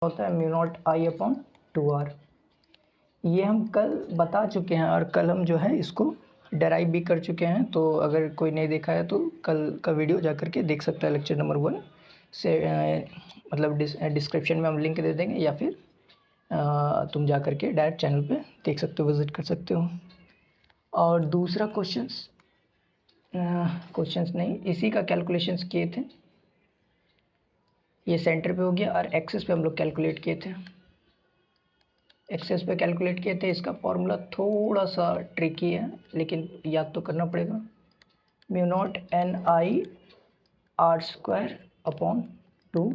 होता है mu not I upon 2r। ये हम कल बता चुके हैं और कल हम जो है इसको डेराइव भी कर चुके हैं। तो अगर कोई नहीं देखा है तो कल का वीडियो जा कर के देख सकता है, लेक्चर नंबर 1 से मतलब डिस्क्रिप्शन में हम लिंक दे देंगे, या फिर तुम जा कर के डायरेक्ट चैनल पे देख सकते हो, विज़िट कर सकते हो। और दूसरा क्वेश्चंस नहीं, इसी का कैलकुलेशंस किए थे। ये सेंटर पे हो गया और एक्सेस पे हम लोग कैलकुलेट किए थे। एक्सेस पे कैलकुलेट किए थे। इसका फॉर्मूला थोड़ा सा ट्रिकी है, लेकिन याद तो करना पड़ेगा। Mu naught n i r square upon 2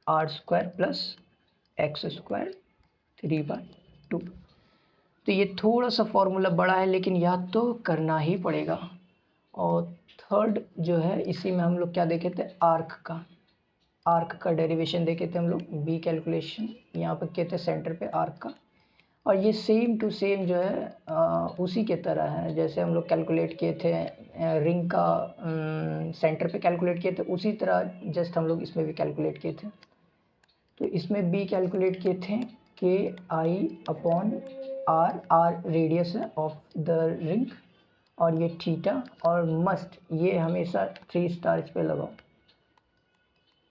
r square plus x square 3/2। तो ये थोड़ा सा फॉर्मूला बड़ा है, लेकिन याद तो करना ही पड़ेगा। और थर्ड जो है, इसी में हम लोग क्या देखे थे, आर्क का डेरिवेशन देखे थे हम लोग। बी कैलकुलेशन यहाँ पर किए थे सेंटर पे आर्क का। और ये सेम टू सेम जो है उसी के तरह है जैसे हम लोग कैलकुलेट किए थे रिंग का सेंटर पे कैलकुलेट किए थे, उसी तरह जस्ट हम लोग इसमें भी कैलकुलेट किए थे। तो इसमें बी कैलकुलेट किए थे के आई अपॉन आर रेडियस है ऑफ द रिंग, और ये थीटा, और मस्ट ये हमेशा 3 स्टार इस पे लगाओ।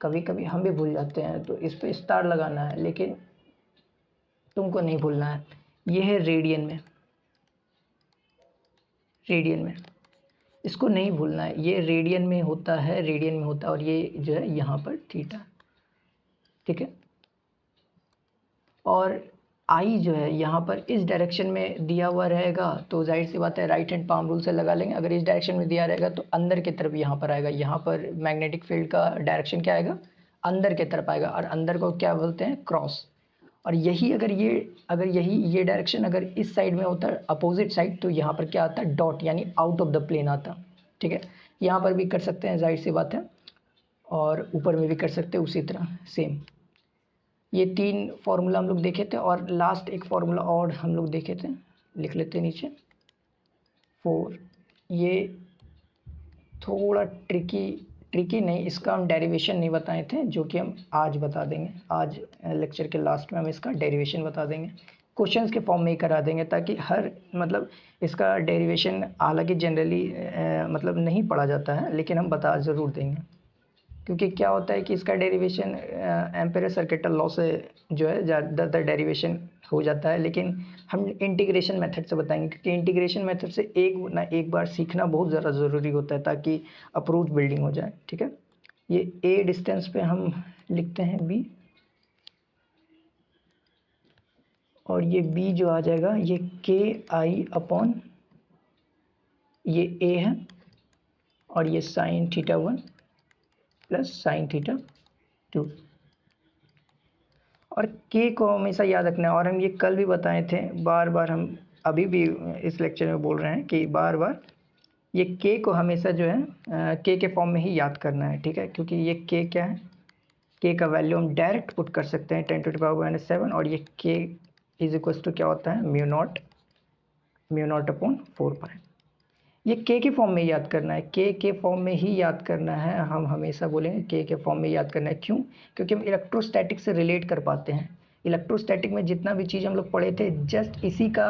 कभी कभी हम भी भूल जाते हैं, तो इस पे स्टार लगाना है, लेकिन तुमको नहीं भूलना है। ये है रेडियन में, इसको नहीं भूलना है। ये रेडियन में होता है, और ये जो है यहाँ पर थीटा, ठीक है। और आई जो है यहाँ पर इस डायरेक्शन में दिया हुआ रहेगा, तो जाहिर सी बात है राइट हैंड पाम रूल से लगा लेंगे। अगर इस डायरेक्शन में दिया रहेगा तो अंदर की तरफ यहाँ पर आएगा। यहाँ पर मैग्नेटिक फील्ड का डायरेक्शन क्या आएगा, अंदर की तरफ आएगा, और अंदर को क्या बोलते हैं, क्रॉस। और यही अगर ये डायरेक्शन अगर इस साइड में होता है, अपोजिट साइड, तो यहाँ पर क्या आता है, डॉट, यानी आउट ऑफ द प्लेन आता, ठीक है। यहाँ पर भी कर सकते हैं, जाहिर सी बात है, और ऊपर में भी कर सकते हैं उसी तरह सेम। ये 3 फार्मूला हम लोग देखे थे, और लास्ट एक फार्मूला और हम लोग देखे थे, लिख लेते हैं नीचे 4। ये थोड़ा ट्रिकी नहीं, इसका हम डेरिवेशन नहीं बताए थे, जो कि हम आज बता देंगे। आज लेक्चर के लास्ट में हम इसका डेरिवेशन बता देंगे, क्वेश्चंस के फॉर्म में ही करा देंगे, ताकि हर मतलब इसका डेरिवेशन हालांकि जनरली मतलब नहीं पढ़ा जाता है, लेकिन हम बता ज़रूर देंगे। क्योंकि क्या होता है कि इसका डेरिवेशन एम्पेयर सर्किटल लॉ से जो है ज़्यादातर डेरिवेशन हो जाता है, लेकिन हम इंटीग्रेशन मेथड से बताएंगे, क्योंकि इंटीग्रेशन मेथड से एक बार सीखना बहुत ज़्यादा ज़रूरी होता है, ताकि अप्रोच बिल्डिंग हो जाए, ठीक है। ये ए डिस्टेंस पे हम लिखते हैं बी, और ये बी जो आ जाएगा ये के आई अपॉन ये ए है, और ये sine theta 1 plus sine theta 2। और के को हमेशा याद रखना है, और हम ये कल भी बताए थे, बार बार हम अभी भी इस लेक्चर में बोल रहे हैं कि बार बार ये के को हमेशा जो है के फॉर्म में ही याद करना है, ठीक है। क्योंकि ये के क्या है, के का वैल्यू हम डायरेक्ट पुट कर सकते हैं 10⁻⁻⁷, और ये के इज इक्वल टू क्या होता है, म्यू नॉट अपॉन 4 पाई। ये के फॉर्म में याद करना है, के फॉर्म में ही याद करना है। हम हमेशा बोलेंगे के फॉर्म में याद करना है। क्यों? क्योंकि हम इलेक्ट्रोस्टैटिक से रिलेट कर पाते हैं। इलेक्ट्रोस्टैटिक में जितना भी चीज़ हम लोग पढ़े थे, जस्ट इसी का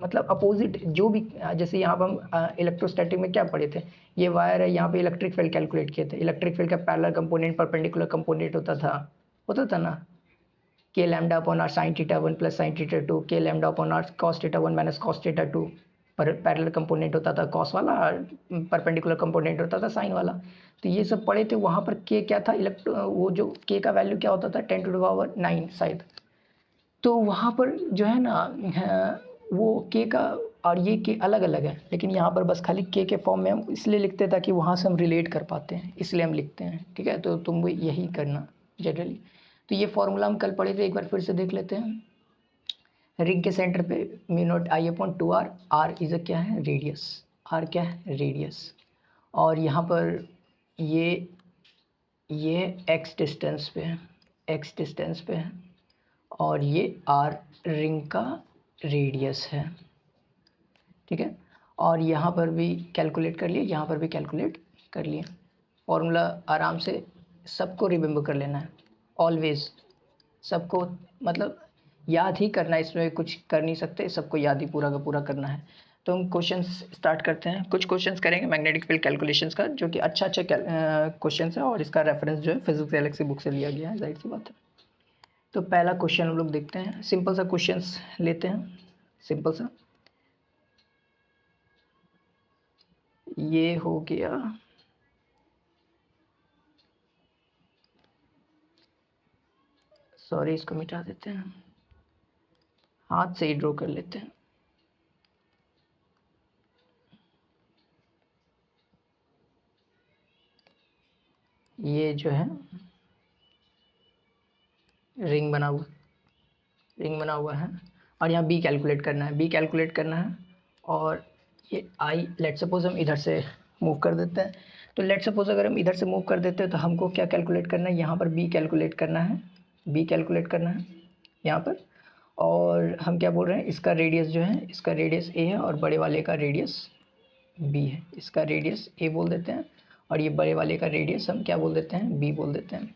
मतलब अपोजिट जो भी, जैसे यहाँ पर हम इलेक्ट्रोस्टैटिक में क्या पढ़े थे, ये वायर है, यहाँ पे इलेक्ट्रिक फील्ड कैलकुलेट किए थे। इलेक्ट्रिक फील्ड का पैरेलल कंपोनेंट, परपेंडिकुलर कंपोनेंट होता था ना, K lambda upon R sine theta 1 plus sine theta 2, K lambda upon R cos theta 1 minus cos theta 2। पर पैरेलल कंपोनेंट होता था कॉस वाला, और परपेंडिकुलर कंपोनेंट होता था साइन वाला। तो ये सब पढ़े थे। वहाँ पर के क्या था, वो जो के का वैल्यू क्या होता था, 10⁻⁹ शायद। तो वहाँ पर जो है ना वो के का और ये के अलग अलग है, लेकिन यहाँ पर बस खाली के फॉर्म में हम इसलिए लिखते हैं ताकि वहाँ से हम रिलेट कर पाते हैं, इसलिए हम लिखते हैं, ठीक है। तो तुम भी यही करना जनरली। तो ये फॉर्मूला हम कल पढ़े थे, एक बार फिर से देख लेते हैं। रिंग के सेंटर पे mu not I upon 2r, R is क्या है, रेडियस, आर क्या है, रेडियस। और यहाँ पर ये एक्स डिस्टेंस पे है, और ये आर रिंग का रेडियस है, ठीक है। और यहाँ पर भी कैलकुलेट कर लिए, यहाँ पर भी कैलकुलेट कर लिए। फॉर्मूला आराम से सबको रिमेंबर कर लेना है ऑलवेज। सबको मतलब याद ही करना है, इसमें कुछ कर नहीं सकते, सबको याद ही पूरा का पूरा करना है। तो हम क्वेश्चंस स्टार्ट करते हैं। कुछ क्वेश्चंस करेंगे मैग्नेटिक फील्ड कैलकुलेशंस का, जो कि अच्छा क्वेश्चंस है और इसका रेफरेंस जो है फिजिक्स गैलेक्सी बुक से लिया गया है, जाहिर सी बात है। तो पहला क्वेश्चन हम लोग देखते हैं, सिंपल सा क्वेश्चंस लेते हैं, सिंपल सा। ये हो गया, सॉरी इसको मिटा देते हैं, हाथ से ही ड्रॉ कर लेते हैं। ये जो है रिंग बना हुआ है और यहाँ बी कैलकुलेट करना है, और ये आई लेट सपोज हम इधर से मूव कर देते हैं। तो लेट सपोज अगर हम इधर से मूव कर देते हैं तो हमको क्या कैलकुलेट करना है, यहाँ पर बी कैलकुलेट करना है यहाँ पर। और हम क्या बोल रहे हैं, इसका रेडियस जो है, इसका रेडियस ए है और बड़े वाले का रेडियस बी है। इसका रेडियस ए बोल देते हैं और ये बड़े वाले का रेडियस हम क्या बोल देते हैं, बी बोल देते हैं।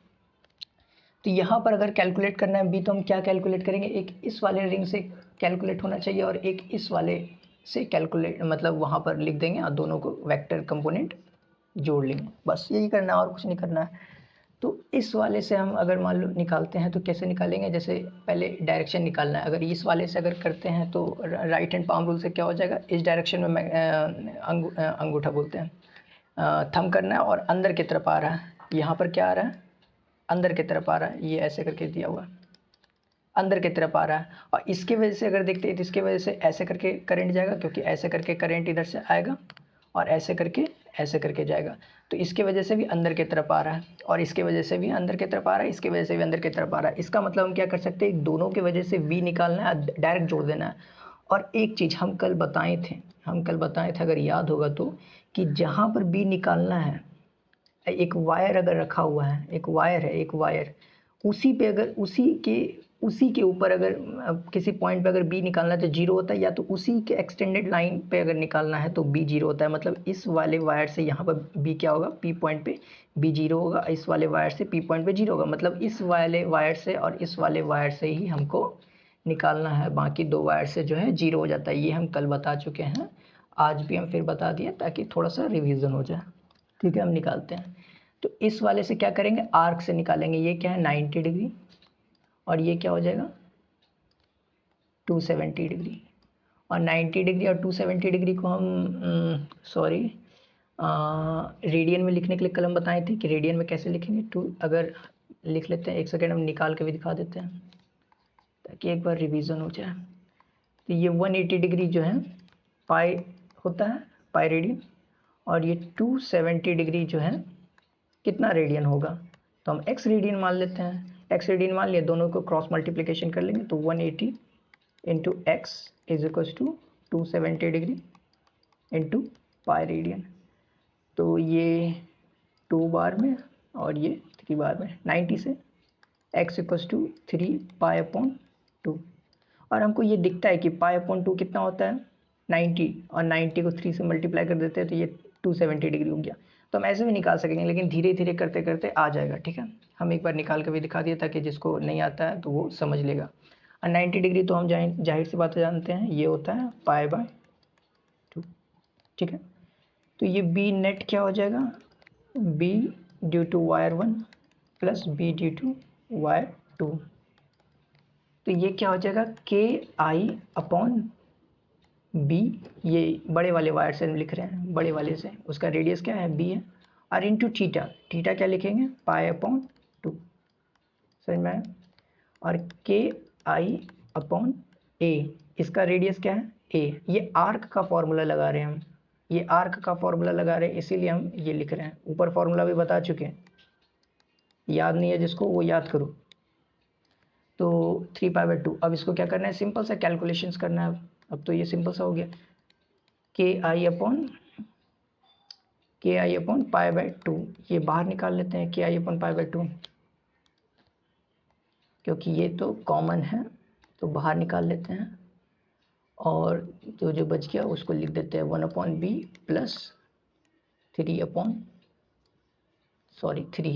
तो यहाँ पर अगर कैलकुलेट करना है बी, तो हम क्या कैलकुलेट करेंगे, एक इस वाले रिंग से कैलकुलेट होना चाहिए और एक इस वाले से कैलकुलेट, मतलब वहाँ पर लिख देंगे और दोनों को वेक्टर कंपोनेंट जोड़ लेंगे, बस यही करना है और कुछ नहीं करना है। तो इस वाले से हम अगर मान लो निकालते हैं तो कैसे निकालेंगे, जैसे पहले डायरेक्शन निकालना है। अगर इस वाले से अगर करते हैं तो राइट हैंड पाम रूल से क्या हो जाएगा, इस डायरेक्शन में अंगूठा बोलते हैं, थंब करना है और अंदर की तरफ आ रहा है, यहाँ पर क्या आ रहा है, अंदर की तरफ आ रहा है, ये ऐसे करके दिया हुआ अंदर की तरफ आ रहा है। और इसके वजह से अगर देखते हैं तो इसके वजह से ऐसे करके करंट जाएगा, क्योंकि ऐसे करके करंट इधर से आएगा और ऐसे करके जाएगा। तो इसके वजह से भी अंदर की तरफ आ रहा है और इसके वजह से भी अंदर की तरफ आ रहा है, इसके वजह से भी अंदर की तरफ आ रहा है। इसका मतलब हम क्या कर सकते हैं, दोनों की वजह से v निकालना है, डायरेक्ट जोड़ देना है। और एक चीज़ हम कल बताए थे, अगर याद होगा तो, कि जहाँ पर b निकालना है, एक वायर अगर रखा हुआ है, एक वायर, उसी पे अगर उसी के ऊपर अगर किसी पॉइंट पे अगर बी निकालना है तो जीरो होता है, या तो उसी के एक्सटेंडेड लाइन पे अगर निकालना है तो बी जीरो होता है। मतलब इस वाले वायर से यहाँ पर बी क्या होगा, पी पॉइंट पे बी जीरो होगा, इस वाले वायर से पी पॉइंट पे जीरो होगा। मतलब इस वाले वायर से और इस वाले वायर से ही हमको निकालना है, बाकी दो वायर से जो है जीरो हो जाता है। ये हम कल बता चुके हैं, आज भी हम फिर बता दिए ताकि थोड़ा सा रिविज़न हो जाए। ठीक है, हम निकालते हैं। तो इस वाले से क्या करेंगे, आर्क से निकालेंगे। ये क्या है, 90 डिग्री, और ये क्या हो जाएगा, 270 डिग्री। और 90 डिग्री और 270 डिग्री को हम सॉरी रेडियन में लिखने के लिए कलम बताए थे कि रेडियन में कैसे लिखेंगे। टू अगर लिख लेते हैं, एक सेकेंड हम निकाल के भी दिखा देते हैं ताकि एक बार रिवीजन हो जाए। तो ये 180 डिग्री जो है पाई होता है, पाई रेडियन, और ये 270 डिग्री जो है कितना रेडियन होगा, तो हम एक्स रेडियन मान लेते हैं। एक्स रेडियन मान लिया, दोनों को क्रॉस मल्टीप्लिकेशन कर लेंगे तो 180 into X is equals to 270 degree into pi radian. तो ये 2 बार में और ये 3 बार में, 90 से X equals to 3 pi upon 2। और हमको ये दिखता है कि पाई अपॉन 2 कितना होता है, 90, और 90 को 3 से मल्टीप्लाई कर देते हैं तो ये 270 डिग्री हो गया। तो हम ऐसे भी निकाल सकेंगे, लेकिन धीरे धीरे करते करते आ जाएगा। ठीक है, हम एक बार निकाल के भी दिखा दिया ताकि जिसको नहीं आता है तो वो समझ लेगा। और 90 डिग्री तो हम जाहिर सी बात जानते हैं, ये होता है पाई बाय 2। ठीक है, तो ये बी नेट क्या हो जाएगा, B due to wire 1 plus B due to wire 2। तो ये क्या हो जाएगा, के आई अपॉन बी, ये बड़े वाले वायर से हम लिख रहे हैं, बड़े वाले से, उसका रेडियस क्या है, बी है, और इंटू थीटा, थीटा क्या लिखेंगे, पाई अपॉन 2। समझ में आया। और के आई अपॉन ए, इसका रेडियस क्या है, ए। ये आर्क का फॉर्मूला लगा रहे हैं हम, ये आर्क का फॉर्मूला लगा रहे हैं, इसीलिए हम ये लिख रहे हैं। ऊपर फॉर्मूला भी बता चुके हैं, याद नहीं है जिसको वो याद करो। तो 3 पाई/2। अब इसको क्या करना है, सिंपल सा कैलकुलेशंस करना है। अब तो ये सिंपल सा हो गया, के आई अपॉन पाई/2। ये बाहर निकाल लेते हैं, के आई अपॉन पाई/2, क्योंकि ये तो कॉमन है तो बाहर निकाल लेते हैं। और जो जो बच गया उसको लिख देते हैं 1/b प्लस 3 ही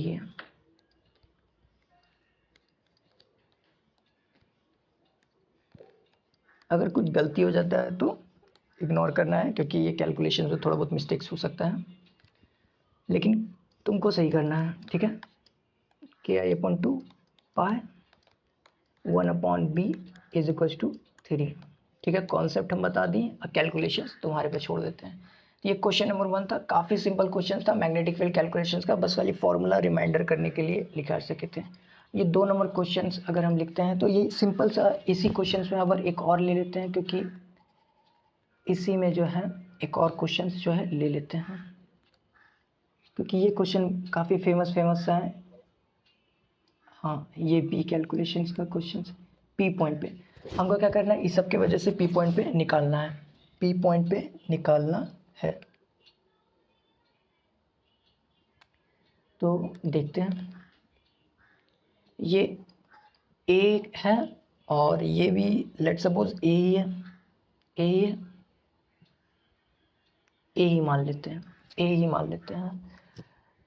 है, अगर कुछ गलती हो जाता है तो इग्नोर करना है, क्योंकि ये कैलकुलेशन में थोड़ा बहुत मिस्टेक्स हो सकता है, लेकिन तुमको सही करना है, ठीक है। KI/2 pi 1/b is equal to 3, ठीक है। कॉन्सेप्ट हम बता दिए और कैलकुलेशंस तुम्हारे पे छोड़ देते हैं। ये क्वेश्चन नंबर 1 था, काफ़ी सिंपल क्वेश्चन था मैग्नेटिक फील्ड कैलकुलेशंस का, बस खाली फॉर्मूला रिमाइंडर करने के लिए लिखा सके थे। ये 2 नंबर क्वेश्चंस अगर हम लिखते हैं तो ये सिंपल सा, इसी क्वेश्चन में अगर एक और ले लेते हैं, क्योंकि इसी में जो है एक और क्वेश्चन जो है ले लेते हैं, क्योंकि ये क्वेश्चन काफ़ी फेमस सा है। हाँ, ये बी कैलकुलेशंस का क्वेश्चन पी पॉइंट पे हमको क्या करना है, इस सब के वजह से पी पॉइंट पे निकालना है, पी पॉइंट पे निकालना है। तो देखते हैं, ये ए है और ये भी लेट सपोज ए ही है, ए ही है, ए ही मान लेते हैं, ए ही मान लेते हैं।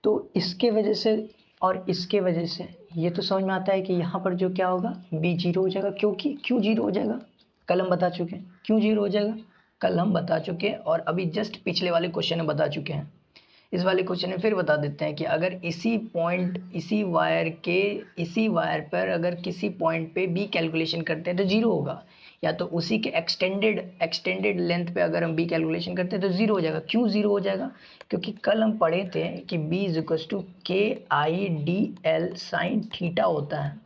तो इसके वजह से और इसके वजह से ये तो समझ में आता है कि यहाँ पर जो क्या होगा, बी जीरो हो जाएगा। क्योंकि क्यों जीरो हो जाएगा, कल हम बता चुके हैं क्यों जीरो हो जाएगा, कल हम बता चुके हैं और अभी जस्ट पिछले वाले क्वेश्चन में बता चुके हैं। इस वाले क्वेश्चन में फिर बता देते हैं कि अगर इसी पॉइंट, इसी वायर पर अगर किसी पॉइंट पे बी कैलकुलेशन करते हैं तो जीरो होगा, या तो उसी के एक्सटेंडेड लेंथ पे अगर हम बी कैलकुलेशन करते हैं तो जीरो हो जाएगा। क्यों जीरो हो जाएगा, क्योंकि कल हम पढ़े थे कि B is equal to KIDL sine theta होता है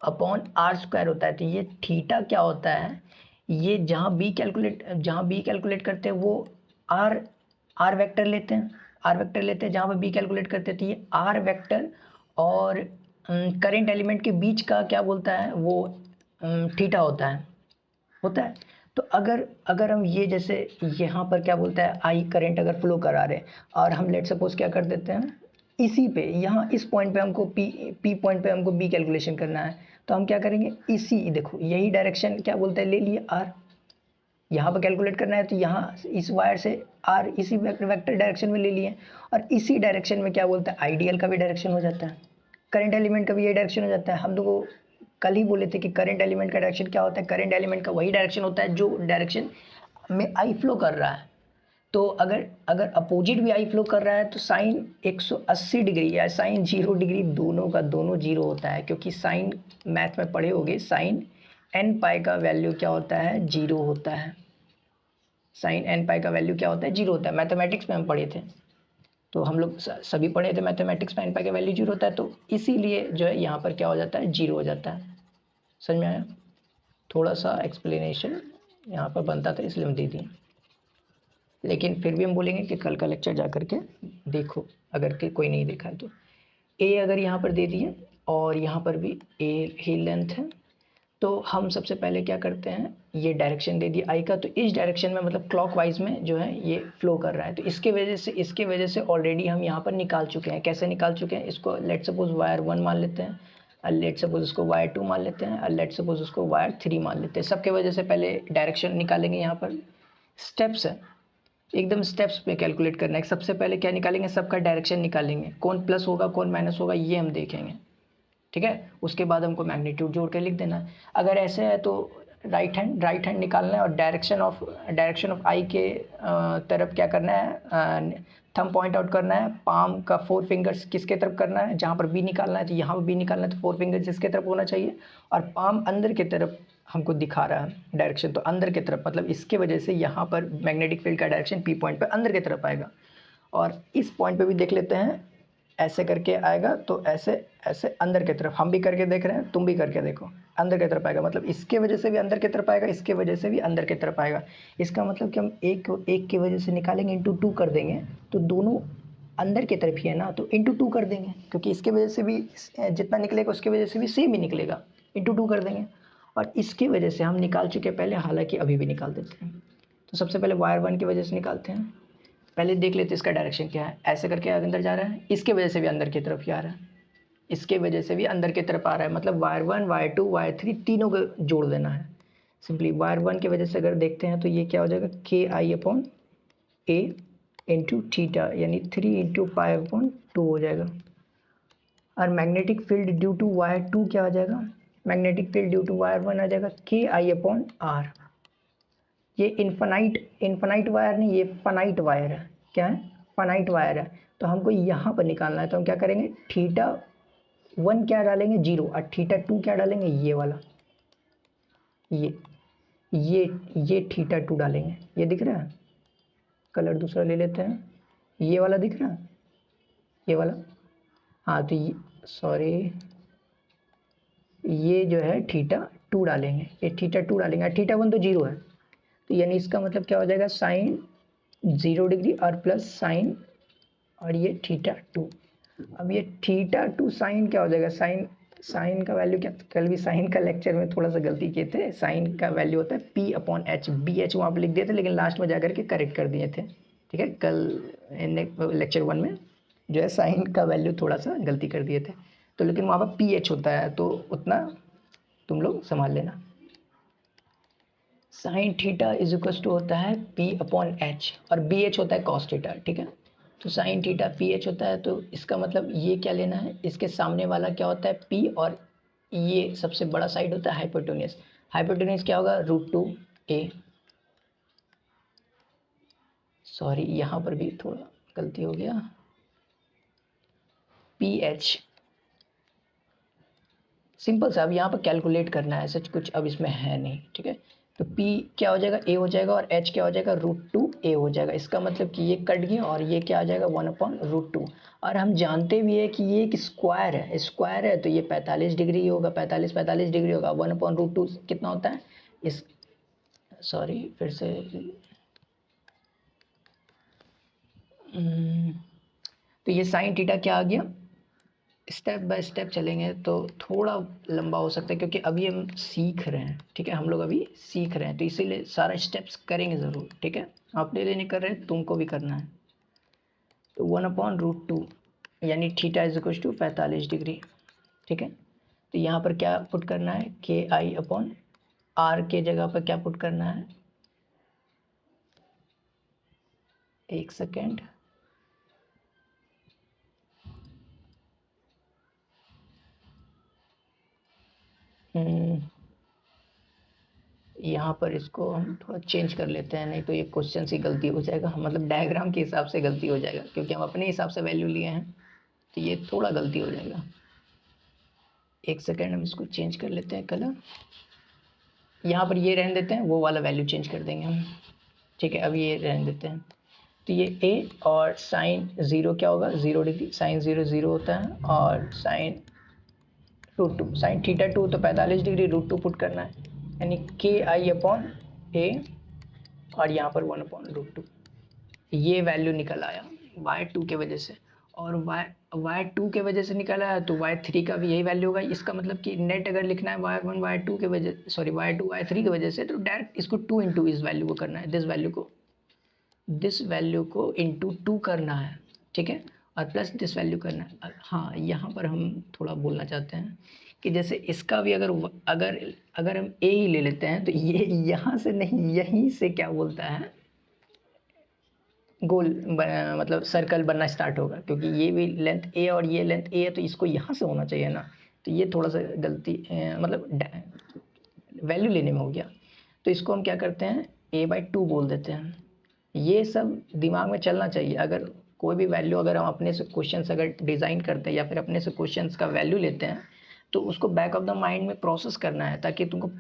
अपॉन आर स्क्वायर होता है। तो ये थीटा क्या होता है, ये जहाँ बी कैलकुलेट करते हैं वो आर वेक्टर लेते हैं, जहाँ पर बी कैलकुलेट करते हैं तो ये आर वेक्टर और करंट एलिमेंट के बीच का क्या बोलता है वो थीटा होता है। तो अगर हम ये जैसे यहाँ पर क्या बोलता है आई करंट अगर फ्लो करा रहे हैं और हम लेट सपोज क्या कर देते हैं, इसी पे यहाँ इस पॉइंट पे हमको पी पॉइंट पे हमको बी कैलकुलेशन करना है, तो हम क्या करेंगे, इसी देखो यही डायरेक्शन क्या बोलते हैं ले लिए आर, यहाँ पर कैलकुलेट करना है तो यहाँ इस वायर से आर इसी वेक्टर डायरेक्शन में ले लिए, और इसी डायरेक्शन में क्या बोलते हैं आइडियल का भी डायरेक्शन हो जाता है, करंट एलिमेंट का भी ये डायरेक्शन हो जाता है। हम लोगों को कल ही बोले थे कि करंट एलिमेंट का डायरेक्शन क्या होता है, करंट एलिमेंट का वही डायरेक्शन होता है जो डायरेक्शन में आई फ्लो कर रहा है। तो अगर अपोजिट भी आई फ्लो कर रहा है तो साइन 180 डिग्री या साइन 0 डिग्री दोनों का दोनों जीरो होता है, क्योंकि साइन मैथ में पढ़े होगे साइन n पाई का वैल्यू क्या होता है, जीरो होता है। साइन n पाई का वैल्यू क्या होता है, जीरो होता है। मैथमेटिक्स में हम पढ़े थे, तो हम लोग सभी पढ़े थे मैथमेटिक्स में n पाई का वैल्यू जीरो होता है, तो इसीलिए जो है यहाँ पर क्या हो जाता है, जीरो हो जाता है। समझ में आया, थोड़ा सा एक्सप्लेनेशन यहाँ पर बनता था इसलिए हम दे दिए, लेकिन फिर भी हम बोलेंगे कि कल का लेक्चर जा कर के देखो, अगर के कोई नहीं देखा है तो। ए अगर यहाँ पर दे दिए और यहाँ पर भी ए ही लेंथ है, तो हम सबसे पहले क्या करते हैं, ये डायरेक्शन दे दिया आई का, तो इस डायरेक्शन में मतलब क्लॉकवाइज में जो है ये फ्लो कर रहा है, तो इसके वजह से ऑलरेडी हम यहाँ पर निकाल चुके हैं। कैसे निकाल चुके हैं, इसको लेट सपोज वायर 1 मान लेते हैं, और लेट सपोज उसको वायर 2 मान लेते हैं, और लेट सपोज उसको वायर 3 मान लेते हैं। सबके वजह से पहले डायरेक्शन निकालेंगे, यहाँ पर स्टेप्स है, एकदम स्टेप्स पे कैलकुलेट करना है। सबसे पहले क्या निकालेंगे, सबका डायरेक्शन निकालेंगे, कौन प्लस होगा कौन माइनस होगा ये हम देखेंगे, ठीक है। उसके बाद हमको मैग्नीट्यूड जोड़ के लिख देना है। अगर ऐसे है तो राइट हैंड निकालना है और डायरेक्शन ऑफ आई के तरफ क्या करना है, थंब पॉइंट आउट करना है, पाम का 4 फिंगर्स किसके तरफ करना है, जहाँ पर बी निकालना है तो यहाँ पर बी निकालना है, तो 4 फिंगर्स जिसके तरफ होना चाहिए, और पाम अंदर की तरफ हमको दिखा रहा है डायरेक्शन, तो अंदर की तरफ, मतलब इसके वजह से यहाँ पर मैग्नेटिक फील्ड का डायरेक्शन पी पॉइंट पर अंदर की तरफ आएगा। और इस पॉइंट पे भी देख लेते हैं, ऐसे करके आएगा, तो ऐसे अंदर की तरफ, हम भी करके देख रहे हैं, तुम भी करके देखो, अंदर की तरफ आएगा, मतलब इसके वजह से भी अंदर की तरफ आएगा, इसके वजह से भी अंदर की तरफ आएगा। इसका मतलब कि हम एक की वजह से निकालेंगे, इंटू 2 कर देंगे, तो दोनों अंदर की तरफ ही है ना, तो इंटू 2 कर देंगे, क्योंकि इसके वजह से भी जितना निकलेगा उसके वजह से भी सेम ही निकलेगा, इंटू 2 कर देंगे। और इसकी वजह से हम निकाल चुके पहले, हालांकि अभी भी निकाल देते हैं। तो सबसे पहले वायर 1 की वजह से निकालते हैं, पहले देख लेते इसका डायरेक्शन क्या है, ऐसे करके अंदर जा रहा है, इसके वजह से भी अंदर की तरफ ही आ रहा है, इसके वजह से भी अंदर की तरफ आ रहा है, मतलब वायर 1 वायर 2 वायर 3 तीनों को जोड़ देना है। सिंपली वायर 1 की वजह से अगर देखते हैं तो ये क्या हो जाएगा, KI/A इंटू थीटा, यानी 3 इंटू पाई/2 हो जाएगा। और magnetic field due to wire 2 क्या आ जाएगा, magnetic field due to wire 1 आ जाएगा KI/R, ये इन्फानाइट वायर नहीं, ये फानाइट वायर है। क्या है? फानाइट वायर है। तो हमको यहाँ पर निकालना है, तो हम क्या करेंगे, थीटा 1 क्या डालेंगे, 0, और थीटा 2 क्या डालेंगे, ये वाला, ये ये थीटा 2 डालेंगे। ये दिख रहा है? कलर दूसरा ले लेते हैं। ये वाला दिख रहा है, ये वाला। हाँ तो ये, सॉरी, ये जो है थीटा 2 डालेंगे, ये थीटा 2 डालेंगे, और थीटा 1 तो 0 है। तो यानी इसका मतलब क्या हो जाएगा, साइन 0 डिग्री और प्लस साइन, और ये थीटा 2। अब ये थीटा 2 साइन क्या हो जाएगा, साइन का वैल्यू क्या, कल भी साइन का लेक्चर में थोड़ा सा गलती किए थे। साइन का वैल्यू होता है P/H, BH वहाँ पर लिख दिए थे, लेकिन लास्ट में जाकर के करेक्ट कर दिए थे। ठीक है, कल लेक्चर 1 में जो है साइन का वैल्यू थोड़ा सा गलती कर दिए थे, तो लेकिन वहाँ पर PH होता है, तो उतना तुम लोग संभाल लेना। Sine theta is equal to होता है P/H, और BH होता है कॉस थीटा। ठीक है, तो साइन थीटा PH होता है, तो इसका मतलब ये क्या लेना है, इसके सामने वाला क्या होता है P, और ये सबसे बड़ा साइड होता है हाइपोटेन्यूस। हाइपोटेन्यूस क्या होगा, √2a। सॉरी, यहाँ पर भी थोड़ा गलती हो गया, PH सिंपल सा। अब यहाँ पर कैलकुलेट करना है, सच कुछ अब इसमें है नहीं। ठीक है, तो P क्या हो जाएगा, A हो जाएगा, और H क्या हो जाएगा, √2a हो जाएगा। इसका मतलब कि ये कट गया, और ये क्या आ जाएगा, 1/√2। और हम जानते भी है कि ये एक स्क्वायर है, स्क्वायर है, तो ये 45 डिग्री होगा, 45 डिग्री होगा। 1/√2 कितना होता है इस, सॉरी फिर से, तो ये साइन थीटा क्या आ गया। स्टेप बाय स्टेप चलेंगे तो थोड़ा लंबा हो सकता है, क्योंकि अभी हम सीख रहे हैं। ठीक है, हम लोग अभी सीख रहे हैं, तो इसीलिए सारे स्टेप्स करेंगे ज़रूर। ठीक है, अपने लिए नहीं कर रहे हैं, तुमको भी करना है। तो 1/√2 यानी theta is equal to 45 degree. ठीक है, तो यहाँ पर क्या पुट करना है, KI/R के जगह पर क्या पुट करना है, एक सेकेंड, यहाँ पर इसको हम थोड़ा चेंज कर लेते हैं, नहीं तो ये क्वेश्चन से गलती हो जाएगा, मतलब डायग्राम के हिसाब से गलती हो जाएगा, क्योंकि हम अपने हिसाब से वैल्यू लिए हैं, तो ये थोड़ा गलती हो जाएगा। एक सेकेंड, हम इसको चेंज कर लेते हैं कलर। यहाँ पर ये रहने देते हैं, वो वाला वैल्यू चेंज कर देंगे हम। ठीक है, अब ये रहने देते हैं। तो ये A, और साइन 0 क्या होगा, 0 डिग्री, साइन 0 0 होता है, और साइन √2, साइन थीटा 2 तो 45 डिग्री, √2 पुट करना है, यानी KI/A, और यहाँ पर 1/√2। ये वैल्यू निकल आया y2 के वजह से, और y2 के वजह से निकल आया, तो y3 का भी यही वैल्यू होगा। इसका मतलब कि नेट अगर लिखना है y1 y2 के वजह, सॉरी y2 y3 की वजह से, तो डायरेक्ट इसको 2 इंटू इस वैल्यू को करना है, दिस वैल्यू को इंटू 2 करना है। ठीक है, और प्लस दिस वैल्यू करना है। हाँ, यहाँ पर हम थोड़ा बोलना चाहते हैं कि जैसे इसका भी अगर अगर अगर हम a ही ले लेते हैं, तो ये यहाँ से नहीं, यहीं से क्या बोलता है, गोल मतलब सर्कल बनना स्टार्ट होगा, क्योंकि ये भी लेंथ A और ये लेंथ A है, तो इसको यहाँ से होना चाहिए ना। तो ये थोड़ा सा गलती मतलब वैल्यू लेने में हो गया। तो इसको हम क्या करते हैं, A/2 बोल देते हैं। ये सब दिमाग में चलना चाहिए। अगर कोई भी वैल्यू, अगर हम अपने से क्वेश्चंस अगर डिज़ाइन करते हैं, या फिर अपने से क्वेश्चंस का वैल्यू लेते हैं, तो उसको बैक ऑफ द माइंड में प्रोसेस करना है, ताकि तुमको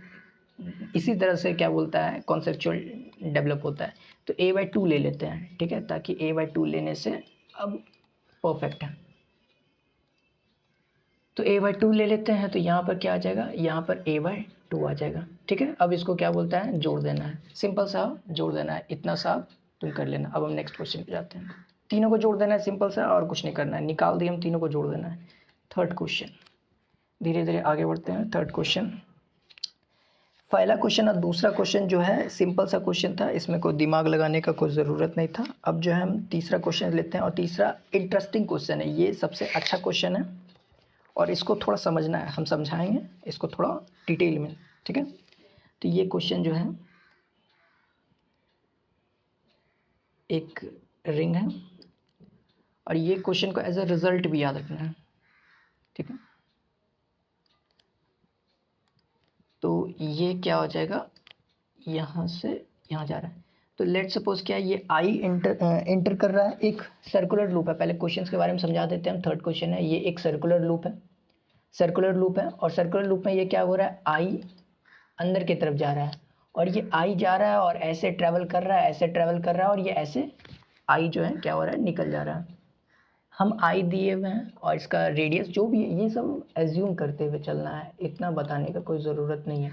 इसी तरह से क्या बोलता है, कॉन्सेप्चुअल डेवलप होता है। तो A/2 ले लेते हैं। ठीक है, ताकि A/2 लेने से अब परफेक्ट है। तो A/2 ले लेते हैं, तो यहाँ पर क्या आ जाएगा, यहाँ पर A/2 आ जाएगा। ठीक है, अब इसको क्या बोलता है, जोड़ देना है, सिंपल सा जोड़ देना है, इतना सा तुम कर लेना। अब हम नेक्स्ट क्वेश्चन पे जाते हैं। तीनों को जोड़ देना है, सिंपल सा, और कुछ नहीं करना है, निकाल दिए हम, तीनों को जोड़ देना है। थर्ड क्वेश्चन, धीरे धीरे आगे बढ़ते हैं। थर्ड क्वेश्चन, पहला क्वेश्चन और दूसरा क्वेश्चन जो है सिंपल सा क्वेश्चन था, इसमें कोई दिमाग लगाने का कोई ज़रूरत नहीं था। अब जो है हम तीसरा क्वेश्चन लेते हैं, और तीसरा इंटरेस्टिंग क्वेश्चन है, ये सबसे अच्छा क्वेश्चन है, और इसको थोड़ा समझना है, हम समझाएंगे इसको थोड़ा डिटेल में। ठीक है, तो ये क्वेश्चन जो है, एक रिंग है, और ये क्वेश्चन को एज अ रिजल्ट भी याद रखना है। ठीक है, तो ये क्या हो जाएगा, यहाँ से यहाँ जा रहा है। तो लेट सपोज क्या है, ये आई इंटर कर रहा है, एक सर्कुलर लूप है। पहले क्वेश्चंस के बारे में समझा देते हैं हम। थर्ड क्वेश्चन है, ये एक सर्कुलर लूप है, सर्कुलर लूप है। और सर्कुलर लूप में ये क्या हो रहा है, आई अंदर की तरफ जा रहा है, और ये आई जा रहा है और ऐसे ट्रैवल कर रहा है, ऐसे ट्रैवल कर रहा है, और ये ऐसे आई जो है क्या हो रहा है, निकल जा रहा है। हम आई दिए हुए हैं और इसका रेडियस जो भी है, ये सब एज्यूम करते हुए चलना है, इतना बताने का कोई ज़रूरत नहीं है।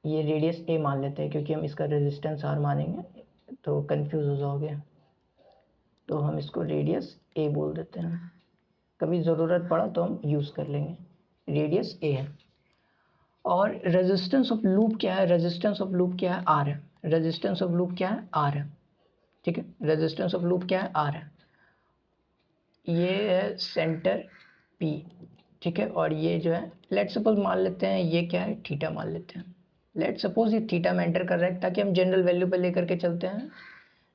ये रेडियस ए मान लेते हैं, क्योंकि हम इसका रेजिस्टेंस आर मानेंगे तो कंफ्यूज हो जाओगे, तो हम इसको रेडियस ए बोल देते हैं। कभी ज़रूरत पड़ा तो हम यूज़ कर लेंगे। रेडियस ए है। और रेजिस्टेंस ऑफ लूप क्या है, रेजिस्टेंस ऑफ लूप क्या है, आर है। रेजिस्टेंस ऑफ लूप क्या है, आर है, ठीक है। रेजिस्टेंस ऑफ लूप क्या है, आर है। ये है सेंटर पी, ठीक है। और ये जो है लेट सपोज मान लेते हैं, ये क्या है, थीटा मान लेते हैं। लेट सपोज ये थीटा में एंटर कर रहा है, ताकि हम जनरल वैल्यू पे लेकर के चलते हैं,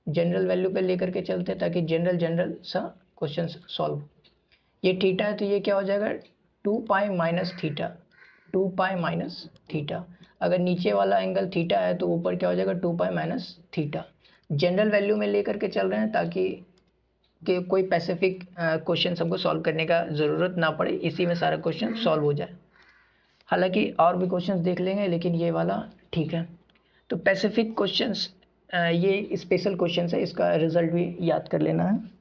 जनरल वैल्यू पे लेकर के चलते हैं, ताकि जनरल सा क्वेश्चन सॉल्व। ये थीटा है तो ये क्या हो जाएगा, 2 pi minus theta, 2 pi minus theta. अगर नीचे वाला एंगल थीटा है तो ऊपर क्या हो जाएगा, 2 pi minus theta. General value में लेकर के चल रहे हैं, ताकि कि कोई स्पेसिफिक क्वेश्चन हमको सॉल्व करने का ज़रूरत ना पड़े, इसी में सारा क्वेश्चन सॉल्व हो जाए। हालांकि और भी क्वेश्चंस देख लेंगे, लेकिन ये वाला ठीक है। तो स्पेसिफिक क्वेश्चंस, ये स्पेशल क्वेश्चंस है, इसका रिजल्ट भी याद कर लेना है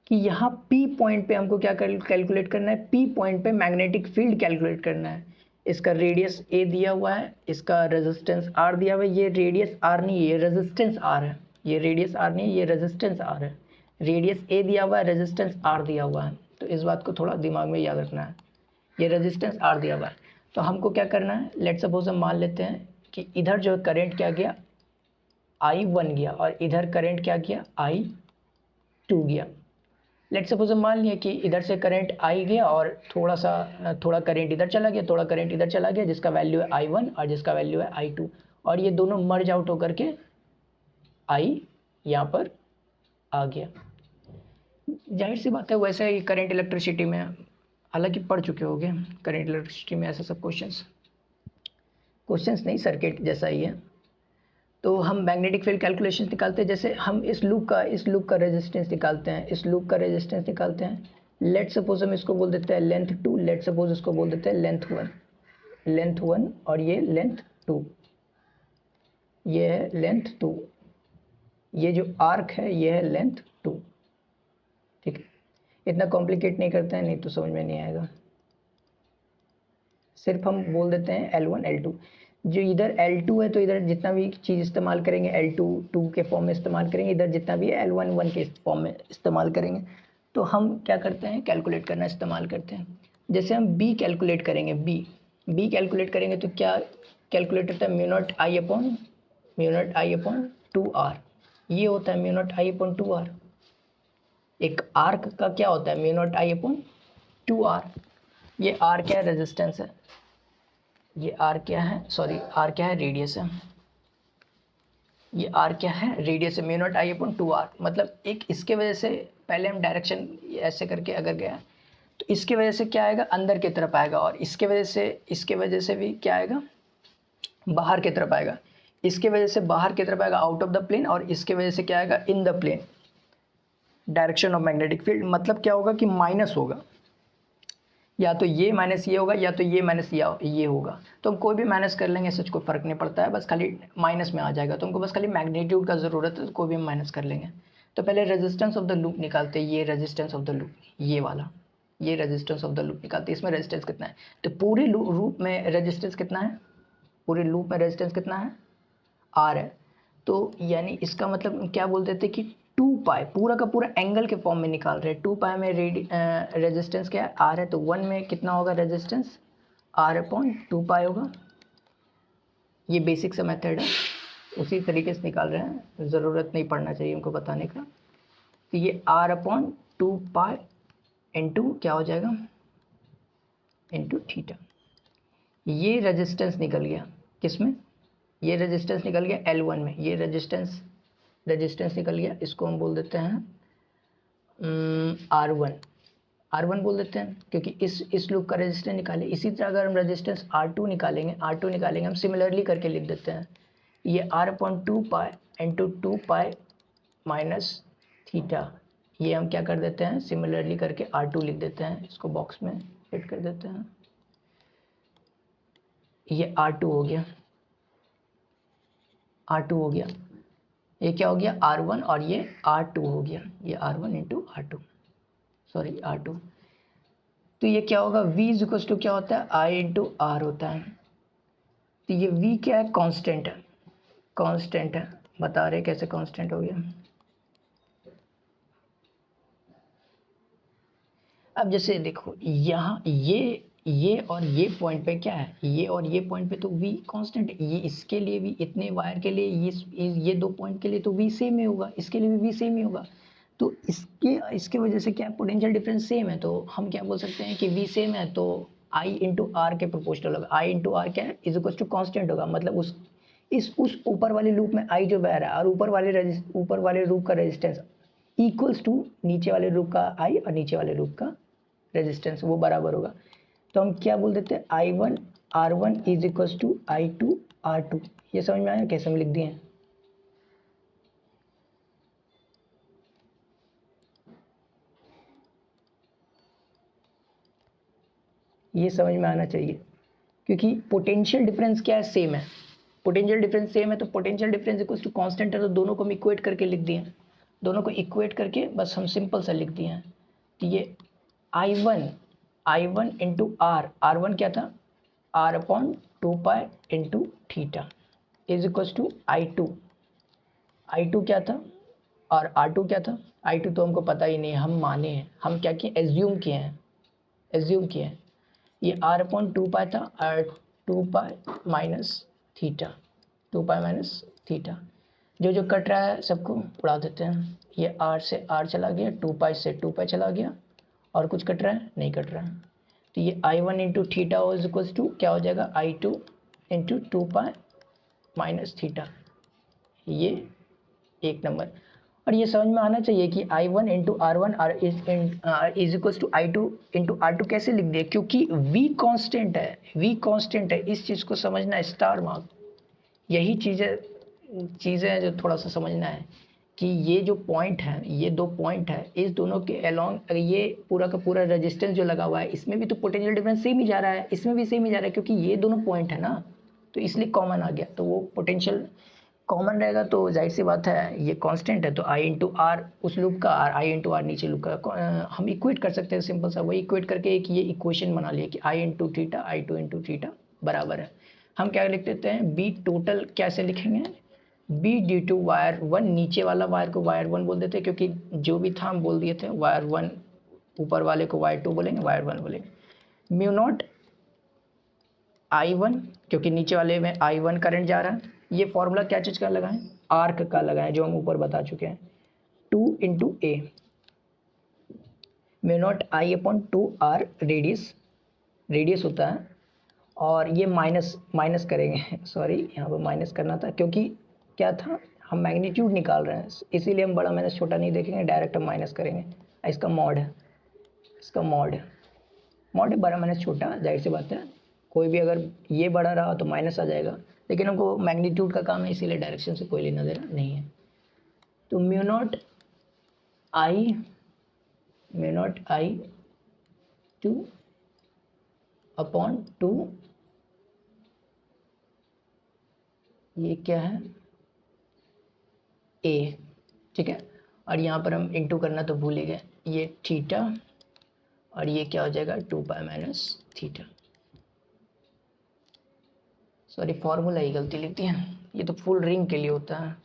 कि यहाँ पी पॉइंट पे हमको क्या कैलकुलेट करना है, पी पॉइंट पे मैग्नेटिक फील्ड कैलकुलेट करना है। इसका रेडियस ए दिया हुआ है, इसका रेजिस्टेंस आर दिया हुआ है। ये रेडियस आर नहीं है, ये रेजिस्टेंस आर है। ये रेडियस आर नहीं है, ये रेजिस्टेंस आर है। रेडियस ए दिया हुआ है, रेजिस्टेंस आर दिया हुआ है। तो इस बात को थोड़ा दिमाग में याद रखना है, ये रेजिस्टेंस आर दिया हुआ है। तो हमको क्या करना है, लेट सपोज हम मान लेते हैं कि इधर जो करंट क्या गया, I1 गया, और इधर करंट क्या गया, I2 गया। लेट सपोज हम मान लिया कि इधर से करंट आई गया और थोड़ा करंट इधर चला गया, थोड़ा करंट इधर चला गया, जिसका वैल्यू है I1 और जिसका वैल्यू है I2, और ये दोनों मर्ज आउट होकर के I यहाँ पर आ गया। जाहिर सी बात है, वैसे ही करंट इलेक्ट्रिसिटी में हालांकि पढ़ चुके होंगे, करंट इलेक्ट्रिसिटी में ऐसा सब क्वेश्चंस नहीं, सर्किट जैसा ही है। तो हम मैग्नेटिक फील्ड कैलकुलेशन निकालते हैं, जैसे हम इस लूप का रेजिस्टेंस निकालते हैं, इस लूप का रेजिस्टेंस निकालते हैं। लेट सपोज हम इसको बोल देते हैं लेंथ 2, लेट सपोज इसको बोल देते हैं लेंथ 1 और ये लेंथ 2, ये है लेंथ 2, ये जो आर्क है ये है लेंथ 2, ठीक है। इतना कॉम्प्लिकेट नहीं करते हैं, नहीं तो समझ में नहीं आएगा। सिर्फ हम बोल देते हैं L1 L2। जो इधर L2 है तो इधर जितना भी चीज़ इस्तेमाल करेंगे L2 2 के फॉर्म में इस्तेमाल करेंगे, इधर जितना भी है L1 1 के फॉर्म में इस्तेमाल करेंगे। तो हम क्या करते हैं, कैलकुलेट करना इस्तेमाल करते हैं। जैसे हम B कैलकुलेट करेंगे, B कैलकुलेट करेंगे तो क्या कैलकुलेट होता है, mu not I upon 2R। ये होता है mu not I upon 2R। एक आर्क का क्या होता है, mu not I upon 2R। ये R क्या है, रेजिस्टेंस है। ये R क्या है, सॉरी R क्या है, रेडियस है। ये R क्या है, रेडियस है, mu not I upon 2R। मतलब एक इसके वजह से, पहले हम डायरेक्शन ऐसे करके अगर गया तो इसके वजह से क्या आएगा, अंदर की तरफ आएगा, और इसके वजह से भी क्या आएगा, बाहर की तरफ आएगा। इसके वजह से बाहर की तरफ आएगा, आउट ऑफ द प्लेन, और इसके वजह से क्या आएगा, in the plane. Direction of magnetic field मतलब क्या होगा कि माइनस होगा, या तो ये माइनस ये होगा, या तो ये माइनस ये होगा। तो हम कोई भी माइनस कर लेंगे, सच कोई फ़र्क नहीं पड़ता है, बस खाली माइनस में आ जाएगा। तो हमको बस खाली मैग्नीट्यूड का ज़रूरत है, तो कोई भी हम माइनस कर लेंगे। तो पहले रेजिस्टेंस ऑफ द लूप निकालते हैं, ये रेजिस्टेंस ऑफ द लूप, ये वाला, ये रेजिस्टेंस ऑफ द लूप निकालते हैं। इसमें रेजिस्टेंस कितना है, तो पूरे लूप में रेजिस्टेंस कितना है, पूरे लूप में रेजिस्टेंस कितना है, R है। तो यानी इसका मतलब क्या बोल देते कि 2 पाई, पूरा का पूरा एंगल के फॉर्म में निकाल रहे हैं। 2 पाई में रेजिस्टेंस क्या है, R है। तो 1 में कितना होगा रेजिस्टेंस, R अपॉन 2 पाई होगा। ये बेसिक सा मेथड है, उसी तरीके से निकाल रहे हैं, ज़रूरत नहीं पड़ना चाहिए हमको बताने का। तो ये R अपॉन 2 पाई इंटू क्या हो जाएगा, इंटू थीटा। ये रेजिस्टेंस निकल गया किसमें, ये रेजिस्टेंस निकल गया L1 में, ये रेजिस्टेंस निकल गया। इसको हम बोल देते हैं R1 बोल देते हैं, क्योंकि इस लूप का रेजिस्टेंस निकाले। इसी तरह अगर हम रेजिस्टेंस R2 निकालेंगे, हम सिमिलरली करके लिख देते हैं। ये r upon 2 pi into 2 pi minus theta, ये हम क्या कर देते हैं सिमिलरली करके r2 लिख देते हैं, इसको बॉक्स में फिट कर देते हैं। ये r2 हो गया, r2 हो गया, ये क्या हो गया r1 और ये r2 हो गया, ये r1 into r2 sorry r2। तो ये क्या होगा v इज इक्वल टू क्या होता है i इंटू r होता है। तो ये v क्या है कांस्टेंट है, कांस्टेंट है, बता रहे कैसे कांस्टेंट हो गया। अब जैसे देखो यहाँ ये और ये पॉइंट पे क्या है, ये और ये पॉइंट पे तो v कांस्टेंट है, ये इसके लिए भी इतने वायर के लिए ये 2 पॉइंट के लिए तो v सेम ही होगा, इसके लिए भी v सेम ही होगा। तो इसके वजह से क्या पोटेंशियल डिफरेंस सेम है, तो हम क्या बोल सकते हैं कि v सेम है तो I इंटू आर के प्रोपोर्शनल होगा। I इंटू आर क्या है इज इक्वल टू कॉन्स्टेंट होगा, मतलब उस ऊपर वाले लूप में I जो बह रहा है और ऊपर वाले लूप का रेजिस्टेंस इक्वल्स टू नीचे वाले लूप का I और नीचे वाले लूप का रेजिस्टेंस वो बराबर होगा। तो हम क्या बोल देते हैं I1 R1 is equal to I2 R2। ये समझ में आया कैसे हम लिख दिए हैं। ये समझ में आना चाहिए क्योंकि पोटेंशियल डिफरेंस क्या है सेम है, पोटेंशियल डिफरेंस सेम है तो potential difference equal to constant है, तो दोनों को हम इक्वेट करके लिख दिए, दोनों को इक्वेट करके बस हम सिंपल सा लिख दिए हैं। तो ये I1 इंटू R1 क्या था R upon 2 pi into theta is equal to I2 क्या था और R2 क्या था। I2 तो हमको पता ही नहीं, हम माने हैं, हम क्या किए एज्यूम किए हैं। ये R अपॉन 2 पाई था और 2 पाई माइनस थीटा, जो कट रहा है सबको उड़ा देते हैं। ये R से R चला गया, 2 पाई से 2 पाई चला गया, और कुछ कट रहा है नहीं कट रहा है। तो ये I1 into theta is equal to क्या हो जाएगा I2 into 2 pi minus theta, ये 1 नंबर। और ये समझ में आना चाहिए कि I1 into R1 is equal to I2 into R2 कैसे लिख दिए, क्योंकि V कांस्टेंट है, इस चीज़ को समझना स्टार मार्क। यही चीज़ें जो थोड़ा सा समझना है कि ये जो पॉइंट है, ये 2 पॉइंट है, इस दोनों के अलोंग ये पूरा का पूरा रेजिस्टेंस जो लगा हुआ है इसमें भी तो पोटेंशियल डिफरेंस सेम ही जा रहा है, इसमें भी सेम ही जा रहा है, क्योंकि ये दोनों पॉइंट है ना, तो इसलिए कॉमन आ गया। तो वो पोटेंशियल कॉमन रहेगा तो जाहिर सी बात है ये कांस्टेंट है, तो I इंटू आर उस लूप का और I इंटू आर नीचे लूप का हम इक्वेट कर सकते हैं सिंपल सा, वही इक्वेट करके एक ये इक्वेशन बना लिया कि I into theta I2 into theta बराबर है। हम क्या लिख देते हैं B टोटल कैसे लिखेंगे, B ड्यू टू वायर 1, नीचे वाला वायर को वायर 1 बोल देते हैं, क्योंकि जो भी था हम बोल दिए थे वायर 1, ऊपर वाले को वायर 2 बोलेंगे, वायर 1 बोलेंगे। म्यू नॉट I1, क्योंकि नीचे वाले में I1 करंट जा रहा है। ये फॉर्मूला क्या चीज़ का लगाएं, आर्क का लगाएं, जो हम ऊपर बता चुके हैं, 2 into A mu naught I upon 2R radius होता है, और ये माइनस करेंगे सॉरी यहाँ पर माइनस करना था, क्योंकि क्या था हम मैग्नीट्यूड निकाल रहे हैं, इसीलिए हम बड़ा माइनस छोटा नहीं देखेंगे, डायरेक्ट हम माइनस करेंगे। इसका मॉड है बड़ा माइनस छोटा, जाहिर सी बात है कोई भी अगर ये बड़ा रहा तो माइनस आ जाएगा, लेकिन हमको मैग्नीट्यूड का काम है इसीलिए डायरेक्शन से कोई लेना देना नहीं है। तो म्यू नॉट आई 2 अपॉन 2, ये क्या है ए, ठीक है, और यहाँ पर हम इंटू करना तो भूल ही गए, ये थीटा और ये क्या हो जाएगा 2 pi minus theta, sorry formula ही गलती लिख दिया, ये तो फुल रिंग के लिए होता है,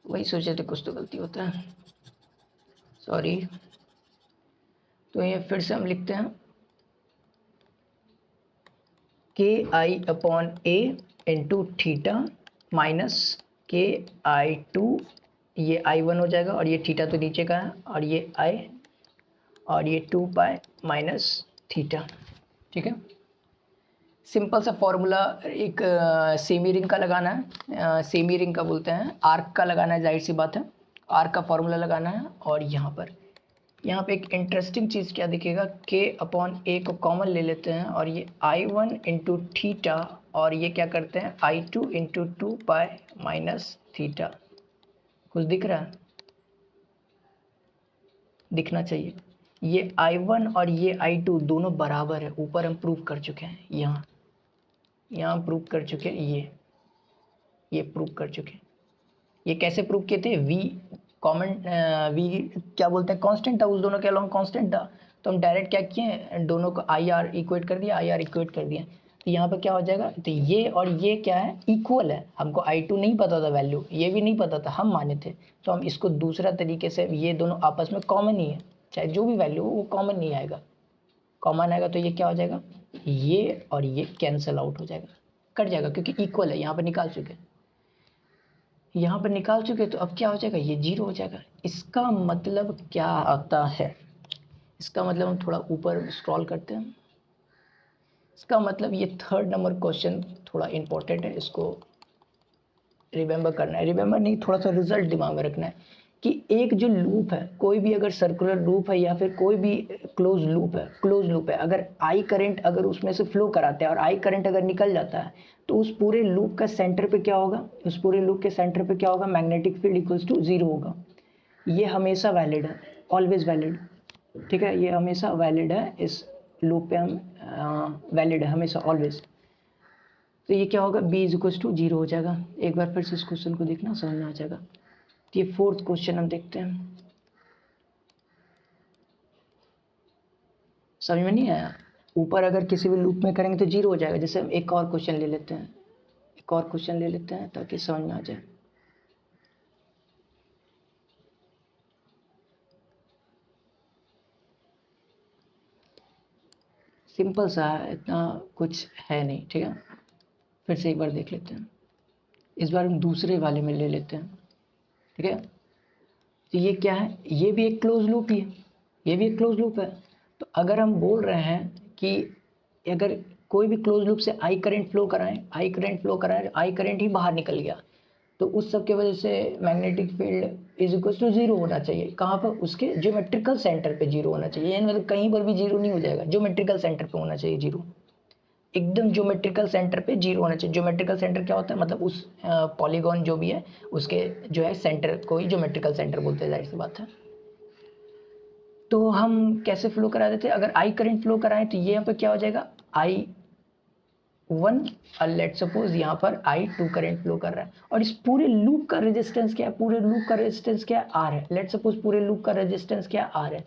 वही सोचे थे कुछ तो गलती होता है, सॉरी। तो ये फिर से हम लिखते हैं KI upon A into theta minus KI2, ये I1 हो जाएगा और ये थीटा तो नीचे का है, और ये I और ये 2 पाई माइनस थीटा, ठीक है। सिंपल सा फॉर्मूला एक सेमी रिंग का लगाना है, सेमी रिंग का बोलते हैं, आर्क का लगाना है, जाहिर सी बात है आर्क का फॉर्मूला लगाना है, और यहाँ पर यहाँ पे एक इंटरेस्टिंग चीज़ क्या दिखेगा, k अपॉन a को कॉमन ले लेते हैं और ये I1 इंटू थीटा और ये क्या करते हैं I2 into 2 pi minus theta. कुछ दिख रहा है? दिखना चाहिए। ये I1 और ये I2 दोनों बराबर है, ऊपर हम प्रूव कर चुके हैं। यहाँ प्रूव कर चुके हैं, ये प्रूव कर चुके हैं। ये कैसे प्रूव किए थे? v कॉमन v क्या बोलते हैं कांस्टेंट था, उस दोनों के अलोंग कांस्टेंट था, तो हम डायरेक्ट क्या किए, दोनों को ir इक्वेट कर दिया, ir इक्वेट कर दिया। तो यहाँ पर क्या हो जाएगा, तो ये और ये क्या है, इक्वल है। हमको I2 नहीं पता था वैल्यू, ये भी नहीं पता था, हम माने थे, तो हम इसको दूसरा तरीके से, ये दोनों आपस में कॉमन ही है, चाहे जो भी वैल्यू हो वो कॉमन नहीं आएगा, कॉमन आएगा तो ये क्या हो जाएगा, ये और ये कैंसिल आउट हो जाएगा, कट जाएगा, क्योंकि इक्वल है। यहाँ पर निकाल चुके, तो अब क्या हो जाएगा, ये 0 हो जाएगा। इसका मतलब क्या आता है, इसका मतलब हम थोड़ा ऊपर स्क्रॉल करते हैं। इसका मतलब ये 3rd नंबर क्वेश्चन थोड़ा इंपॉर्टेंट है, इसको रिमेंबर करना है, रिमेंबर नहीं, थोड़ा सा रिजल्ट दिमाग में रखना है कि एक जो लूप है, कोई भी अगर सर्कुलर लूप है या फिर कोई भी क्लोज लूप है, अगर आई करंट अगर उसमें से फ्लो कराते हैं और आई करंट अगर निकल जाता है, तो उस पूरे लूप का सेंटर पे क्या होगा, उस पूरे लूप के सेंटर पे क्या होगा, मैग्नेटिक फील्ड इक्वल्स टू 0 होगा। ये हमेशा वैलिड है, ऑलवेज वैलिड, ठीक है, ये हमेशा वैलिड है, इस लूप पे हम वैलिड है हमेशा, ऑलवेज। तो ये क्या होगा, b इज इक्वल्स टू 0 हो जाएगा। एक बार फिर से इस क्वेश्चन को देखना, समझ में आ जाएगा। तो ये 4th क्वेश्चन हम देखते हैं, समझ में नहीं आया, ऊपर अगर किसी भी लूप में करेंगे तो 0 हो जाएगा। जैसे हम एक और क्वेश्चन ले लेते हैं, ताकि समझ में आ जाए। सिंपल सा है, इतना कुछ है नहीं, ठीक है। फिर से एक बार देख लेते हैं, इस बार हम दूसरे वाले में ले लेते हैं, ठीक है। तो ये क्या है, ये भी एक क्लोज लूप ही है, ये भी एक क्लोज लूप है। तो अगर हम बोल रहे हैं कि अगर कोई भी क्लोज लूप से आई करंट फ्लो कराएं, आई करंट ही बाहर निकल गया, तो उस सब की वजह से magnetic field is equal to 0 होना चाहिए। कहाँ पर, उसके ज्योमेट्रिकल सेंटर पे 0 होना चाहिए, यानी मतलब कहीं पर भी 0 नहीं हो जाएगा, ज्योमेट्रिकल सेंटर पे होना चाहिए 0, एकदम ज्योमेट्रिकल सेंटर पे 0 होना चाहिए। ज्योमेट्रिकल सेंटर क्या होता है, मतलब उस पॉलीगॉन जो भी है उसके जो है सेंटर को ही ज्योमेट्रिकल सेंटर बोलते हैं, जाहिर सी बात है। तो हम कैसे फ्लो करा देते हैं, अगर आई करंट फ्लो कराएं तो ये यहाँ पर क्या हो जाएगा, I1 और लेट सपोज यहाँ पर I2 करंट फ्लो कर रहा है, और इस पूरे लूप का रेजिस्टेंस क्या है, R है। लेट सपोज पूरे लूप का रेजिस्टेंस क्या है, R है।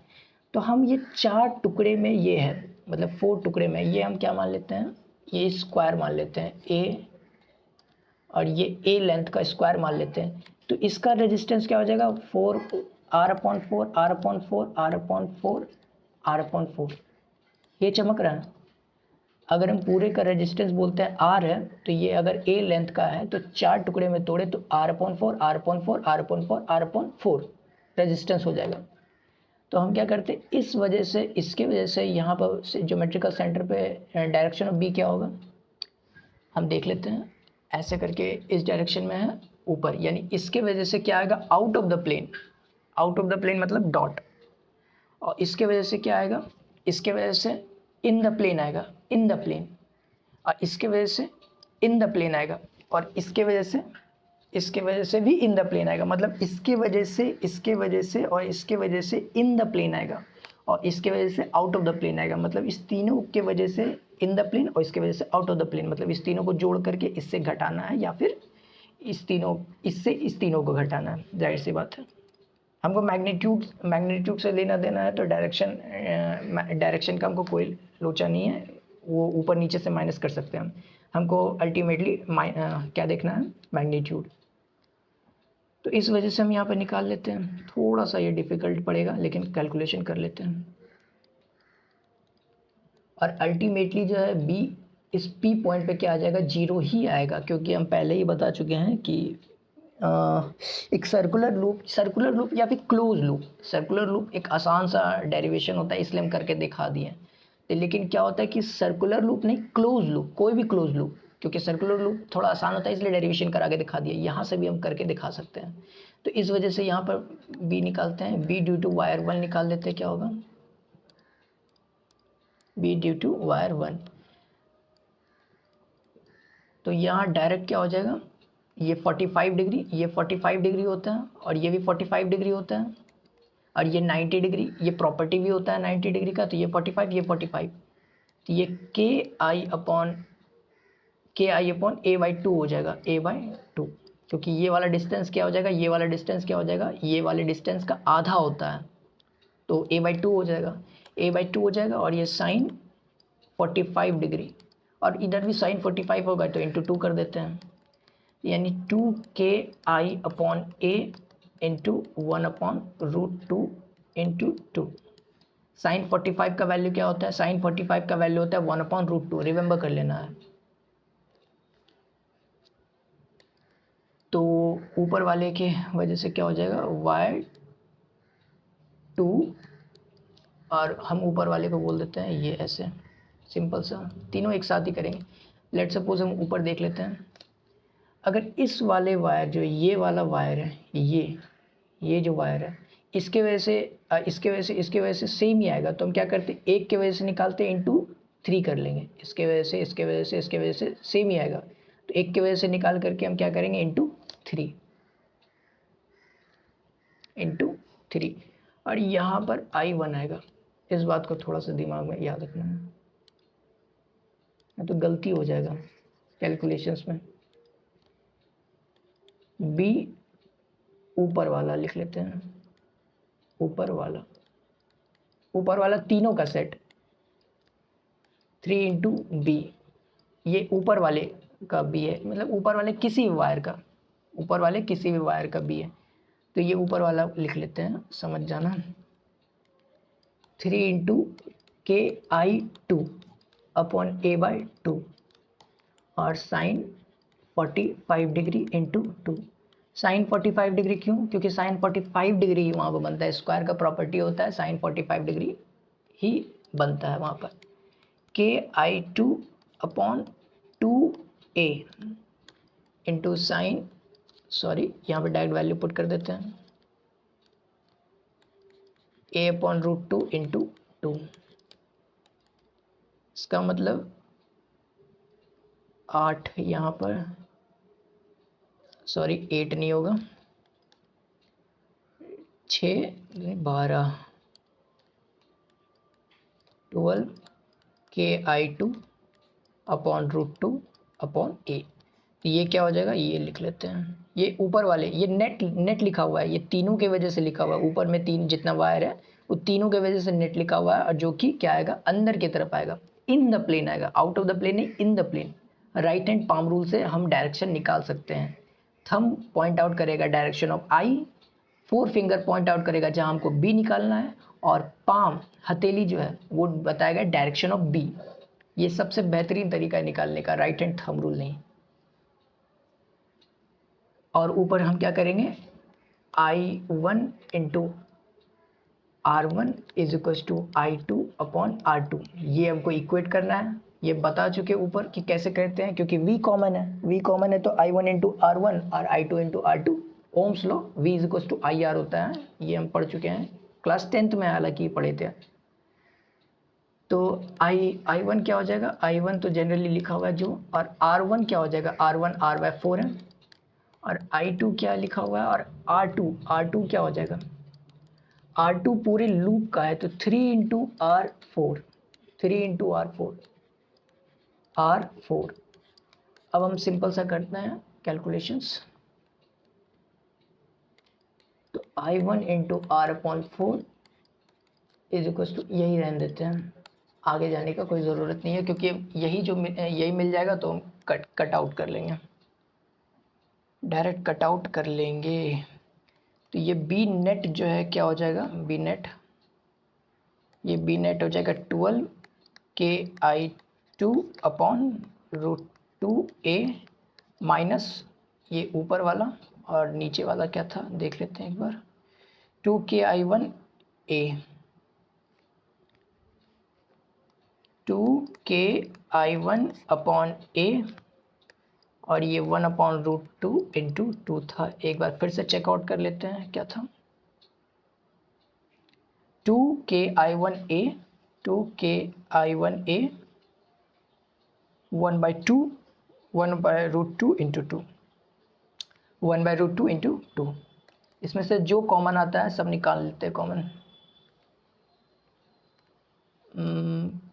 तो हम ये 4 टुकड़े में ये है, मतलब 4 टुकड़े में ये हम क्या मान लेते हैं, ये स्क्वायर मान लेते हैं A, और ये A लेंथ का स्क्वायर मान लेते हैं। तो इसका रेजिस्टेंस क्या हो जाएगा, 4 R/4 ये चमक रहा है। अगर हम पूरे का रेजिस्टेंस बोलते हैं R है, तो ये अगर A लेंथ का है तो 4 टुकड़े में तोड़े तो R/4 रेजिस्टेंस हो जाएगा। तो हम क्या करते हैं, इस वजह से, इसके वजह से यहाँ पर ज्योमेट्रिकल सेंटर पे डायरेक्शन ऑफ बी क्या होगा, हम देख लेते हैं। ऐसे करके इस डायरेक्शन में है ऊपर, यानी इसके वजह से क्या आएगा, आउट ऑफ द प्लेन मतलब डॉट, और इसके वजह से क्या आएगा, इसके वजह से इन द प्लेन आएगा, और इसके वजह से इन द प्लेन आएगा, और इसके वजह से भी इन द प्लेन आएगा, मतलब इसके वजह से और इसके वजह से इन द प्लेन आएगा, और इसके वजह से आउट ऑफ द प्लेन आएगा, मतलब इस तीनों के वजह से इन द प्लेन और इसके वजह से आउट ऑफ द प्लेन, मतलब इस तीनों को जोड़ करके इससे घटाना है, या फिर इस तीनों को घटाना है, जाहिर सी बात है। हमको मैग्नीट्यूड से लेना देना है, तो डायरेक्शन का हमको कोई लोचा नहीं है, वो ऊपर नीचे से माइनस कर सकते हैं हम। हमको अल्टीमेटली क्या देखना है, मैग्नीट्यूड। तो इस वजह से हम यहाँ पर निकाल लेते हैं, थोड़ा सा ये डिफ़िकल्ट पड़ेगा लेकिन कैलकुलेशन कर लेते हैं। और अल्टीमेटली जो है बी, इस पी पॉइंट पे क्या आ जाएगा, 0 ही आएगा, क्योंकि हम पहले ही बता चुके हैं कि एक सर्कुलर लूप या फिर क्लोज लूप, सर्कुलर लूप एक आसान सा डेरिवेशन होता है, इसलिए हम करके दिखा दिए। तो लेकिन क्या होता है कि सर्कुलर लूप नहीं, क्लोज लूप, कोई भी क्लोज लूप, क्योंकि सर्कुलर लूप थोड़ा आसान होता है इसलिए डेरिवेशन करा के दिखा दिया, यहाँ से भी हम करके दिखा सकते हैं। तो इस वजह से यहाँ पर बी निकालते हैं, बी ड्यू टू वायर 1 निकाल लेते हैं, क्या होगा बी ड्यू टू वायर 1। तो यहाँ डायरेक्ट क्या हो जाएगा, ये 45 डिग्री, ये 45 डिग्री होता है और ये भी 45 डिग्री होता है और ये 90 डिग्री, ये प्रॉपर्टी भी होता है 90 डिग्री का, तो ये 45 ये 45, तो ये k i upon A by 2 हो जाएगा, ए बाई 2, क्योंकि ये वाला डिस्टेंस क्या हो जाएगा, ये वाला डिस्टेंस क्या हो जाएगा, ये वाले डिस्टेंस का आधा होता है, तो ए बाई 2 हो जाएगा, ए बाई 2 हो जाएगा। और ये साइन 45 डिग्री और इधर भी साइन 45 होगा तो इंटू 2 कर देते हैं, यानी 2 k i upon A into 1 upon root 2 into 2। Sine 45 का वैल्यू क्या होता है, साइन 45 का वैल्यू होता है 1 अपॉन रूट 2, रिमेंबर कर लेना है। तो ऊपर वाले के वजह से क्या हो जाएगा y2, और हम ऊपर वाले को बोल देते हैं ये ऐसे, सिंपल सा, तीनों एक साथ ही करेंगे। लेट सपोज हम ऊपर देख लेते हैं, अगर इस वाले वायर जो ये वाला वायर है, ये जो वायर है, इसके वजह से सेम ही आएगा, तो हम क्या करते हैं, एक के वजह से निकालते हैं इंटू 3 कर लेंगे, इसके वजह से सेम ही आएगा, तो एक के वजह से निकाल करके हम क्या करेंगे इंटू 3 और यहाँ पर I1 आएगा। इस बात को थोड़ा सा दिमाग में याद रखना है, तो गलती हो जाएगा कैलकुलेशंस में। B ऊपर वाला लिख लेते हैं, ऊपर वाला तीनों का सेट 3 इंटू बी, ये ऊपर वाले का बी है, मतलब ऊपर वाले किसी भी वायर का बी है, तो ये ऊपर वाला लिख लेते हैं, समझ जाना, 3 इंटू के आई 2 अपॉन ए बाई 2 और sine 45 degree into 2। Sine 45 degree क्यों, क्योंकि साइन 45 डिग्री ही वहाँ पर बनता है, स्क्वायर का प्रॉपर्टी होता है साइन 45 डिग्री ही बनता है वहाँ पर। के आई 2 upon 2a into sine, sorry यहाँ पर डायरेक्ट वैल्यू पुट कर देते हैं, a अपॉन रूट 2 इंटू 2, इसका मतलब 8 यहाँ पर, सॉरी 8 नहीं होगा, 6 12 12 के आई 2 अपॉन रूट 2 अपॉन ए, तो ये क्या हो जाएगा, ये लिख लेते हैं, ये ऊपर वाले ये नेट लिखा हुआ है, ये तीनों के वजह से लिखा हुआ है, ऊपर में तीन जितना वायर है वो तीनों के वजह से नेट लिखा हुआ है, और जो कि क्या आएगा, अंदर की तरफ आएगा, इन द प्लेन आएगा, आउट ऑफ द प्लेन नहीं, in the plane. Right hand palm rule से हम डायरेक्शन निकाल सकते हैं, थंब पॉइंट आउट करेगा direction of I, 4 finger point out करेगा जहां हमको बी निकालना है, और पाम हथेली जो है वो बताएगा डायरेक्शन ऑफ बी। ये सबसे बेहतरीन तरीका है निकालने का, राइट हैंड थंब रूल नहीं। और ऊपर हम क्या करेंगे, I1 into R1 is equal to I2 upon R2, ये हमको इक्वेट करना है, ये बता चुके ऊपर कि कैसे करते हैं, क्योंकि V कॉमन है तो I1 इंटू R1 और I2 into R2, Ohm's law V is equal to IR होता है, ये हम पढ़ चुके हैं क्लास 10th में, हालांकि पढ़े थे। तो I1 क्या हो जाएगा, I1 तो जनरली लिखा हुआ है जो, और R1 क्या हो जाएगा, R1 R/4 है, और I2 क्या लिखा हुआ है, और R2 क्या हो जाएगा, R2 पूरे लूप का है, तो 3 इंटू R4, 3 इंटू R4। अब हम सिंपल सा करते हैं कैलकुलेशंस, तो I1 into R/4 is equal to, यही रहने देते हैं, आगे जाने का कोई ज़रूरत नहीं है, क्योंकि यही मिल जाएगा तो हम कट आउट कर लेंगे, डायरेक्ट कट आउट कर लेंगे। तो ये बी नेट जो है क्या हो जाएगा, बी नेट हो जाएगा 12 के आई 2 अपॉन रूट 2a माइनस ये ऊपर वाला, और नीचे वाला क्या था देख लेते हैं एक बार, 2 k I 1 a, 2 k I 1 upon a और ये 1/√2 इंटू 2 था। एक बार फिर से चेकआउट कर लेते हैं क्या था। 2ki1a 2ki1a 1/2 1/√2 into 2 1/√2 into 2। इसमें से जो कॉमन आता है सब निकाल लेते हैं कॉमन।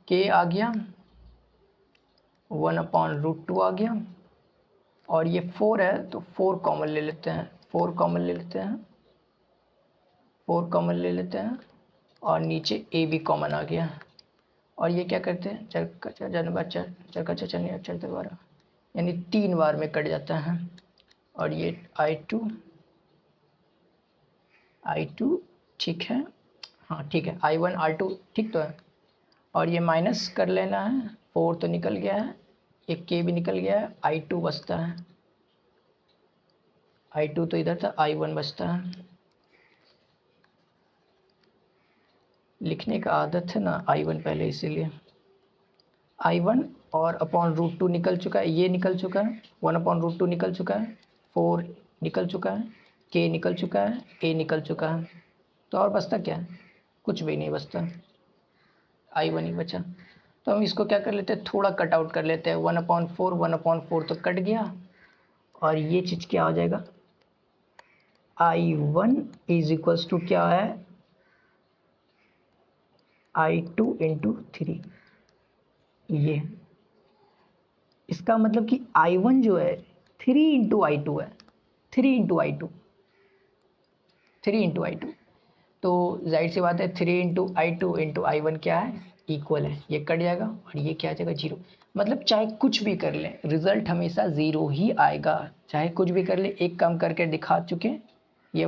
k आ गया, 1/√2 आ गया, और ये 4 है तो 4 कॉमन ले लेते हैं, 4 कॉमन ले लेते हैं, 4 कॉमन ले लेते हैं, और नीचे a भी कॉमन आ गया। और ये क्या करते हैं, चल का चलते बार, यानी 3 बार में कट जाता है। और ये I2 ठीक है, हाँ ठीक है, I1 R2 ठीक तो है। और ये माइनस कर लेना है, 4 तो निकल गया है, ये k भी निकल गया है, I2 बचता है, I2 तो इधर था, I1 बचता है। लिखने का आदत है ना I1 पहले, इसीलिए I1 और /√2 निकल चुका है, ये निकल चुका है, 1/√2 निकल चुका है, 4 निकल चुका है, k निकल चुका है, a निकल चुका है। तो और बचता क्या है, कुछ भी नहीं बचता, I1 ही बचा। तो हम इसको क्या कर लेते हैं, थोड़ा कट आउट कर लेते हैं, 1/4 तो कट गया, और ये चीज़ क्या हो जाएगा, I1 इज इक्वल्स टू क्या है, I2 इंटू 3। ये इसका मतलब कि I1 जो है 3 इंटू I2 है, 3 इंटू I2, 3 इंटू I2। तो जाहिर सी बात है 3 इंटू I2 इंटू I1 क्या है, इक्वल है, ये कट जाएगा और ये क्या आ जाएगा, 0। मतलब चाहे कुछ भी कर लें रिजल्ट हमेशा 0 ही आएगा, चाहे कुछ भी कर ले। एक काम करके दिखा चुके, ये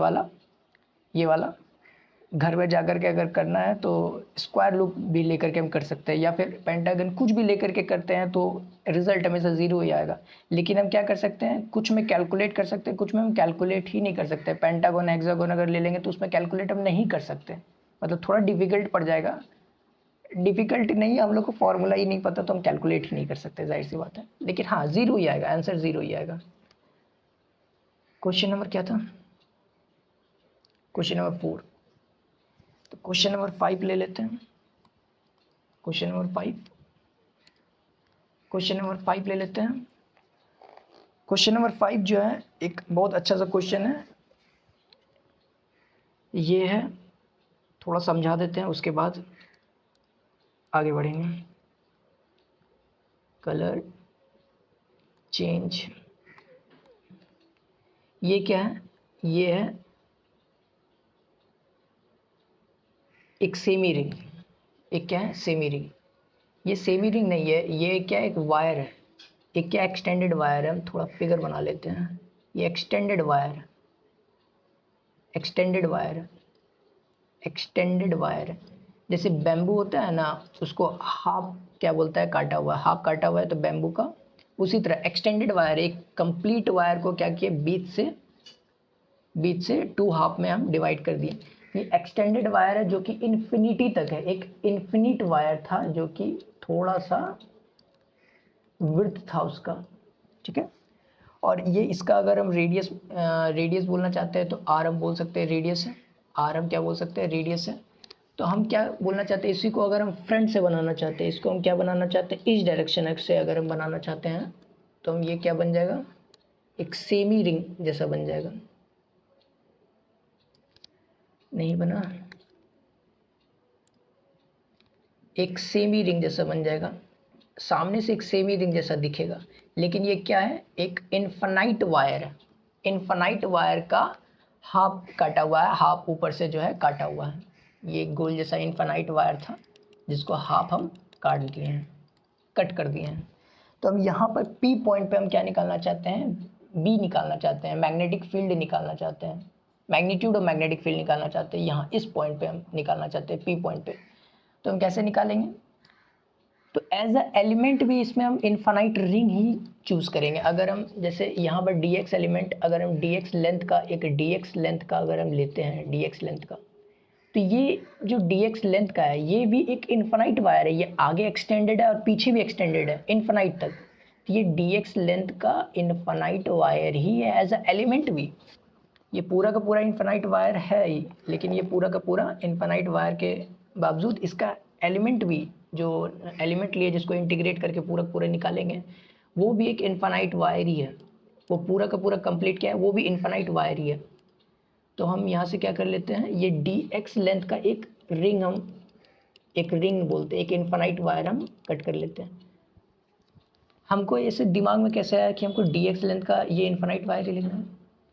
वाला घर में जाकर के अगर करना है तो स्क्वायर लूप भी लेकर के हम कर सकते हैं, या फिर पेंटागन, कुछ भी लेकर के करते हैं तो रिजल्ट हमेशा 0 ही आएगा। लेकिन हम क्या कर सकते हैं, कुछ में कैलकुलेट कर सकते हैं, कुछ में हम कैलकुलेट ही नहीं कर सकते। पेंटागन हेक्सागन अगर ले लेंगे तो उसमें कैलकुलेट हम नहीं कर सकते, मतलब थोड़ा डिफिकल्ट पड़ जाएगा। डिफिकल्ट नहीं, हम लोग को फॉर्मूला ही नहीं पता तो हम कैलकुलेट ही नहीं कर सकते, जाहिर सी बात है। लेकिन हाँ 0 ही आएगा, आंसर 0 ही आएगा। क्वेश्चन नंबर क्या था, क्वेश्चन नंबर 4। तो क्वेश्चन नंबर 5 ले लेते हैं, क्वेश्चन नंबर 5 ले लेते हैं। क्वेश्चन नंबर 5 जो है एक बहुत अच्छा सा क्वेश्चन है, ये है, थोड़ा समझा देते हैं उसके बाद आगे बढ़ेंगे। कलर चेंज, ये क्या है, ये है एक सेमी रिंग, एक क्या है, सेमी रिंग। ये सेमी रिंग नहीं है, ये क्या है, एक वायर है, एक क्या एक्सटेंडेड वायर है। हम थोड़ा फिगर बना लेते हैं, ये extended wire, extended wire, extended wire, जैसे बैम्बू होता है ना, उसको हाफ क्या बोलता है, काटा हुआ, हाफ काटा हुआ है तो बैम्बू का, उसी तरह एक्सटेंडेड वायर, एक कंप्लीट वायर को क्या किया, बीच से 2 हाफ में हम डिवाइड कर दिए। ये एक्सटेंडेड वायर है जो कि इन्फिनिटी तक है, एक इन्फिनिट वायर था जो कि थोड़ा सा विड्थ था उसका, ठीक है। और ये इसका अगर हम रेडियस बोलना चाहते हैं तो आर हम बोल सकते हैं, रेडियस है, आर हम क्या बोल सकते हैं, रेडियस है। तो हम क्या बोलना चाहते हैं, इसी को अगर हम फ्रंट से बनाना चाहते हैं, इसको हम क्या बनाना चाहते हैं, इस डायरेक्शन से अगर हम बनाना चाहते हैं तो हम ये क्या बन जाएगा, एक सेमी रिंग जैसा बन जाएगा। नहीं बना, एक सेमी रिंग जैसा बन जाएगा, सामने से एक सेमी रिंग जैसा दिखेगा। लेकिन ये क्या है, एक इनफाइनाइट वायर है, इनफाइनाइट वायर का हाफ काटा हुआ है, हाफ ऊपर से जो है काटा हुआ है। ये गोल जैसा इनफाइनाइट वायर था जिसको हाफ हम काट दिए हैं, कट कर दिए हैं। तो हम यहाँ पर पी पॉइंट पे हम क्या निकालना चाहते हैं, बी निकालना चाहते हैं, मैग्नेटिक फील्ड निकालना चाहते हैं, मैग्नीट्यूड और मैग्नेटिक फील्ड निकालना चाहते हैं। यहाँ इस पॉइंट पे हम निकालना चाहते हैं, पी पॉइंट पे। तो हम कैसे निकालेंगे, तो एज अ एलिमेंट भी इसमें हम इनफाइनाइट रिंग ही चूज़ करेंगे। अगर हम जैसे यहाँ पर dx एलिमेंट, अगर हम dx लेंथ का, एक dx लेंथ का अगर हम लेते हैं, dx लेंथ का, तो ये जो dx लेंथ का है ये भी एक इनफाइनाइट वायर है, ये आगे एक्सटेंडेड है और पीछे भी एक्सटेंडेड है इनफाइनाइट तक। तो ये dx लेंथ का इनफाइनाइट वायर ही है एज अ एलिमेंट भी। ये पूरा का पूरा इनफाइनाइट वायर है ही, लेकिन ये पूरा का पूरा इनफाइनाइट वायर के बावजूद इसका एलिमेंट भी, जो एलिमेंट लिए जिसको इंटीग्रेट करके पूरा पूरा निकालेंगे, वो भी एक इनफाइनाइट वायर ही है। वो पूरा का पूरा कंप्लीट क्या है, वो भी इनफाइनाइट वायर ही है। तो हम यहाँ से क्या कर लेते हैं, ये dx लेंथ का एक रिंग, हम एक रिंग बोलते हैं, एक इनफाइनाइट वायर हम कट कर लेते हैं। हमको ऐसे दिमाग में कैसे आया कि हमको dx लेंथ का ये इनफाइनाइट वायर ही लिखना है?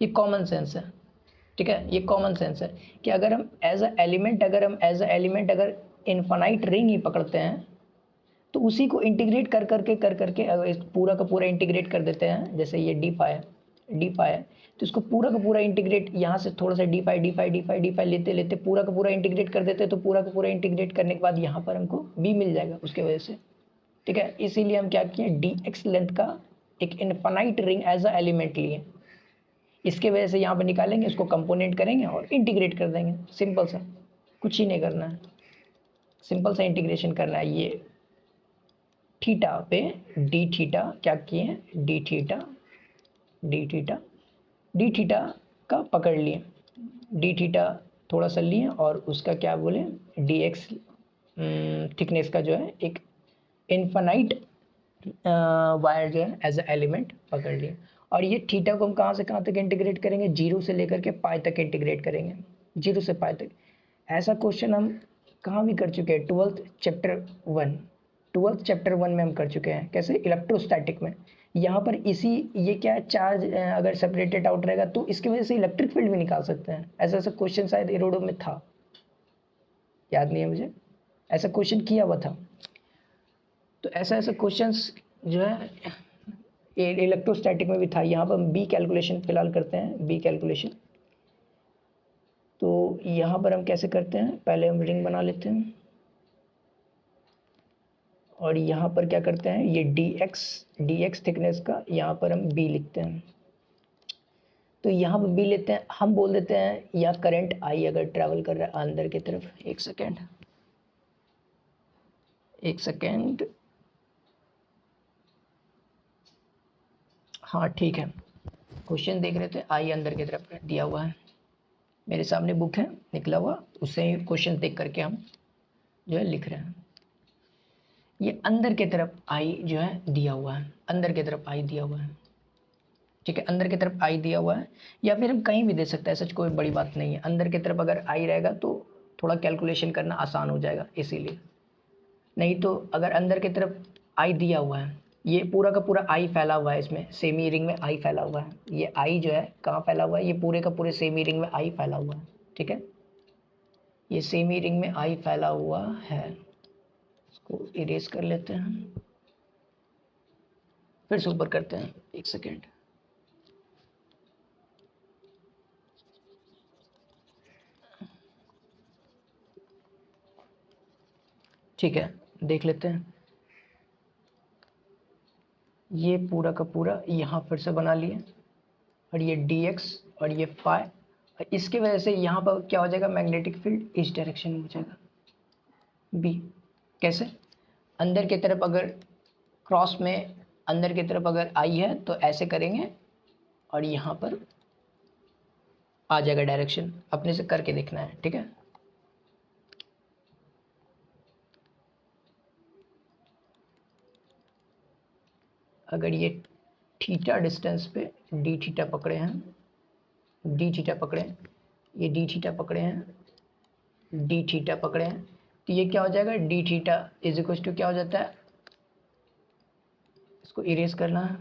ये कॉमन सेंस है, ठीक है। ये कॉमन सेंस है कि अगर हम एज अ एलिमेंट अगर इनफाइनाइट रिंग ही पकड़ते हैं तो उसी को इंटीग्रेट कर करके अगर इस पूरा का पूरा इंटीग्रेट कर देते हैं, जैसे ये डी फाई है, तो इसको पूरा का पूरा इंटीग्रेट, यहाँ से थोड़ा सा डी फाई लेते लेते पूरा का पूरा इंटीग्रेट कर देते हैं, तो पूरा का पूरा इंटीग्रेट करने के बाद यहाँ पर हमको बी मिल जाएगा उसके वजह से, ठीक है। इसीलिए हम क्या किए, dx लेंथ का एक infinite ring as a element लिए। इसके वजह से यहाँ पर निकालेंगे, इसको कंपोनेंट करेंगे और इंटीग्रेट कर देंगे। सिंपल सा, कुछ ही नहीं करना है, सिंपल सा इंटीग्रेशन करना है। ये थीटा पे डी थीटा क्या किए हैं, डी थीटा का पकड़ लिए, डी थीटा थोड़ा सा लिए और उसका क्या बोले, dx थिकनेस का जो है एक इनफाइनाइट वायर जो है एज अ एलिमेंट पकड़ लिए। और ये थीटा को हम कहाँ से कहाँ तक इंटीग्रेट करेंगे, 0 से लेकर के पाई तक इंटीग्रेट करेंगे, 0 से पाई तक। ऐसा क्वेश्चन हम कहाँ भी कर चुके हैं, 12th चैप्टर 1 में हम कर चुके हैं। कैसे, इलेक्ट्रोस्टैटिक में। यहाँ पर इसी ये क्या है, चार्ज अगर सेपरेटेड आउट रहेगा तो इसकी वजह से इलेक्ट्रिक फील्ड भी निकाल सकते हैं। ऐसा ऐसा क्वेश्चन शायद इरोडो में था, याद नहीं है मुझे, ऐसा क्वेश्चन किया हुआ था। तो ऐसा ऐसा क्वेश्चंस जो है इलेक्ट्रोस्टैटिक में भी था। यहाँ पर हम बी कैलकुलेशन फिलहाल करते हैं, बी कैलकुलेशन। तो यहाँ पर हम कैसे करते हैं, पहले हम रिंग बना लेते हैं और यहाँ पर क्या करते हैं, ये dx थिकनेस का यहाँ पर हम b लिखते हैं। तो यहाँ पर b लेते हैं, हम बोल देते हैं या करंट I अगर ट्रैवल कर रहा है अंदर की तरफ, एक सेकेंड, हाँ ठीक है। क्वेश्चन देख रहे थे, I अंदर की तरफ दिया हुआ है, मेरे सामने बुक है निकला हुआ, उससे ही क्वेश्चन देख करके हम जो है लिख रहे हैं। ये अंदर की तरफ I जो है दिया हुआ है, अंदर की तरफ I दिया हुआ है, ठीक है। अंदर की तरफ I दिया हुआ है, या फिर हम कहीं भी दे सकते हैं, सच कोई बड़ी बात नहीं है। अंदर की तरफ अगर I रहेगा तो थोड़ा कैलकुलेशन करना आसान हो जाएगा, इसीलिए। नहीं तो अगर अंदर की तरफ I दिया हुआ है, ये पूरा का पूरा I फैला हुआ है, इसमें सेमी रिंग में I फैला हुआ है। ये I जो है कहाँ फैला हुआ है, ये पूरे का पूरे सेमी रिंग में I फैला हुआ है, ठीक है। ये सेमी रिंग में I फैला हुआ है, इसको इरेज कर लेते हैं, फिर से ऊपर करते हैं, एक सेकेंड। ठीक है, देख लेते हैं। ये पूरा का पूरा यहाँ फिर से बना लिए, और ये dx और ये फाई, और इसके वजह से यहाँ पर क्या हो जाएगा, मैग्नेटिक फील्ड इस डायरेक्शन में हो जाएगा b। कैसे, अंदर की तरफ अगर क्रॉस में अंदर की तरफ अगर I है तो ऐसे करेंगे और यहाँ पर आ जाएगा डायरेक्शन, अपने से करके देखना है, ठीक है। अगर ये थीटा डिस्टेंस पे डी थीटा पकड़े हैं, डी थीटा पकड़े हैं, ये डी थीटा पकड़े हैं, डी थीटा पकड़े हैं, तो ये क्या हो जाएगा, d theta is equal to क्या हो जाता है, इसको इरेज करना है,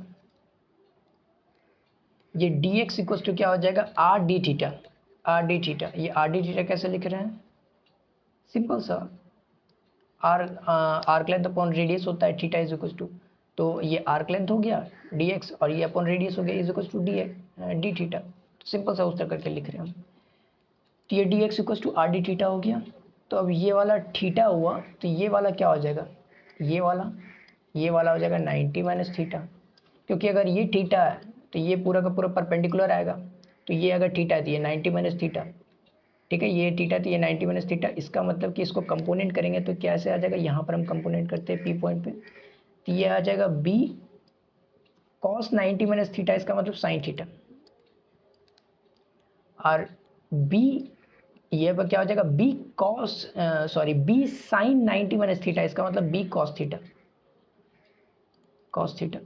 ये डी एक्स इक्वल टू क्या हो जाएगा, are d theta, are d theta. ये आर डी थीटा कैसे लिख रहे हैं, सिंपल सा, आर्क लेंथ अपॉन रेडियस होता है, थीटा इज इक्वल टू, तो ये आर्क लेंथ हो गया dx और ये अपॉन रेडियस हो गया is equal to d theta. Simple सा उस तरह करके लिख रहे हैं हम। तो ये dx equal to r d theta हो गया। तो अब ये वाला थीटा हुआ, तो ये वाला क्या हो जाएगा, ये वाला हो जाएगा 90 माइनस थीटा, क्योंकि अगर ये थीटा है तो ये पूरा का पूरा परपेंडिकुलर आएगा। तो ये अगर थीटा है तो ये 90 माइनस थीटा, ठीक है। ये थीटा तो ये 90 माइनस थीटा, इसका मतलब कि इसको कंपोनेंट करेंगे तो कैसे आ जाएगा, यहाँ पर हम कंपोनेंट करते हैं पी पॉइंट पे, तो ये आ जाएगा b कॉस 90 माइनस थीटा, इसका मतलब साइन थीटा, और बी ये पर क्या हो जाएगा, B cos B sine 90 minus theta, इसका मतलब B cos theta, cos theta,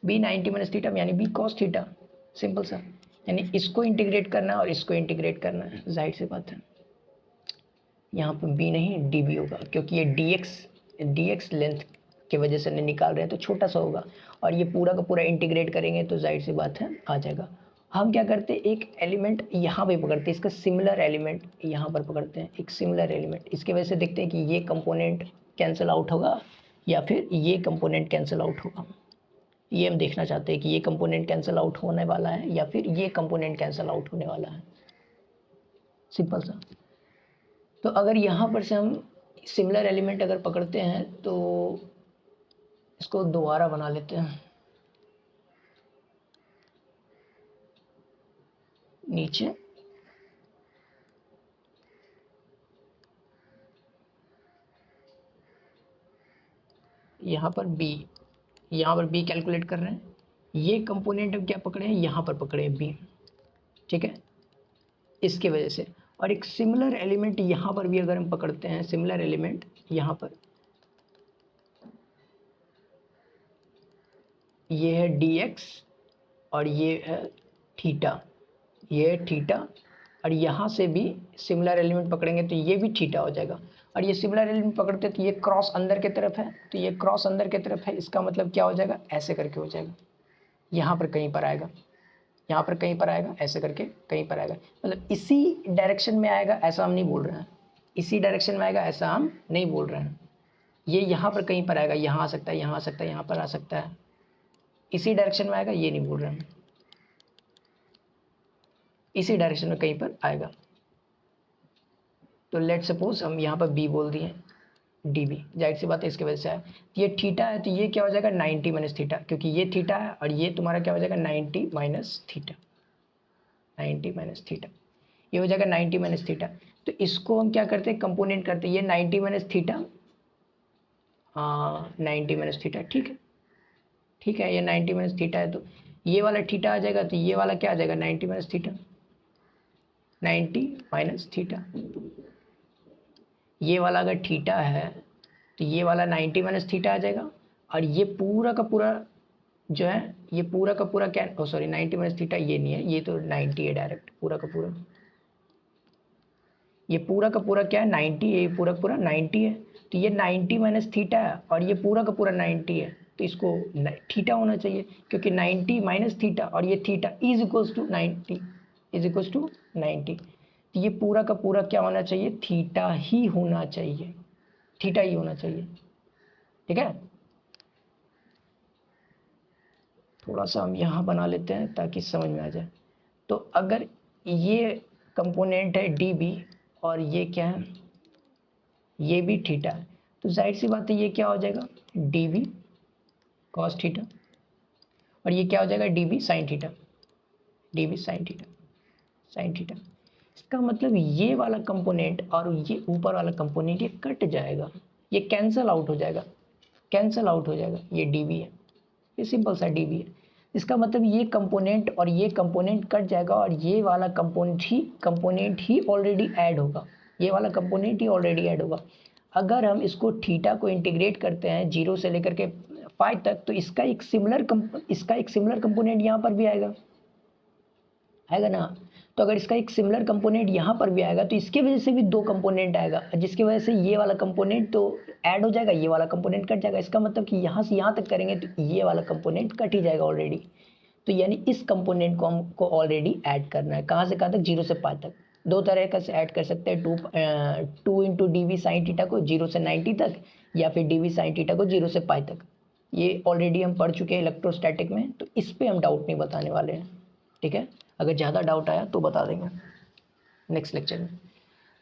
B 90 minus theta यानी बी कॉस थीटा, सिंपल सा। यानी इसको इंटीग्रेट करना है और इसको इंटीग्रेट करना है, जाहिर सी बात है यहाँ पर बी नहीं डी बी होगा, क्योंकि ये डी एक्स लेंथ की वजह से निकाल रहे हैं तो छोटा सा होगा, और ये पूरा का पूरा इंटीग्रेट करेंगे तो जाहिर सी बात है आ जाएगा। हम क्या करते हैं, एक एलिमेंट यहाँ पे पकड़ते हैं, इसका सिमिलर एलिमेंट यहाँ पर पकड़ते हैं, एक सिमिलर एलिमेंट, इसके वजह से देखते हैं कि ये कंपोनेंट कैंसिल आउट होगा या फिर ये कंपोनेंट कैंसिल आउट होगा। ये हम देखना चाहते हैं कि ये कंपोनेंट कैंसिल आउट होने वाला है या फिर ये कंपोनेंट कैंसिल आउट होने वाला है, सिंपल सा। तो अगर यहाँ पर से हम सिमिलर एलिमेंट अगर पकड़ते हैं तो इसको दोबारा बना लेते हैं, नीचे यहाँ पर बी कैलकुलेट कर रहे हैं, ये कंपोनेंट हम क्या पकड़े हैं, यहाँ पर पकड़े हैं बी, ठीक है, इसके वजह से। और एक सिमिलर एलिमेंट यहाँ पर भी अगर हम पकड़ते हैं, सिमिलर एलिमेंट यहाँ पर, ये है dx और ये है थीटा, ये है थीटा, और यहाँ से भी सिमिलर एलिमेंट पकड़ेंगे तो ये भी थीटा हो जाएगा, और ये सिमिलर एलिमेंट पकड़ते तो ये क्रॉस अंदर की तरफ है, तो ये क्रॉस अंदर की तरफ है, इसका मतलब क्या हो जाएगा, ऐसे करके हो जाएगा, यहाँ पर कहीं पर आएगा, यहाँ पर कहीं पर आएगा, ऐसे करके कहीं पर आएगा, मतलब इसी डायरेक्शन में आएगा ऐसा हम नहीं बोल रहे हैं, इसी डायरेक्शन में आएगा ऐसा हम नहीं बोल रहे हैं, ये यहाँ पर कहीं पर आएगा, यहाँ आ सकता है, यहाँ आ सकता है, यहाँ पर आ सकता है, इसी डायरेक्शन में आएगा, ये नहीं बोल रहे हैं, इसी डायरेक्शन में कहीं पर आएगा। तो लेट सपोज हम यहाँ पर बी बोल दिए, डी बी, जाहिर सी बात है इसकी वजह से है, ये थीटा है तो ये क्या हो जाएगा 90 माइनस थीटा, क्योंकि ये थीटा है और ये तुम्हारा क्या हो जाएगा 90 माइनस थीटा, 90 माइनस थीटा, ये हो जाएगा 90 माइनस थीटा। तो इसको हम क्या करते हैं, कंपोनेंट करते हैं, ये 90 माइनस थीटा, 90 माइनस थीटा, ठीक है, ठीक है, ये 90 माइनस थीटा है तो ये वाला थीटा आ जाएगा, तो ये वाला क्या आ जाएगा 90 माइनस थीटा, 90 माइनस थीटा, ये वाला अगर थीटा है तो ये वाला 90 माइनस थीटा आ जाएगा, और ये पूरा का पूरा जो है, ये पूरा का पूरा क्या, ओ सॉरी 90 माइनस थीटा ये नहीं है, ये तो 90 है डायरेक्ट, पूरा का पूरा, ये पूरा का पूरा क्या है 90 है, ये पूरा का पूरा 90 है, तो ये 90 माइनस थीटा है और ये पूरा का पूरा 90 है, तो इसको थीटा होना चाहिए, क्योंकि 90 माइनस थीटा और ये theta is equals to 90, is equals to 90, तो ये पूरा का पूरा क्या होना चाहिए, थीटा ही होना चाहिए, थीटा ही होना चाहिए, ठीक है। थोड़ा सा हम यहाँ बना लेते हैं ताकि समझ में आ जाए। तो अगर ये कंपोनेंट है डी बी और ये क्या है, ये भी थीटा है, तो जाहिर सी बात है ये क्या हो जाएगा डी बी कॉस थीटा, और ये क्या हो जाएगा d B sine theta, d B sine theta, sine theta. इसका मतलब ये वाला कंपोनेंट और ये ऊपर वाला कंपोनेंट ये कट जाएगा, ये कैंसल आउट हो जाएगा, कैंसल आउट हो जाएगा, ये डी बी है, ये सिंपल सा डी बी है। इसका मतलब ये कंपोनेंट और ये कंपोनेंट कट जाएगा और ये वाला कंपोनेंट ही ऑलरेडी ऐड होगा, ये वाला कंपोनेंट ही ऑलरेडी ऐड होगा। अगर हम इसको थीटा को इंटीग्रेट करते हैं 0 से लेकर के 5 तक, तो इसका एक सिमिलर कंपोनेंट यहाँ पर भी आएगा, आएगा ना। तो अगर इसका एक सिमिलर कंपोनेंट यहाँ पर भी आएगा तो इसके वजह से भी 2 कंपोनेंट आएगा, जिसकी वजह से ये वाला कंपोनेंट तो ऐड हो जाएगा, ये वाला कंपोनेंट कट जाएगा। इसका मतलब कि यहाँ से यहाँ तक करेंगे तो ये वाला कंपोनेंट कट ही जाएगा ऑलरेडी। तो यानी इस कंपोनेंट को हमको ऑलरेडी ऐड करना है, कहाँ से कहाँ तक 0 से 5 तक। 2 तरह का से ऐड कर सकते हैं, 2 into d v sine theta को 0 से 90 तक, या फिर डी वी साइन थीटा को 0 से पाई तक। ये ऑलरेडी हम पढ़ चुके हैं इलेक्ट्रोस्टैटिक में, तो इस पर हम डाउट नहीं बताने वाले हैं, ठीक है। अगर ज़्यादा डाउट आया तो बता देंगे नेक्स्ट लेक्चर में।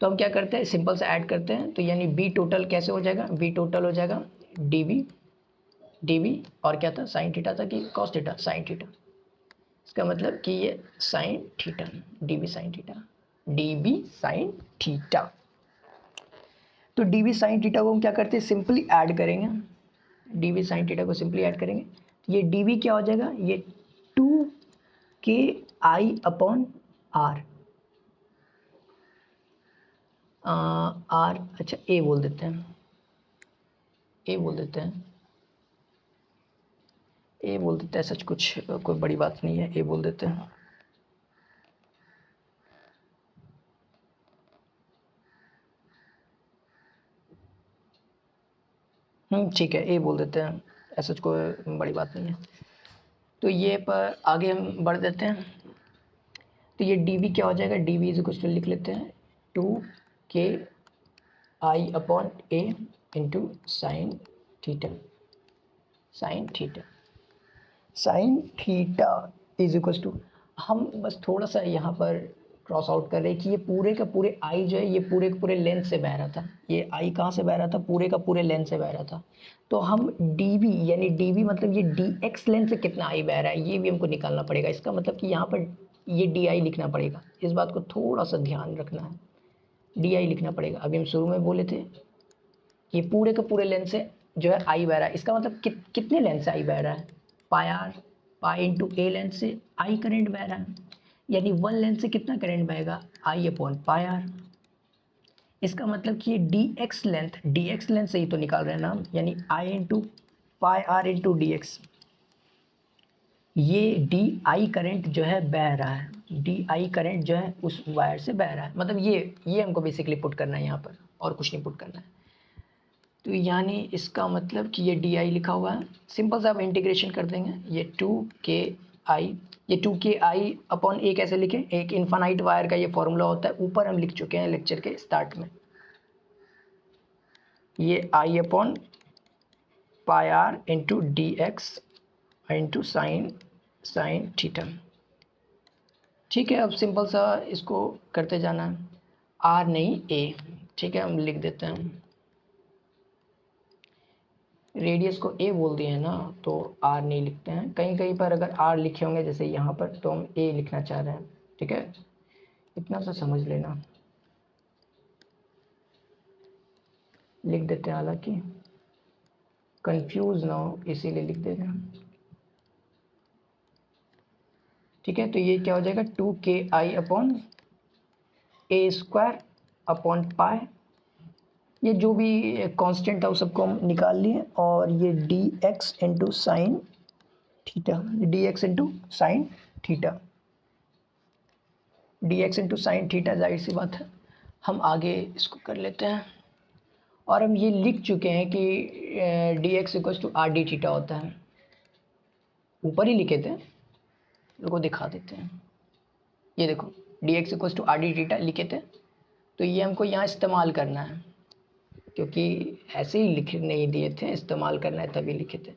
तो हम क्या करते हैं, सिंपल से ऐड करते हैं, तो यानी बी टोटल कैसे हो जाएगा, बी टोटल हो जाएगा डी बी और क्या था साइन थीटा था कि कॉस थीटा, साइन थीटा। इसका मतलब कि ये sine theta, d B sine theta, d B sine theta. तो डी बी साइन थीटा को हम क्या करते हैं, सिंपली ऐड करेंगे, डी बी साइन थीटा को सिंपली ऐड करेंगे। ये डी वी क्या हो जाएगा, ये 2 KI/R, आर, अच्छा ए बोल देते हैं, ए बोल देते हैं, ए बोल देते हैं, सच कुछ कोई बड़ी बात नहीं है, ए बोल देते हैं। ठीक है, ए बोल देते हैं, ऐसा कोई बड़ी बात नहीं है। तो ये पर आगे हम बढ़ देते हैं। तो ये डी वी क्या हो जाएगा, डी वी इज कुछ लिख लेते हैं 2KI/A into sine theta, sine theta, sine theta is equal to, हम बस थोड़ा सा यहाँ पर क्रॉस आउट कर रहे हैं कि ये पूरे का पूरे आई जो है ये पूरे के पूरे लेंथ से बह रहा था, ये आई कहाँ से बह रहा था, पूरे का पूरे लेंथ से बह रहा था। तो हम डी वी यानी डी वी मतलब ये डी एक्स लेंथ से कितना आई बह रहा है ये भी हमको निकालना पड़ेगा। इसका मतलब कि यहाँ पर ये डी आई लिखना पड़ेगा, इस बात को थोड़ा सा ध्यान रखना है, डी आई लिखना पड़ेगा। अभी हम शुरू में बोले थे ये पूरे के पूरे लेंथ से जो है आई बह रहा है, इसका मतलब कितने लेंथ से आई बह रहा है, pi r, pi into a length से आई करंट बह रहा है, यानी 1 लेंथ से कितना करंट बहेगा, आई अपॉन पाई आर। इसका मतलब कि ये डी एक्स लेंथ से ही तो निकाल रहे हैं ना हम, यानी i into pi r into d x. ये डी आई करंट जो है बह रहा है, डी आई करंट जो है उस वायर से बह रहा है, मतलब ये हमको बेसिकली पुट करना है यहाँ पर, और कुछ नहीं पुट करना है। तो यानी इसका मतलब कि ये डी आई लिखा हुआ है, सिंपल सा आप इंटीग्रेशन कर देंगे, ये 2KI, ये 2KI/A कैसे लिखें, एक इन्फानाइट वायर का ये फॉर्मूला होता है, ऊपर हम लिख चुके हैं लेक्चर के स्टार्ट में, ये I/πr into d x into sine theta. ठीक है, अब सिंपल सा इसको करते जाना है, आर नहीं ए, ठीक है हम लिख देते हैं, रेडियस को ए बोल दिए हैं ना तो आर नहीं लिखते हैं, कहीं कहीं पर अगर आर लिखे होंगे जैसे यहाँ पर तो हम ए लिखना चाह रहे हैं, ठीक है, इतना सा समझ लेना, लिख देते हैं, हालांकि कंफ्यूज ना हो इसीलिए लिख देते हैं। ठीक है, तो ये क्या हो जाएगा 2KI/A² ये जो भी कांस्टेंट था उस सबको हम निकाल लिए, और ये D x into sine theta, D x into sine theta, D x into sine theta, जाहिर सी बात है हम आगे इसको कर लेते हैं। और हम ये लिख चुके हैं कि d x equal to r d theta होता है, ऊपर ही लिखे थे, इनको दिखा देते हैं, ये देखो d x equal to r d theta लिखे थे, तो ये हमको यहाँ इस्तेमाल करना है, क्योंकि ऐसे ही लिख नहीं दिए थे, इस्तेमाल करना है तभी लिखे थे।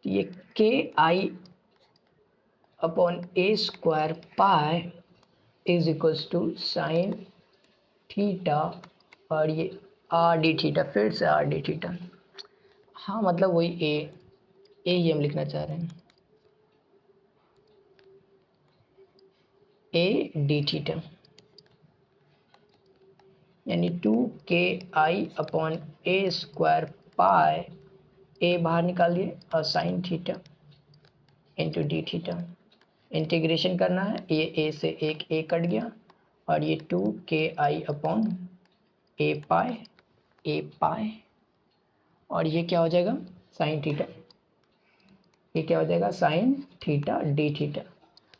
तो ये KI/A² pi is equals to sine theta, और ये आर डी थीटा, फिर से आर डी थीटा, हाँ मतलब वही ए ही हम लिखना चाह रहे हैं, ए डी थीटा, यानी 2KI/A² पाई, ए बाहर निकालिए और sine theta into d theta, integration करना है, ये ए से एक ए कट गया, और ये 2KI/A पाई, और ये क्या हो जाएगा साइन थीटा, ये क्या हो जाएगा साइन थीटा डी थीटा।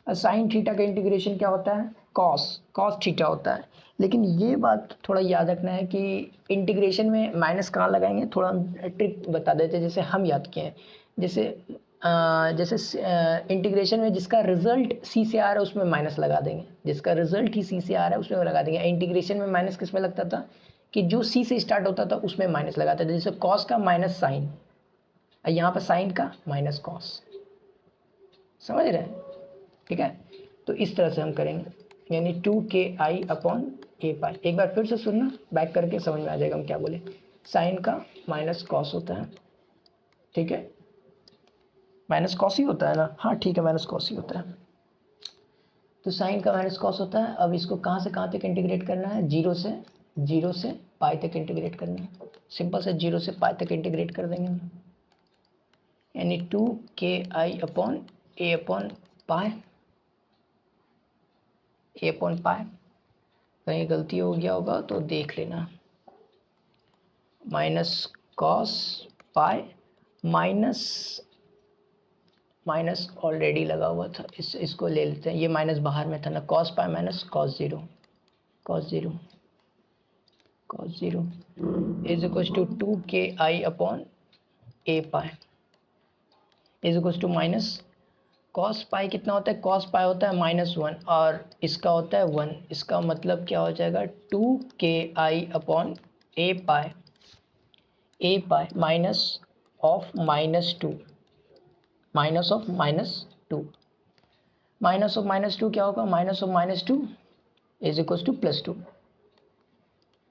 और साइन थीटा का इंटीग्रेशन क्या होता है, कॉस थीटा होता है। लेकिन ये बात थोड़ा याद रखना है कि इंटीग्रेशन में माइनस कहाँ लगाएंगे, थोड़ा ट्रिक बता देते हैं, जैसे हम याद किए हैं, जैसे इंटीग्रेशन में जिसका रिजल्ट सी से आ रहा है उसमें माइनस लगा देंगे, जिसका रिजल्ट ही सी से आ रहा है उसमें लगा देंगे। इंटीग्रेशन में माइनस किस में लगता था, कि जो सी से स्टार्ट होता था उसमें माइनस लगाते थे, जैसे कॉस का माइनस साइन, यहाँ पर साइन का माइनस कॉस, समझ रहे हैं, ठीक है। तो इस तरह से हम करेंगे, यानी 2KI/A पाई, एक बार फिर से सुनना, बैक करके समझ में आ जाएगा हम क्या बोले। साइन का माइनस कॉस होता है, ठीक है, माइनस कॉस ही होता है ना, हाँ ठीक है माइनस कॉस ही होता है। तो साइन का माइनस कॉस होता है। अब इसको कहाँ से कहाँ तक इंटीग्रेट करना है, जीरो से पाई तक इंटीग्रेट करना है, सिंपल से जीरो से पाई तक इंटीग्रेट कर देंगे हम, यानी 2ki upon a upon pi, a upon pi. कहीं गलती हो गया होगा तो देख लेना। Minus cos pi minus minus already लगा हुआ था, इसको ले लेते हैं, ये माइनस बाहर में था ना, cos pi minus cos zero, cos zero cos zero is equal to 2ki upon a pi is equal to minus cos pi कितना होता है, कॉस पाई होता है -1 और इसका होता है 1, इसका मतलब क्या हो जाएगा 2ki upon a pi minus of -2 minus of -2 minus of -2 क्या होगा, minus of -2 is equal to +2,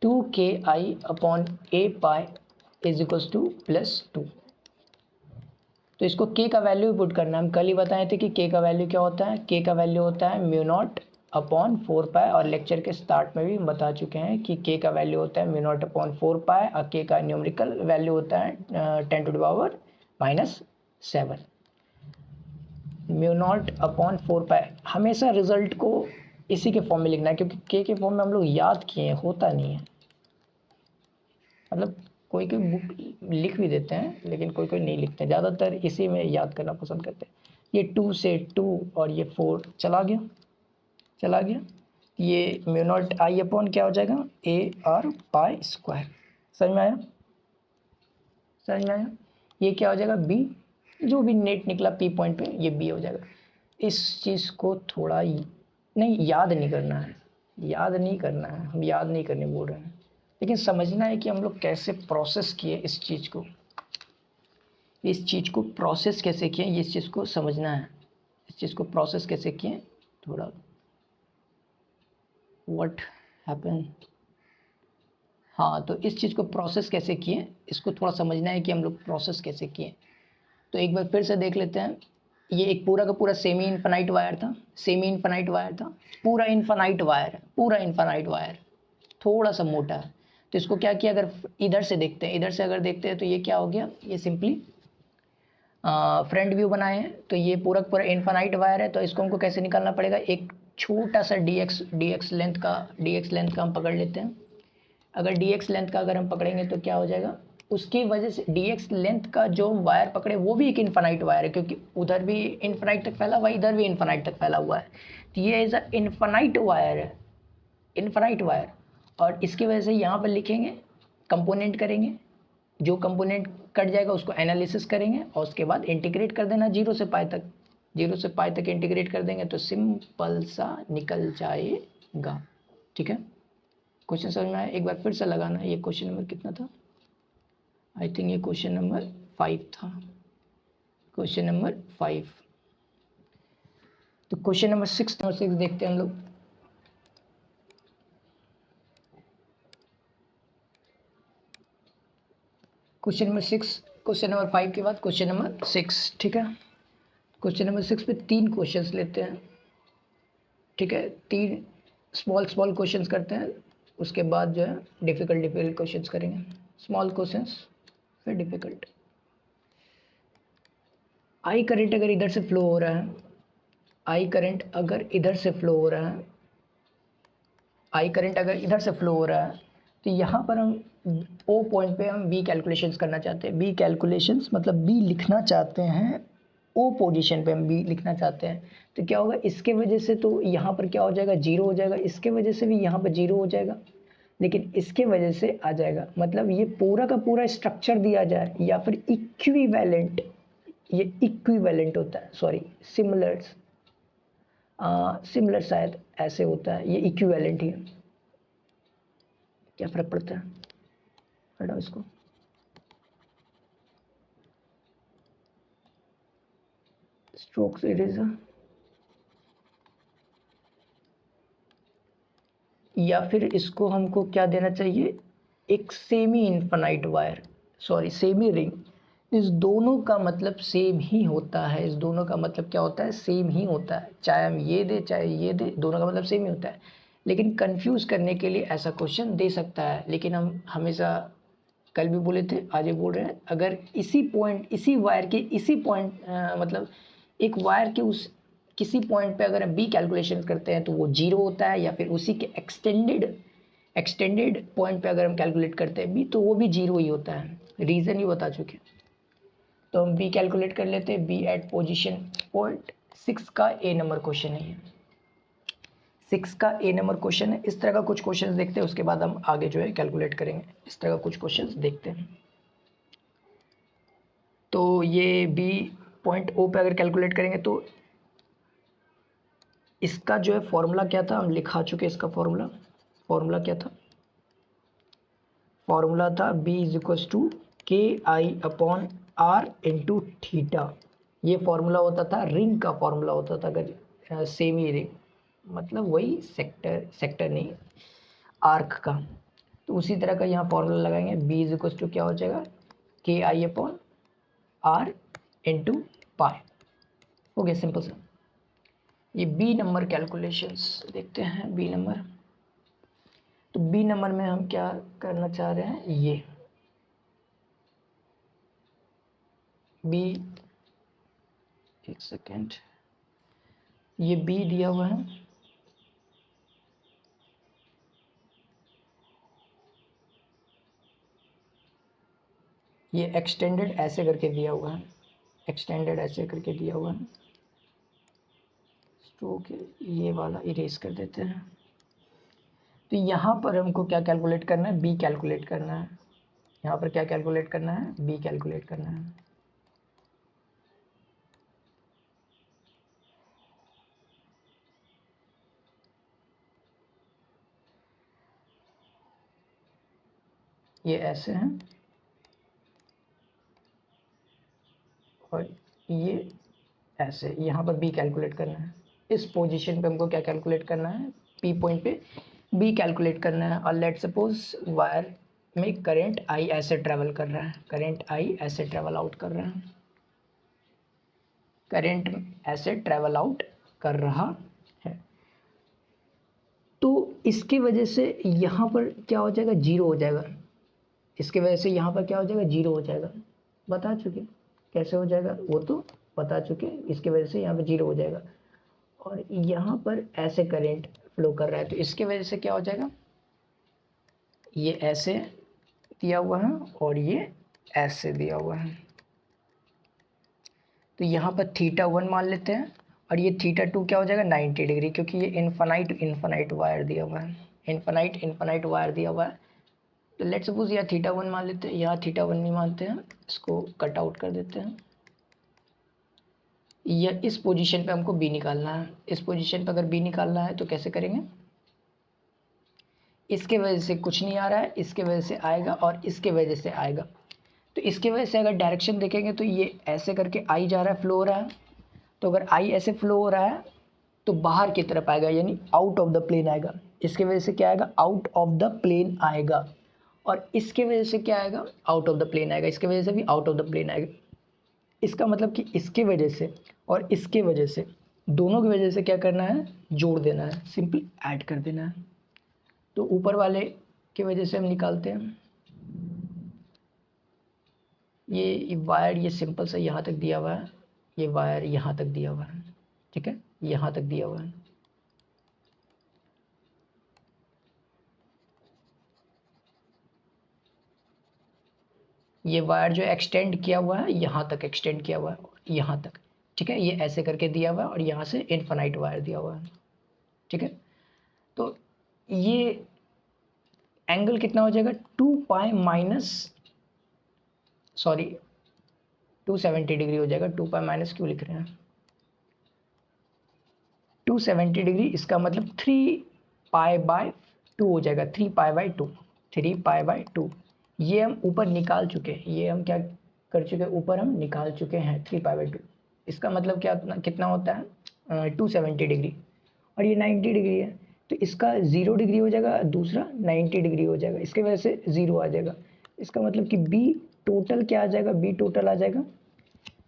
2ki upon a pi is equal to +2। तो इसको k का वैल्यू पुट करना है। हम कल ही बताए थे कि k का वैल्यू क्या होता है, k का वैल्यू होता है μ0 अपॉन 4 पाई, और लेक्चर के स्टार्ट में भी हम बता चुके हैं कि k का वैल्यू होता है μ0 अपॉन 4 पाई और k का न्यूमेरिकल वैल्यू होता है 10⁻⁻7। μ0 अपॉन 4 पाई, हमेशा रिजल्ट को इसी के फॉर्म में लिखना है, क्योंकि k के फॉर्म में हम लोग याद किए होता नहीं है, मतलब कोई कोई बुक लिख भी देते हैं लेकिन कोई कोई नहीं लिखते हैं, ज़्यादातर इसी में याद करना पसंद करते हैं। ये 2 से 2 और ये 4 चला गया, ये μ0 i अपॉन क्या हो जाएगा a r पाई स्क्वायर। समझ में आया? ये क्या हो जाएगा b, जो भी नेट निकला p पॉइंट पे ये b हो जाएगा। इस चीज़ को थोड़ा नहीं याद नहीं करना है, हम याद नहीं करने बोल रहे हैं, लेकिन समझना है कि हम लोग कैसे प्रोसेस किए इस चीज़ को प्रोसेस कैसे किए, इस चीज़ को समझना है, इस चीज़ को प्रोसेस कैसे किए। थोड़ा व्हाट हैपन, हाँ, तो इस चीज़ को प्रोसेस कैसे किए इसको थोड़ा समझना है कि हम लोग प्रोसेस कैसे किए। तो एक बार फिर से देख लेते हैं। ये एक पूरा का पूरा सेमी इनफाइनाइट वायर था, पूरा इनफाइनाइट वायर थोड़ा सा मोटा है। तो इसको क्या किया, अगर इधर से अगर देखते हैं तो ये क्या हो गया, ये सिंपली फ्रंट व्यू बनाए हैं। तो ये पूरा इनफाइनाइट वायर है, तो इसको हमको कैसे निकालना पड़ेगा, एक छोटा सा dx लेंथ का हम पकड़ लेते हैं। अगर dx लेंथ का अगर हम पकड़ेंगे तो क्या हो जाएगा, उसकी वजह से dx लेंथ का जो वायर पकड़े वो भी एक इनफाइनाइट वायर है, क्योंकि उधर भी इनफाइनाइट तक फैला हुआ है, इधर भी इनफाइनाइट तक फैला हुआ है। तो ये एज अ इनफाइनाइट वायर, और इसकी वजह से यहाँ पर लिखेंगे, कंपोनेंट करेंगे, जो कंपोनेंट कट जाएगा उसको एनालिसिस करेंगे और उसके बाद इंटीग्रेट कर देना 0 से पाई तक इंटीग्रेट कर देंगे तो सिंपल सा निकल जाएगा। ठीक है, क्वेश्चन समझ में आया? एक बार फिर से लगाना। ये क्वेश्चन नंबर कितना था, आई थिंक ये क्वेश्चन नंबर 5 था, क्वेश्चन नंबर 5। तो क्वेश्चन नंबर 6 देखते हैं हम लोग। क्वेश्चन नंबर 6, क्वेश्चन नंबर 5 के बाद क्वेश्चन नंबर 6। ठीक है, क्वेश्चन नंबर 6 पे 3 क्वेश्चंस लेते हैं। ठीक है, 3 स्मॉल क्वेश्चंस करते हैं, उसके बाद जो है डिफ़िकल्ट क्वेश्चंस करेंगे। स्मॉल क्वेश्चंस फिर डिफ़िकल्ट। आई करंट अगर इधर से फ्लो हो रहा है, तो यहाँ पर हम ओ पॉइंट पे हम बी कैलकुलेशंस करना चाहते हैं। बी कैलकुलेशंस मतलब बी लिखना चाहते हैं, ओ पोजीशन पे हम बी लिखना चाहते हैं। तो क्या होगा, इसके वजह से तो यहाँ पर क्या हो जाएगा, 0 हो जाएगा, इसके वजह से भी यहाँ पर 0 हो जाएगा, लेकिन इसके वजह से आ जाएगा। मतलब ये पूरा का पूरा स्ट्रक्चर दिया जाए या फिर इक्विवेलेंट, ये इक्विवेलेंट होता है, सॉरी सिमिलर शायद ऐसे होता है, ये इक्विवेलेंट ही है। क्या फ़र्क पड़ता है, हटाओ इसको। स्ट्रोक्स इरेजर, या फिर इसको हमको क्या देना चाहिए, एक semi infinite wire, sorry semi ring. इस दोनों का मतलब सेम ही होता है, सेम ही होता है, चाहे हम ये दे चाहे ये दे, दोनों का मतलब सेम ही होता है। लेकिन कंफ्यूज करने के लिए ऐसा क्वेश्चन दे सकता है, लेकिन हम हमेशा कल भी बोले थे, आज भी बोल रहे हैं, अगर इसी पॉइंट, इसी वायर के इसी पॉइंट मतलब एक वायर के उस किसी पॉइंट पे अगर हम बी कैलकुलेशन करते हैं तो वो 0 होता है, या फिर उसी के एक्सटेंडेड पॉइंट पे अगर हम कैलकुलेट करते हैं बी तो वो भी 0 ही होता है। रीज़न ही बता चुके। तो हम बी कैलकुलेट कर लेते हैं, बी एट पोजीशन पॉइंट 6 का ए नंबर क्वेश्चन है ये, 6 का ए नंबर क्वेश्चन है। इस तरह का कुछ क्वेश्चंस देखते हैं, उसके बाद हम आगे जो है कैलकुलेट करेंगे। इस तरह का कुछ क्वेश्चंस देखते हैं। तो ये बी पॉइंट ओ पे अगर कैलकुलेट करेंगे तो इसका जो है फॉर्मूला क्या था, हम लिखा चुके। इसका फॉर्मूला क्या था? फॉर्मूला था b is equals to K i upon are into theta. ये फॉर्मूला होता था, रिंग का फॉर्मूला होता था, अगर सेमी रिंग मतलब वही सेक्टर नहीं, आर्क का। तो उसी तरह का यहाँ फॉर्मूला लगाएंगे, b इज इक्वल्स टू क्या हो जाएगा, K i upon are into pi. हो गया सिंपल सा। ये बी नंबर कैलकुलेशंस देखते हैं। बी नंबर, तो बी नंबर में हम क्या करना चाह रहे हैं, ये बी, एक सेकेंड, ये बी दिया हुआ है, ये एक्सटेंडेड ऐसे करके दिया हुआ है, एक्सटेंडेड ऐसे करके दिया हुआ है। तो ये वाला इरेज कर देते हैं। तो यहाँ पर हमको क्या कैलकुलेट करना है, बी कैलकुलेट करना है। यहाँ पर क्या कैलकुलेट करना है, बी कैलकुलेट करना है। ये ऐसे है और ये ऐसे, यहाँ पर बी कैलकुलेट करना है। इस पोजीशन पे हमको क्या कैलकुलेट करना है, पी पॉइंट पे बी कैलकुलेट करना है। और लेट सपोज वायर में करंट आई ऐसे ट्रेवल कर रहा है, करंट आई ऐसे ट्रेवल आउट कर रहा है, करंट ऐसे ट्रेवल आउट कर रहा है। तो इसकी वजह से यहाँ पर क्या हो जाएगा, 0 हो जाएगा। इसकी वजह से यहाँ पर क्या हो जाएगा, 0 हो जाएगा। बता चुके कैसे हो जाएगा, वो तो बता चुके। इसकी वजह से यहाँ पे 0 हो जाएगा। और यहाँ पर ऐसे करंट फ्लो कर रहा है, तो इसके वजह से क्या हो जाएगा, ये ऐसे दिया हुआ है और ये ऐसे दिया हुआ है। तो यहाँ पर θ1 मान लेते हैं और ये θ2 क्या हो जाएगा, 90 डिग्री, क्योंकि ये इनफाइनाइट वायर दिया हुआ है, इनफाइनाइट वायर दिया हुआ है। तो लेट सपोज यहाँ θ1 मान लेते हैं, यहाँ θ1 नहीं मानते हैं, इसको कट आउट कर देते हैं। या इस पोजीशन पे हमको बी निकालना है। इस पोजीशन पे अगर बी निकालना है तो कैसे करेंगे, इसके वजह से कुछ नहीं आ रहा है, इसके वजह से आएगा और इसके वजह से आएगा। तो इसके वजह से अगर डायरेक्शन देखेंगे तो ये ऐसे करके आई जा रहा है, फ्लो हो रहा है। तो अगर आई ऐसे फ्लो हो रहा है तो बाहर की तरफ आएगा, यानी आउट ऑफ द प्लेन आएगा। इसके वजह से क्या आएगा, आउट ऑफ द प्लेन आएगा। और इसके वजह से क्या आएगा, आउट ऑफ द प्लेन आएगा। इसके वजह से भी आउट ऑफ द प्लेन आएगा। इसका मतलब कि इसके वजह से और इसके वजह से, दोनों की वजह से क्या करना है, जोड़ देना है, सिंपल ऐड कर देना है। तो ऊपर वाले की वजह से हम निकालते हैं। ये वायर, ये सिंपल सा यहाँ तक दिया हुआ है, ये वायर यहाँ तक दिया हुआ है, ठीक है, यहाँ तक दिया हुआ है। ये वायर जो एक्सटेंड किया हुआ है, यहाँ तक एक्सटेंड किया हुआ है, यहाँ तक, ठीक है। ये ऐसे करके दिया हुआ है और यहाँ से इनफाइनाइट वायर दिया हुआ है, ठीक है। तो ये एंगल कितना हो जाएगा, 2 पाई माइनस, सॉरी 270 डिग्री हो जाएगा। 2 पाई माइनस क्यों लिख रहे हैं, 270 डिग्री, इसका मतलब 3 पाई बाय 2 हो जाएगा, 3 पाई बाय 2, 3 पाई बाय 2। ये हम ऊपर निकाल चुके हैं, ये हम क्या कर चुके हैं, ऊपर हम निकाल चुके हैं 3 पाई बाय 2। इसका मतलब क्या कितना होता है, 270 डिग्री, और ये 90 डिग्री है। तो इसका 0 डिग्री हो जाएगा, दूसरा 90 डिग्री हो जाएगा, इसके वजह से 0 आ जाएगा। इसका मतलब कि बी टोटल क्या आ जाएगा, बी टोटल आ जाएगा,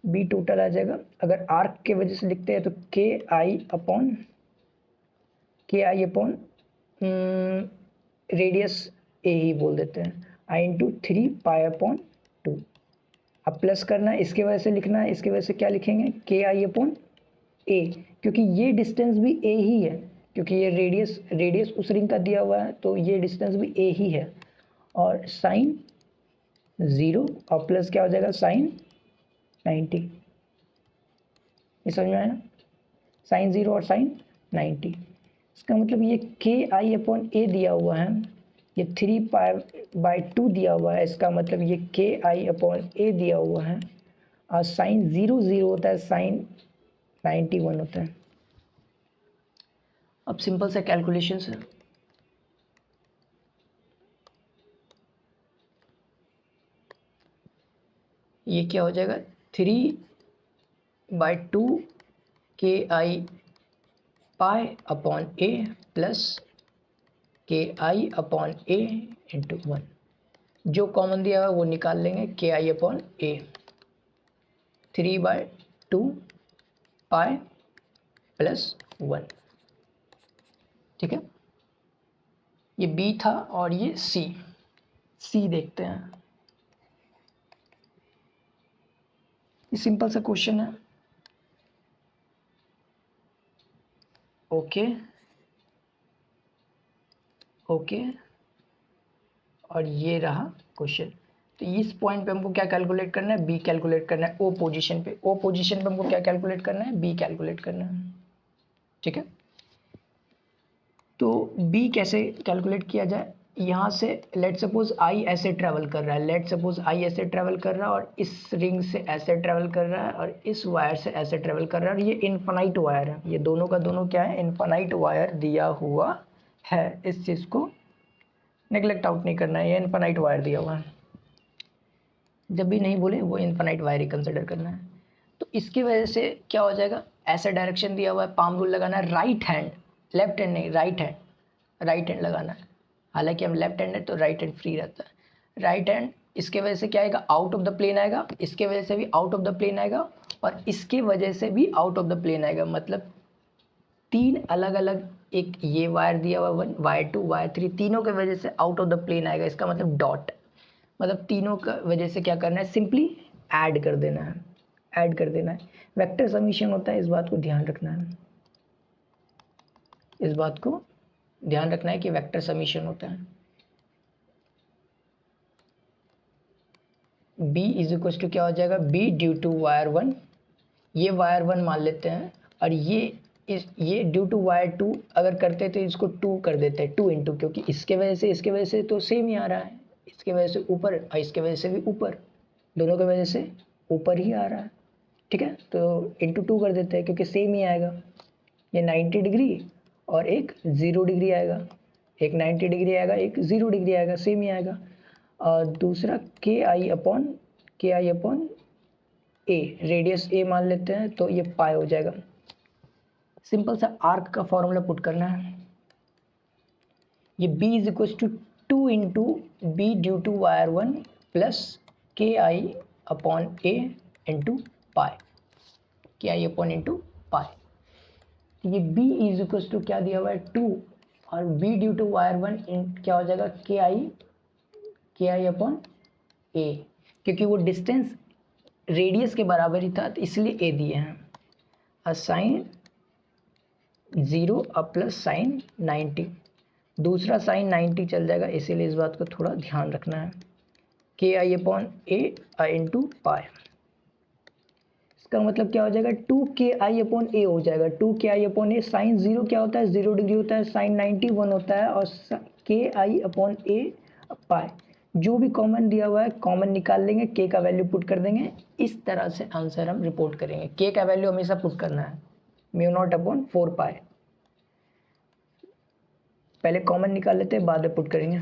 बी टोटल आ जाएगा। अगर आर्क के वजह से लिखते हैं तो के आई अपॉन रेडियस ए ही बोल देते हैं। आई इंटू 3 पाई/2। अब प्लस करना है, इसके वजह से लिखना है, इसके वजह से क्या लिखेंगे KI/A, क्योंकि ये डिस्टेंस भी A ही है, क्योंकि ये रेडियस उस रिंग का दिया हुआ है, तो ये डिस्टेंस भी A ही है। और साइन 0 और प्लस क्या हो जाएगा साइन 90। ये समझ में आया ना, साइन 0 और साइन 90। इसका मतलब ये KI/A दिया हुआ है, ये 3 पाई/2 दिया हुआ है, इसका मतलब ये KI/A दिया हुआ है। और साइन 0 0 होता है, साइन 91 होता है। अब सिंपल सा कैलकुलेशन है, ये क्या हो जाएगा 3/2 KI/A प्लस KI/A इंटू 1। जो कॉमन दिया हुआ वो निकाल लेंगे, KI/A 3/2 पाई प्लस 1। ठीक है, ये B था और ये C देखते हैं। ये सिंपल सा क्वेश्चन है। ओके और ये रहा क्वेश्चन। तो इस पॉइंट पे हमको क्या कैलकुलेट करना है, B कैलकुलेट करना है। O पोजीशन पे हमको क्या कैलकुलेट करना है, B कैलकुलेट करना है। ठीक है, तो B कैसे कैलकुलेट किया जाए, यहाँ से लेट सपोज I ऐसे ट्रैवल कर रहा है, और इस रिंग से ऐसे ट्रैवल कर रहा है, और इस वायर से ऐसे ट्रैवल कर रहा है, और ये इनफाइनाइट वायर है, ये दोनों का दोनों क्या है, इनफाइनाइट वायर दिया हुआ है। इस चीज़ को नेग्लेक्ट आउट नहीं करना है, ये इनफाइनाइट वायर दिया हुआ है, जब भी नहीं बोले वो इनफाइनाइट वायर ही कंसिडर करना है। तो इसकी वजह से क्या हो जाएगा, ऐसा डायरेक्शन दिया हुआ है, पाम रूल लगाना है, राइट हैंड, लेफ्ट हैंड नहीं, राइट हैंड लगाना है। हालांकि हम लेफ्ट हैंड है तो राइट हैंड फ्री रहता है। राइट हैंड, इसके वजह से क्या आएगा, आउट ऑफ द प्लेन आएगा, इसके वजह से भी आउट ऑफ द प्लेन आएगा, और इसके वजह से भी आउट ऑफ द प्लेन आएगा। मतलब 3 अलग अलग, एक ये वायर दिया हुआ 1, वायर 2, वायर 3, तीनों के वजह से आउट ऑफ द प्लेन आएगा। इसका मतलब डॉट, मतलब तीनों का वजह से क्या करना है, सिंपली ऐड कर देना है। वेक्टर समीशन होता है, इस बात को ध्यान रखना है, कि वेक्टर समीशन होता है। B इज इक्वल टू क्या हो जाएगा, B ड्यू टू वायर 1, ये वायर 1 मान लेते हैं, और ये ड्यू टू वायर 2 अगर करते तो इसको 2 कर देते हैं, 2 इंटू, क्योंकि इसके वजह से तो सेम ही आ रहा है, इसके वजह से ऊपर और इसके वजह से भी ऊपर, दोनों की वजह से ऊपर ही आ रहा है। ठीक है, तो इंटू 2 कर देते हैं, क्योंकि सेम ही आएगा। ये 90 डिग्री और एक 0 डिग्री आएगा, एक 90 डिग्री आएगा, एक 0 डिग्री आएगा, सेम ही आएगा। और दूसरा KI/A, रेडियस A मान लेते हैं, तो ये पाई हो जाएगा। सिंपल सा आर्क का फॉर्मूला पुट करना है, ये B is equal to 2 into B due to wire 1 plus KI/A into pi, तो ये B इज इक्वल टू क्या दिया हुआ है 2, और B ड्यू टू वायर 1 क्या हो जाएगा KI/A, क्योंकि वो डिस्टेंस रेडियस के बराबर ही था, तो इसलिए A दिए हैं। और साइन 0 और प्लस साइन 90, दूसरा साइन 90 चल जाएगा, इसीलिए इस बात को थोड़ा ध्यान रखना है। KI/A इंटू पाई, इसका मतलब क्या हो जाएगा 2KI/A हो जाएगा। 2KI/A, साइन 0 क्या होता है, 0 डिग्री होता है, साइन 90 1 होता है, और KI/A पाई, जो भी कॉमन दिया हुआ है कॉमन निकाल लेंगे, K का वैल्यू पुट कर देंगे। इस तरह से आंसर हम रिपोर्ट करेंगे। K का वैल्यू हमेशा पुट करना है, μ0/4 पाई। पहले कॉमन निकाल लेते हैं, बाद में पुट करेंगे।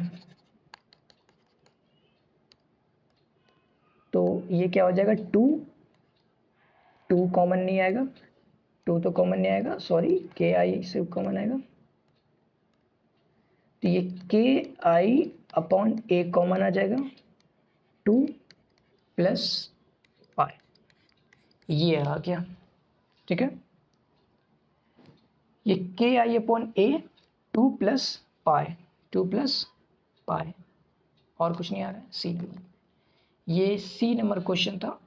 तो ये क्या हो जाएगा 2 कॉमन नहीं आएगा, 2 तो कॉमन नहीं आएगा, सॉरी, KI से कॉमन आएगा, तो ये KI/A कॉमन आ जाएगा, 2 प्लस पाई, ये आ गया। ठीक है, ये KI/A 2 प्लस पाई, और कुछ नहीं आ रहा है, सी। ये सी नंबर क्वेश्चन था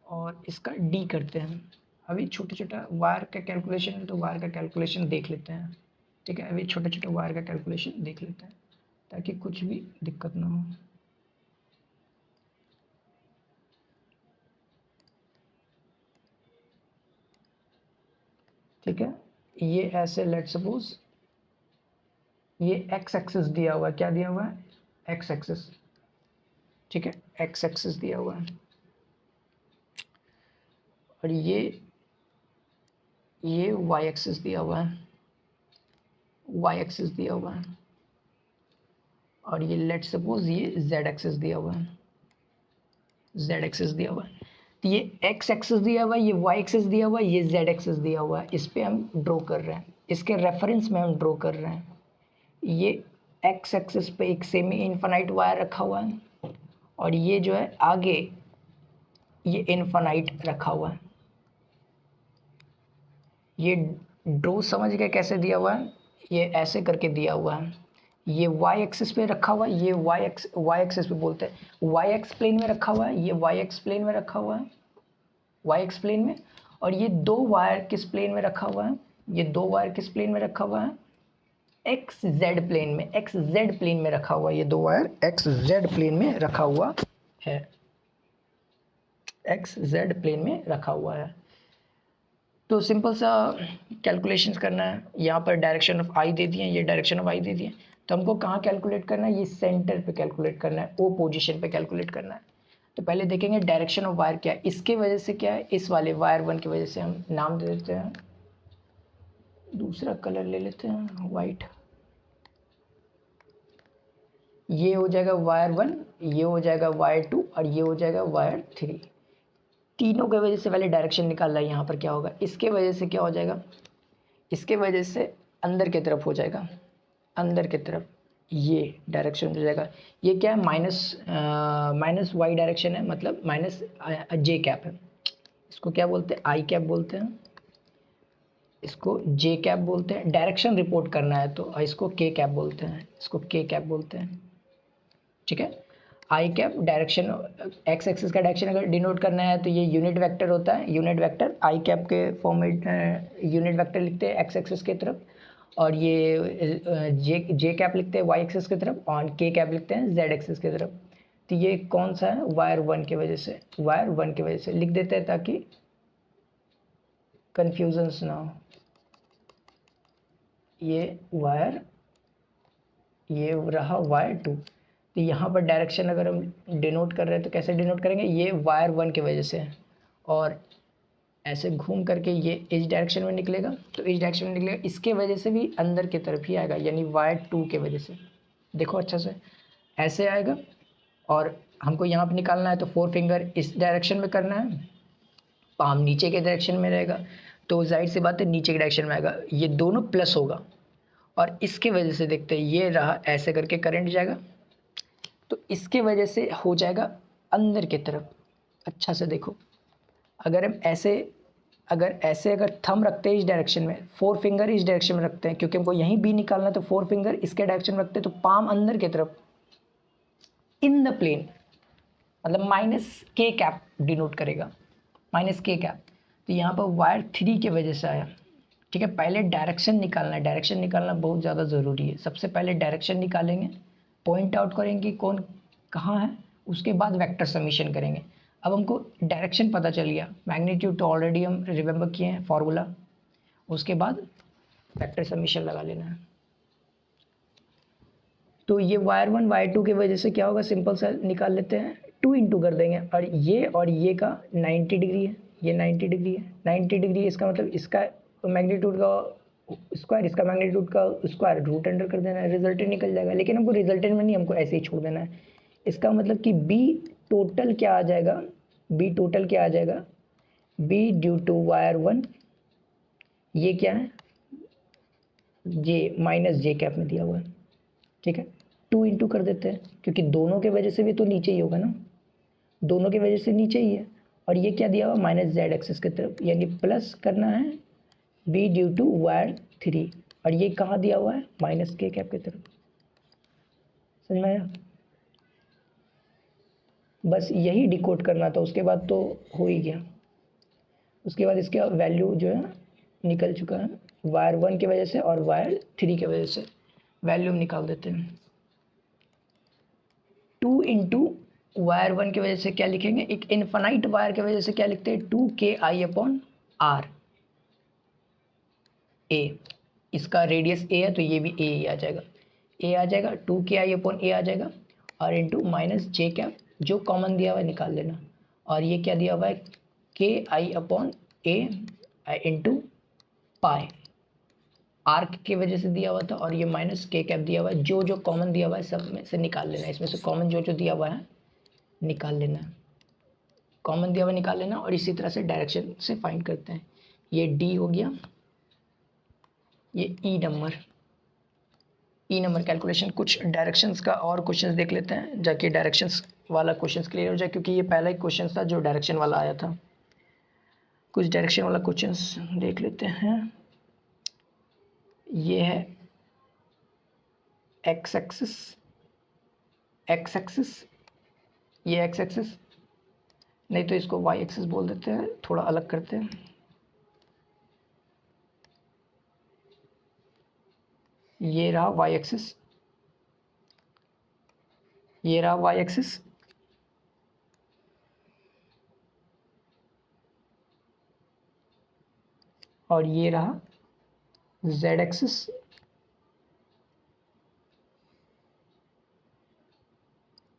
और इसका डी करते हैं। अभी छोटा छोटा वायर का कैलकुलेशन है तो वायर का कैलकुलेशन देख लेते हैं, ठीक है। अभी छोटे छोटे वायर का कैलकुलेशन देख लेते हैं ताकि कुछ भी दिक्कत ना हो। ठीक है, ये ऐसे लेट सपोज ये एक्स एक्सिस दिया हुआ है, क्या दिया हुआ है, एक्स एक्सिस, ठीक है, एक्स एक्सिस दिया हुआ है। और ये वाई एक्सिस दिया हुआ है, वाई एक्सिस दिया हुआ है। और ये लेट सपोज ये जेड एक्सिस दिया हुआ है, जेड एक्सिस दिया हुआ है। तो ये एक्स एक्सिस दिया हुआ है, ये वाई एक्सिस दिया हुआ है, ये जेड एक्सिस दिया हुआ है। इस पे हम ड्रॉ कर रहे हैं, इसके रेफरेंस में हम ड्रॉ कर रहे हैं। ये एक्स एक्सिस पे एक सेमी इनफाइनाइट वायर रखा हुआ है और ये जो है आगे ये इनफाइनाइट रखा हुआ है। ये ड्रॉ समझ गए कैसे दिया हुआ है, ये ऐसे करके दिया हुआ है। ये वाई एक्सिस पे रखा हुआ है, ये वाई एक्सिस पे बोलते हैं, वाई एक्स प्लेन में रखा हुआ है, ये वाई एक्स प्लेन में रखा हुआ है, वाई एक्स प्लेन में। और ये दो वायर किस प्लेन में रखा हुआ है, ये दो वायर किस प्लेन में रखा हुआ है, एक्स जेड प्लेन में, एक्स जेड प्लेन में रखा हुआ है। ये दो वायर एक्स जेड प्लेन में रखा हुआ है, एक्स जेड प्लेन में रखा हुआ है। तो सिंपल सा कैलकुलेशंस करना है। यहाँ पर डायरेक्शन ऑफ आई दे दिए, ये डायरेक्शन ऑफ आई दे दिए, तो हमको कहाँ कैलकुलेट करना है, ये सेंटर पे कैलकुलेट करना है, ओ पोजीशन पे कैलकुलेट करना है। तो पहले देखेंगे डायरेक्शन ऑफ वायर क्या है, इसके वजह से क्या है, इस वाले वायर वन की वजह से हम नाम दे देते हैं, दूसरा कलर ले लेते हैं वाइट। ये हो जाएगा वायर वन, ये हो जाएगा वायर टू और ये हो जाएगा वायर थ्री। तीनों की वजह से पहले डायरेक्शन निकालना है। यहाँ पर क्या होगा, इसके वजह से क्या हो जाएगा, इसके वजह से अंदर की तरफ हो जाएगा, अंदर की तरफ ये डायरेक्शन हो जाएगा। ये क्या है, माइनस वाई डायरेक्शन है, मतलब माइनस जे कैप है। इसको क्या बोलते हैं, आई कैप बोलते हैं, इसको जे कैप बोलते हैं। डायरेक्शन रिपोर्ट करना है तो इसको के कैप बोलते हैं, इसको के कैप बोलते हैं, ठीक है। आई कैप डायरेक्शन, एक्स एक्सिस का डायरेक्शन अगर डिनोट करना है तो ये यूनिट वेक्टर होता है, यूनिट वेक्टर आई कैप के फॉर्म में यूनिट वेक्टर लिखते हैं एक्स एक्सिस की तरफ, और ये जे कैप लिखते हैं वाई एक्सिस की तरफ, और के कैप लिखते हैं जेड एक्सिस की तरफ। तो ये कौन सा है, वायर वन की वजह से, वायर वन की वजह से लिख देते हैं ताकि कन्फ्यूजन्स ना हो। ये वायर, ये रहा वायर टू। तो यहाँ पर डायरेक्शन अगर हम डिनोट कर रहे हैं तो कैसे डिनोट करेंगे, ये वायर वन की वजह से, और ऐसे घूम करके ये इस डायरेक्शन में निकलेगा, तो इस डायरेक्शन में निकलेगा, इसके वजह से भी अंदर की तरफ ही आएगा, यानी वायर टू के वजह से। देखो अच्छा से ऐसे आएगा, और हमको यहाँ पर निकालना है तो फोर फिंगर इस डायरेक्शन में करना है, पाम नीचे के डायरेक्शन में रहेगा, तो जाहिर सी बात है नीचे के डायरेक्शन में आएगा, ये दोनों प्लस होगा। और इसके वजह से देखते हैं ये रहा, ऐसे करके करंट जाएगा, तो इसके वजह से हो जाएगा अंदर की तरफ। अच्छा से देखो, अगर हम ऐसे अगर थंब रखते हैं इस डायरेक्शन में, फोर फिंगर इस डायरेक्शन में रखते हैं, क्योंकि हमको यहीं बी निकालना है, तो फोर फिंगर इसके डायरेक्शन में रखते हैं, तो पाम अंदर की तरफ इन द प्लेन, मतलब माइनस के कैप डिनोट करेगा, माइनस के कैप। तो यहाँ पर वायर थ्री की वजह से आया, ठीक है। पहले डायरेक्शन निकालना है, डायरेक्शन निकालना बहुत ज़्यादा ज़रूरी है। सबसे पहले डायरेक्शन निकालेंगे, पॉइंट आउट करेंगे कि कौन कहाँ है, उसके बाद वेक्टर समीशन करेंगे। अब हमको डायरेक्शन पता चल गया, मैग्नीट्यूड तो ऑलरेडी हम रिमेंबर किए हैं फार्मूला, उसके बाद वेक्टर समीशन लगा लेना है। तो ये वायर वन वायर टू की वजह से क्या होगा, सिंपल सा निकाल लेते हैं, टू इंटू कर देंगे, और ये का 90 डिग्री है, ये 90 डिग्री है, 90 डिग्री इसका मतलब इसका मैग्नीट्यूड का स्क्वायर, इसका मैग्नीट्यूड का स्क्वायर, रूट अंडर कर देना है, रिजल्टेंट निकल जाएगा। लेकिन हमको रिजल्टेंट में नहीं, हमको ऐसे ही छोड़ देना है। इसका मतलब कि बी टोटल क्या आ जाएगा, बी टोटल क्या आ जाएगा, B due to wire one, ये क्या है, जे माइनस जे कैप में दिया हुआ है, ठीक है। टू इंटू कर देते हैं, क्योंकि दोनों के वजह से भी तो नीचे ही होगा ना, दोनों की वजह से नीचे ही है। और ये क्या दिया हुआ, माइनस जेड एक्सिस की तरफ, यानी प्लस करना है B due to wire three, और ये कहाँ दिया हुआ है, माइनस के कैप की तरफ। समझ में आया। बस यही डिकोड करना था, उसके बाद तो हो ही गया। उसके बाद इसका वैल्यू जो है निकल चुका है वायर 1 की वजह से और वायर 3 की वजह से। वैल्यू हम निकाल देते हैं। 2 इंटू वायर 1 की वजह से क्या लिखेंगे, एक इन्फानाइट वायर की वजह से क्या लिखते हैं, 2KI/R। ए, इसका रेडियस ए है तो ये भी ए आ जाएगा, ए आ जाएगा, 2KI/A आ जाएगा, और इंटू माइनस जे कैप, जो कॉमन दिया हुआ है निकाल लेना। और ये क्या दिया हुआ है, KI/A इंटू पाई, आर्क की वजह से दिया हुआ था, और ये माइनस के कैप दिया हुआ है। जो जो कॉमन दिया हुआ है सब में से निकाल लेना, इसमें से कॉमन जो जो दिया हुआ है निकाल लेना, कॉमन दिया हुआ निकाल लेना। और इसी तरह से डायरेक्शन से फाइंड करते हैं। ये डी हो गया, ये ई नंबर कैलकुलेशन। कुछ डायरेक्शंस का और क्वेश्चंस देख लेते हैं, जाके डायरेक्शंस वाला क्वेश्चंस क्लियर हो जाए, क्योंकि ये पहला ही क्वेश्चन था जो डायरेक्शन वाला आया था। कुछ डायरेक्शन वाला क्वेश्चंस देख लेते हैं। ये है एक्स एक्सिस, ये एक्स एक्सिस, नहीं तो इसको वाई एक्सिस बोल देते हैं, थोड़ा अलग करते हैं। ये रहा वाई एक्सिस, ये रहा वाई एक्सिस, और ये रहा जेड एक्सिस,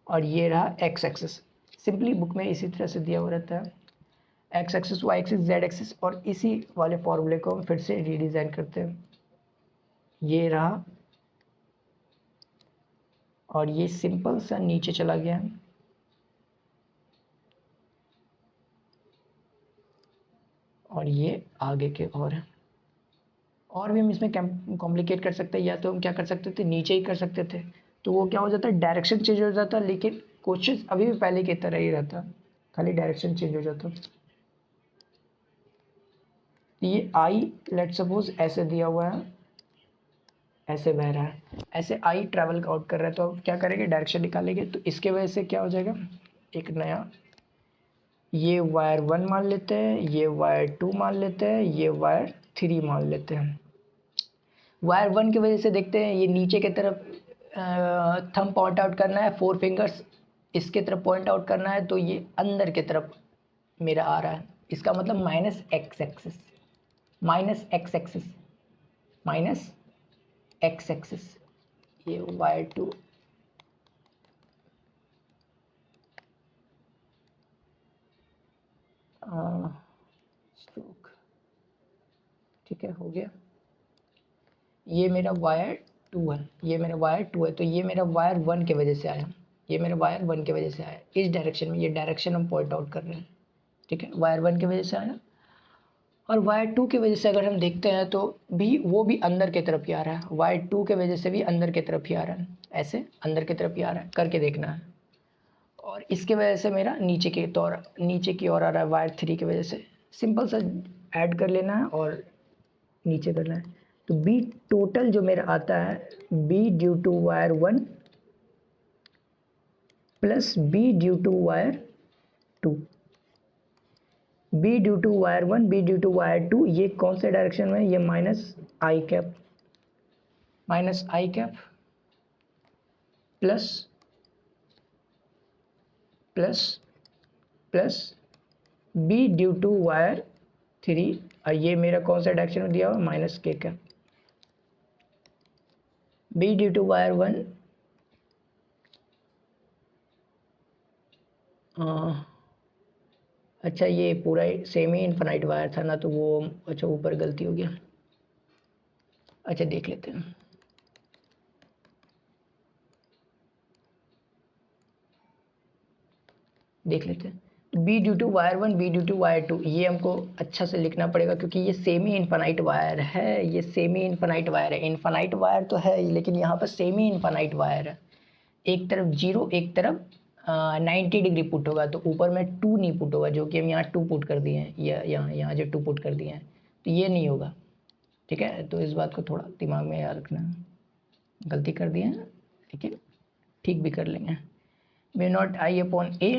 और ये रहा एक्स एक्सिस। सिंपली बुक में इसी तरह से दिया हुआ रहता है, X axis, Y axis, Z axis, और इसी वाले फॉर्मूले को हम फिर से रीडिज़ाइन करते हैं। ये रहा, और ये सिंपल सा नीचे चला गया है, और ये आगे के और है। और भी हम इसमें कॉम्प्लिकेट कर सकते हैं, या तो हम क्या कर सकते थे, नीचे ही कर सकते थे, तो वो क्या हो जाता है, डायरेक्शन चेंज हो जाता, लेकिन क्वेश्चन अभी भी पहले की तरह ही रहता, खाली डायरेक्शन चेंज हो जाता। ये आई लेट सपोज ऐसे दिया हुआ है, ऐसे बह रहा है, ऐसे आई ट्रैवल आउट कर रहा है, तो अब क्या करेंगे, डायरेक्शन निकालेंगे। तो इसके वजह से क्या हो जाएगा, एक नया, ये वायर 1 मान लेते हैं, ये वायर 2 मान लेते हैं, ये वायर 3 मान लेते हैं। वायर 1 की वजह से देखते हैं, ये नीचे की तरफ थंब पॉइंट आउट करना है, 4 फिंगर्स इसके तरफ पॉइंट आउट करना है, तो ये अंदर की तरफ मेरा आ रहा है। इसका मतलब minus x axis, minus x axis, minus x axis. ये वायर 2, स्ट्रोक, ठीक है, हो गया। ये मेरा वायर 2 है, ये मेरा वायर 2 है, तो ये मेरा वायर 1 की वजह से आया, ये मेरा वायर 1 की वजह से आया, इस डायरेक्शन में, ये डायरेक्शन हम पॉइंट आउट कर रहे हैं, ठीक है। वायर 1 की वजह से आया, और वायर 2 की वजह से अगर हम देखते हैं तो भी वो भी अंदर की तरफ ही आ रहा है, वायर 2 की वजह से भी अंदर की तरफ ही आ रहा है, ऐसे अंदर की तरफ ही आ रहा है, करके देखना है। और इसके वजह से मेरा नीचे की ओर आ रहा है, वायर 3 की वजह से। सिंपल सा ऐड कर लेना है और नीचे करना है। तो बी टोटल जो मेरा आता है, B due to wire 1 plus B due to wire 2, B due to wire 1, B due to wire 2, ये कौन से डायरेक्शन में, ये minus I cap, minus I cap plus plus plus B due to wire 3, और ये मेरा कौन सा डायरेक्शन में दिया हुआ, minus K cap, B due to wire 1, अच्छा ये पूरा सेमी इनफाइनाइट वायर था ना, तो वो अच्छा ऊपर गलती हो गया। अच्छा देख लेते हैं, देख लेते हैं। B due to wire 1, B due to wire 2, ये हमको अच्छा से लिखना पड़ेगा, क्योंकि ये सेमी इनफाइनाइट वायर है, ये सेमी इनफाइनाइट वायर है। इनफाइनाइट वायर तो है लेकिन यहाँ पर सेमी इनफाइनाइट वायर है, एक तरफ 0, एक तरफ 90 डिग्री पुट होगा, तो ऊपर में 2 नहीं पुट होगा, जो कि हम यहाँ 2 पुट कर दिए हैं, या यहाँ जो 2 पुट कर दिए हैं, तो ये नहीं होगा, ठीक है। तो इस बात को थोड़ा दिमाग में याद रखना, गलती कर दिए हैं लेकिन ठीक भी कर लेंगे। म्यू नॉट आई अपॉन ए,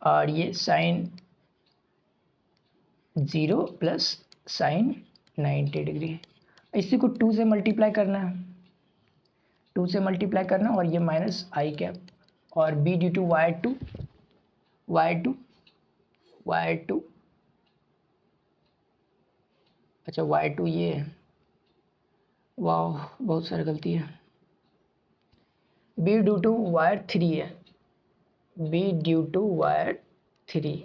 और ये साइन 0 प्लस साइन 90 डिग्री। इसी को 2 से मल्टीप्लाई करना है, 2 से मल्टीप्लाई करना, और ये माइनस आई कैप, और B due to Y two अच्छा वाई टू ये है, वाह बहुत सारी गलती है। बी ड्यू टू वायर 3 है, B due to wire 3,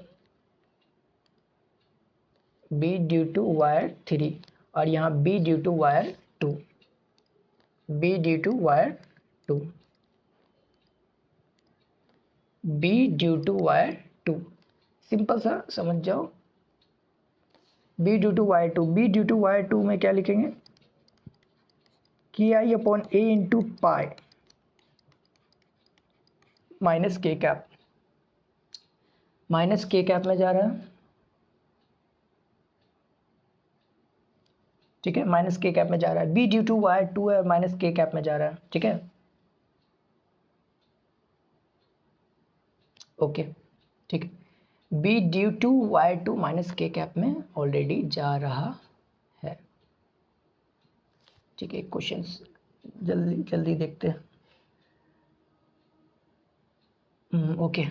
B due to wire 3, और यहाँ B due to wire 2, B due to wire 2, B due to wire 2, simple सा समझ जाओ। B due to wire 2, B due to wire 2 में क्या लिखेंगे, K I upon A into pi minus K cap, minus K cap में जा रहा है, ठीक है, माइनस के कैप में जा रहा है। बी ड्यू टू वाई 2 है, माइनस के कैप में जा रहा है, ठीक है, ओके, ठीक है। B due to Y 2 minus K cap में ऑलरेडी जा रहा है, ठीक है। क्वेश्चंस जल्दी जल्दी देखते हैं। ओके,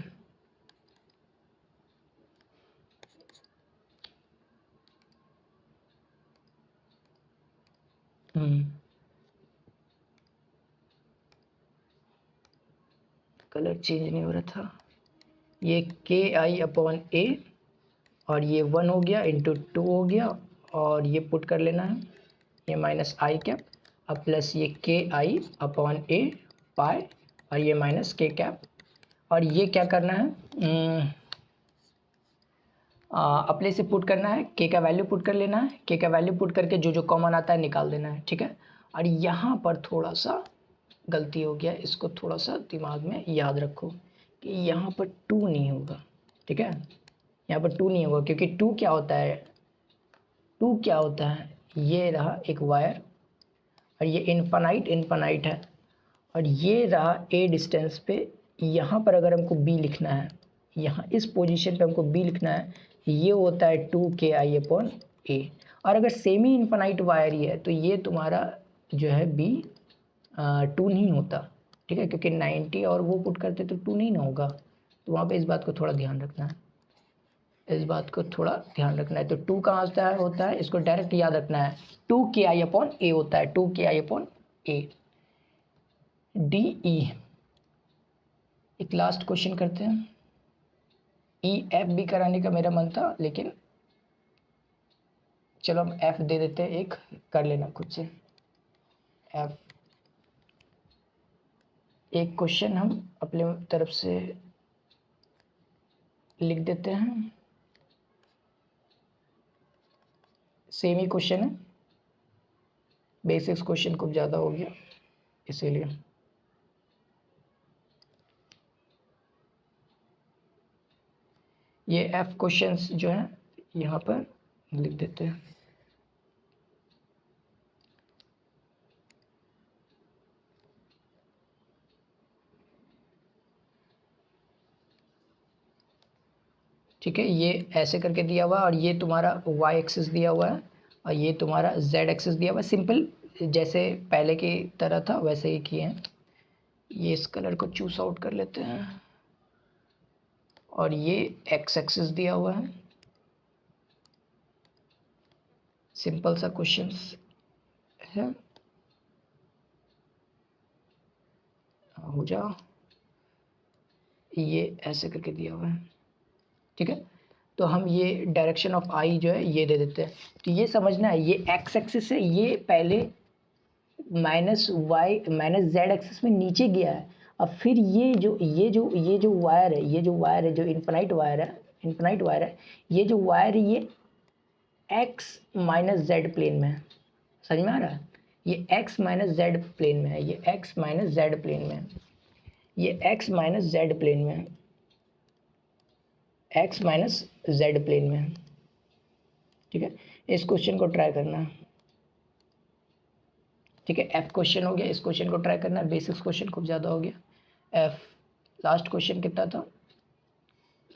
कलर चेंज नहीं हो रहा था। ये के आई अपॉन ए, और ये 1 हो गया इंटू 2 हो गया, और ये पुट कर लेना है, ये माइनस आई कैप, अब प्लस ये के आई अपॉन ए पाई, और ये माइनस के कैप, और ये क्या करना है, अपने से पुट करना है, के का वैल्यू पुट कर लेना है, के का वैल्यू पुट करके जो जो कॉमन आता है निकाल देना है, ठीक है। और यहाँ पर थोड़ा सा गलती हो गया, इसको थोड़ा सा दिमाग में याद रखो कि यहाँ पर 2 नहीं होगा, ठीक है, यहाँ पर 2 नहीं होगा, क्योंकि 2 क्या होता है, 2 क्या होता है, ये रहा एक वायर, और ये इनफाइनाइट है, और ये रहा ए डिस्टेंस पे। यहाँ पर अगर हमको बी लिखना है, यहाँ इस पोजीशन पे हमको बी लिखना है, ये होता है 2 KI अपॉन ए। और अगर सेमी इनफाइनाइट वायर ही है तो ये तुम्हारा जो है बी 2 नहीं होता, ठीक है, क्योंकि 90 और वो पुट करते तो 2 नहीं ना होगा, तो वहाँ पे इस बात को थोड़ा ध्यान रखना है, इस बात को थोड़ा ध्यान रखना है। तो 2 कहाँ होता है, इसको डायरेक्ट याद रखना है, 2 KI अपॉन ए होता है, 2 KI अपॉन ए। डी ई, एक लास्ट क्वेश्चन करते हैं। ई एफ भी कराने का मेरा मन था, लेकिन चलो हम एफ दे देते हैं, एक कर लेना खुद से एफ। एक क्वेश्चन हम अपने तरफ से लिख देते हैं, सेम ही क्वेश्चन है, बेसिक्स क्वेश्चन कुछ ज़्यादा हो गया इसीलिए। ये एफ क्वेश्चंस जो है यहाँ पर लिख देते हैं। ठीक है, ये ऐसे करके दिया हुआ है, और ये तुम्हारा वाई एक्सिस दिया हुआ है, और ये तुम्हारा जेड एक्सिस दिया हुआ है। सिंपल जैसे पहले की तरह था वैसे ही किए हैं। ये इस कलर को चूज आउट कर लेते हैं, और ये एक्स एक्सिस दिया हुआ है। सिंपल सा क्वेश्चंस है, हो जाओ, ये ऐसे करके दिया हुआ है, ठीक है। तो हम ये डायरेक्शन ऑफ आई जो है ये दे देते हैं। तो ये समझना है, ये एक्स एक्सिस है, ये पहले minus Y minus Z axis में नीचे गया है। अब फिर ये जो वायर है, ये जो वायर है, जो इनफाइनाइट वायर है, इनफाइनाइट वायर है, ये जो वायर है ये एक्स माइनस जेड प्लेन में है। समझ में आ रहा है, ये एक्स माइनस जेड प्लेन में है, ये एक्स माइनस जेड प्लेन में है, ये एक्स माइनस जेड प्लेन में है, एक्स माइनस जेड प्लेन में है, ठीक है। इस क्वेश्चन को ट्राई करना, ठीक ठीक है, F क्वेश्चन हो गया, इस क्वेश्चन को ट्राई करना है, बेसिक्स क्वेश्चन खूब ज़्यादा हो गया। F लास्ट क्वेश्चन कितना था,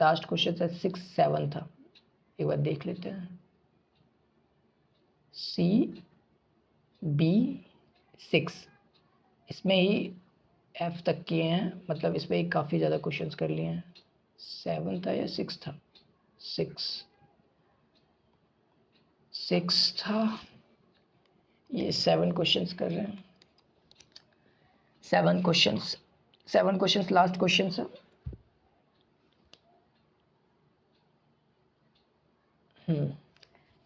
लास्ट क्वेश्चन से 6 7 था, एक बार देख लेते हैं। CB6 इसमें ही F तक किए हैं, मतलब इसमें ही काफ़ी ज़्यादा क्वेश्चंस कर लिए हैं। 7 था या 6 था, 6 था, ये 7 क्वेश्चंस कर रहे हैं। 7 क्वेश्चंस लास्ट क्वेश्चन है।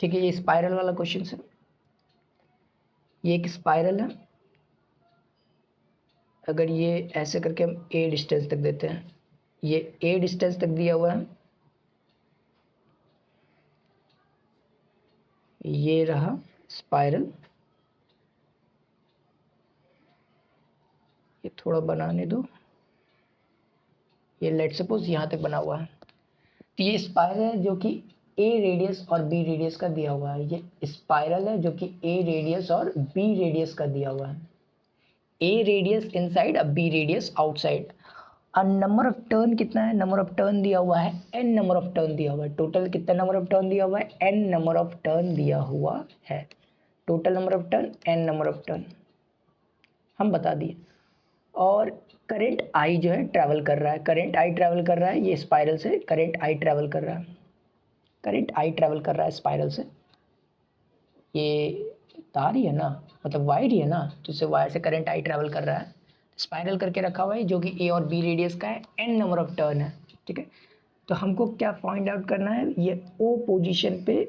ठीक है, ये स्पाइरल वाला क्वेश्चन है, ये एक स्पाइरल है। अगर ये ऐसे करके हम A डिस्टेंस तक देते हैं, ये A डिस्टेंस तक दिया हुआ है, ये रहा स्पाइरल, ये थोड़ा बनाने दो, ये लेट सपोज यहाँ तक बना हुआ है। तो ये स्पाइरल है जो कि A रेडियस और B रेडियस का दिया हुआ है, ये स्पाइरल है जो कि A रेडियस और B रेडियस का दिया हुआ है। A रेडियस इनसाइड और B रेडियस आउटसाइड। और नंबर ऑफ टर्न कितना है, नंबर ऑफ टर्न दिया हुआ है, n नंबर ऑफ टर्न दिया हुआ है। टोटल कितना नंबर ऑफ टर्न दिया हुआ है, n नंबर ऑफ टर्न दिया हुआ है। Total number of turn, n number of turn हम बता दिए। और करंट I जो है ट्रैवल कर रहा है, करंट I ट्रैवल कर रहा है, ये स्पाइरल से करंट I ट्रैवल कर रहा है, करंट I ट्रैवल कर रहा है स्पाइरल से। ये तार ही है ना, मतलब वायर ही है ना, तो इससे वायर से करंट I ट्रैवल कर रहा है, स्पाइरल करके रखा हुआ है जो कि A और B रेडियस का है, n नंबर ऑफ टर्न है। ठीक है, तो हमको क्या फाइंड आउट करना है, ये O पोजीशन पे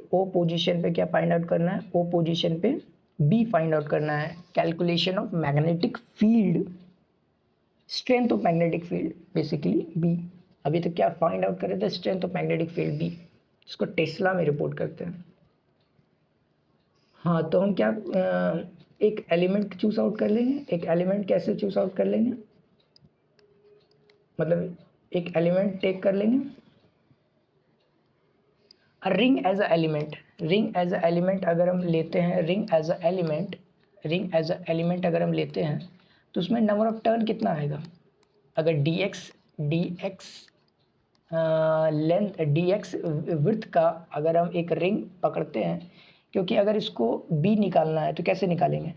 क्या फाइंड आउट करना है, O पोजीशन पे B फाइंड आउट करना है। Calculation of magnetic field, strength of magnetic field basically B। अभी तक क्या फाइंड आउट कर रहे थे, strength of magnetic field B, जिसको टेस्ला में रिपोर्ट करते हैं। हाँ, तो हम क्या एक एलिमेंट चूज आउट कर लेंगे। एक एलिमेंट कैसे चूज आउट कर लेंगे, मतलब एक एलिमेंट टेक कर लेंगे, ring as a element, ring as a element अगर हम लेते हैं, रिंग एज अ एलिमेंट अगर हम लेते हैं, तो उसमें नंबर ऑफ टर्न कितना आएगा। अगर dx लेंथ, dx विड्थ का अगर हम एक रिंग पकड़ते हैं, क्योंकि अगर इसको B निकालना है तो कैसे निकालेंगे,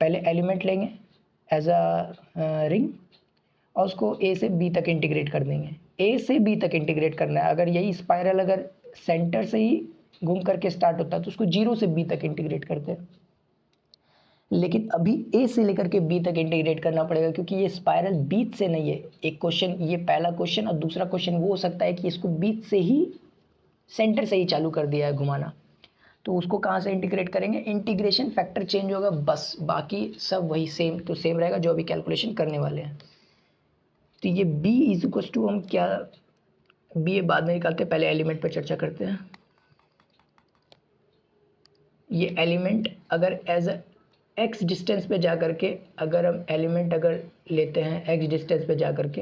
पहले एलिमेंट लेंगे एज अ रिंग और उसको A से B तक इंटीग्रेट कर देंगे। A से B तक इंटीग्रेट करना है, अगर यही स्पाइरल अगर सेंटर से ही घूम करके स्टार्ट होता है तो उसको 0 से B तक इंटीग्रेट करते हैं, लेकिन अभी A से लेकर के B तक इंटीग्रेट करना पड़ेगा, क्योंकि ये स्पाइरल बीच से नहीं है। एक क्वेश्चन, ये पहला क्वेश्चन, और दूसरा क्वेश्चन वो हो सकता है कि इसको बीच से ही, सेंटर से ही चालू कर दिया है घुमाना, तो उसको कहाँ से इंटीग्रेट करेंगे, इंटीग्रेशन फैक्टर चेंज होगा बस, बाकी सब वही सेम तो सेम रहेगा जो अभी कैलकुलेशन करने वाले हैं। तो ये B इज इक्वल टू, हम क्या B ये बाद में निकालते हैं, पहले एलिमेंट पर चर्चा करते हैं। ये एलिमेंट अगर एज x डिस्टेंस पे जा करके, अगर हम एलिमेंट अगर लेते हैं x डिस्टेंस पे जा करके,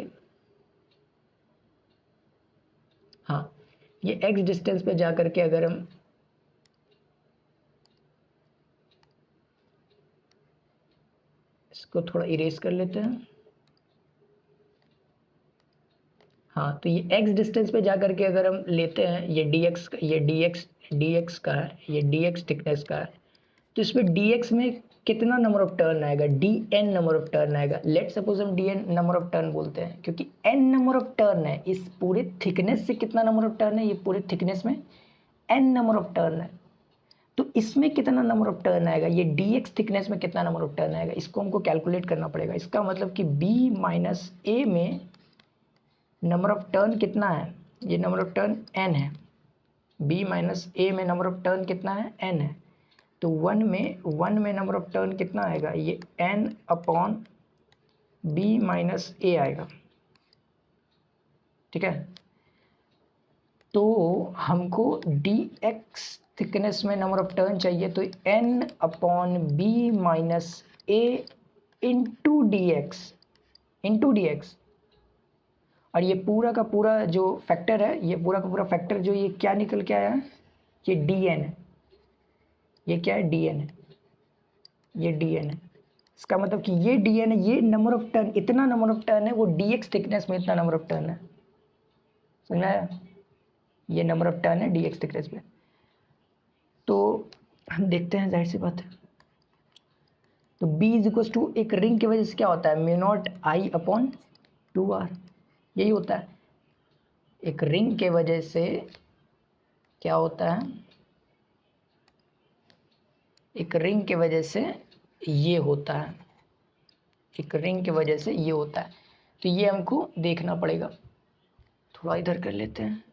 हाँ ये x डिस्टेंस पे जा करके अगर हम इसको थोड़ा इरेज कर लेते हैं, हाँ तो ये x डिस्टेंस पे जा करके अगर हम लेते हैं, ये dx का है, ये dx थिकनेस का है, तो इसमें dx में कितना नंबर ऑफ टर्न आएगा, dn नंबर ऑफ टर्न आएगा। लेट सपोज हम dn नंबर ऑफ टर्न बोलते हैं, क्योंकि n नंबर ऑफ टर्न है, इस पूरे थिकनेस से कितना नंबर ऑफ टर्न है, ये पूरे थिकनेस में n नंबर ऑफ टर्न है, तो इसमें कितना नंबर ऑफ टर्न आएगा, ये dx थिकनेस में कितना नंबर ऑफ टर्न आएगा, इसको हमको कैलकुलेट करना पड़ेगा। इसका मतलब कि b माइनस a में नंबर ऑफ टर्न कितना है, ये नंबर ऑफ टर्न n है, b माइनस a में नंबर ऑफ टर्न कितना है, n है, तो 1 में नंबर ऑफ टर्न कितना आएगा, ये n upon b minus a आएगा। ठीक है, तो हमको dx थिकनेस में नंबर ऑफ टर्न चाहिए, तो n upon b minus a into dx, और ये पूरा का पूरा जो फैक्टर है, ये पूरा का पूरा फैक्टर जो ये क्या निकल के आया है, ये dn है, ये क्या है, dn है, ये dn है। इसका मतलब कि ये डी एन है, ये नंबर ऑफ टर्न, इतना नंबर ऑफ टर्न है, वो डी एक्स थिकनेस में इतना नंबर ऑफ टर्न है, समझ आया? ये नंबर ऑफ टर्न है डी एक्स थिकनेस में। तो हम देखते हैं, जाहिर सी बात है। तो B इज इक्वल टू, एक रिंग की वजह से क्या होता है, mu not I upon 2r, यही होता है। एक रिंग के वजह से क्या होता है, एक रिंग के वजह से ये होता है, एक रिंग की वजह से ये होता है। तो ये हमको देखना पड़ेगा, थोड़ा इधर कर लेते हैं।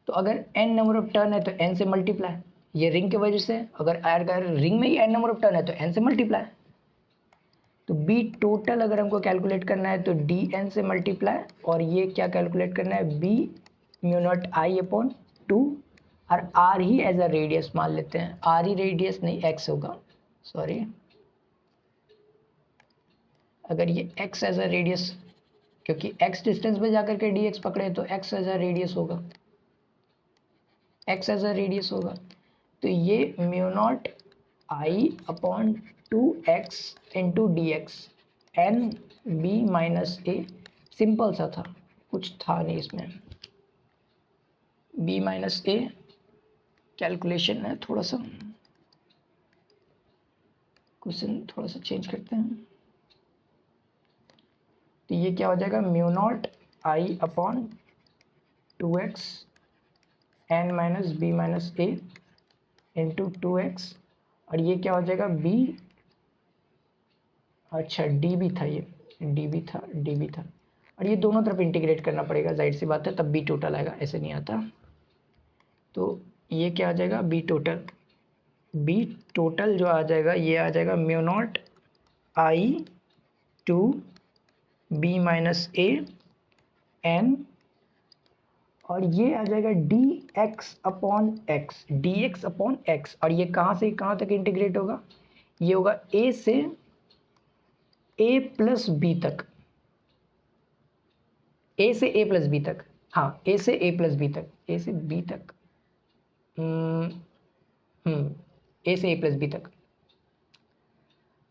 तो अगर n नंबर ऑफ टर्न है तो n से मल्टीप्लाई, ये रिंग की वजह से, अगर रिंग में ही n नंबर ऑफ टर्न है तो n से मल्टीप्लाई। तो B टोटल अगर हमको कैलकुलेट करना है तो dn से मल्टीप्लाई, और ये क्या कैलकुलेट करना है, B mu not I upon 2, और R ही एज अ रेडियस मान लेते हैं, R ही रेडियस नहीं x होगा, सॉरी। अगर ये x एज अ रेडियस, क्योंकि x डिस्टेंस पे जाकर के dx पकड़े तो x एज अ रेडियस होगा, x एज अ रेडियस होगा। तो ये mu not I upon 2x into d x, n b minus a, simple सा था, कुछ था नहीं इसमें। b माइनस ए कैलकुलेशन है, थोड़ा सा क्वेश्चन थोड़ा सा चेंज करते हैं। तो ये क्या हो जाएगा, mu not I upon 2x n minus b minus a into 2x, और ये क्या हो जाएगा b, अच्छा डी भी था, ये डी भी था, डी भी था, और ये दोनों तरफ इंटीग्रेट करना पड़ेगा, जाहिर सी बात है, तब बी टोटल आएगा, ऐसे नहीं आता। तो ये क्या आ जाएगा, बी टोटल, बी टोटल जो आ जाएगा ये आ जाएगा mu not I to B minus A N, और ये आ जाएगा d x upon x, d x upon x, और ये कहाँ से कहाँ तक इंटीग्रेट होगा, ये होगा ए से ए प्लस बी तक, ए से ए प्लस बी तक, हाँ ए से ए प्लस बी तक, ए से बी तक, ए से ए प्लस बी तक।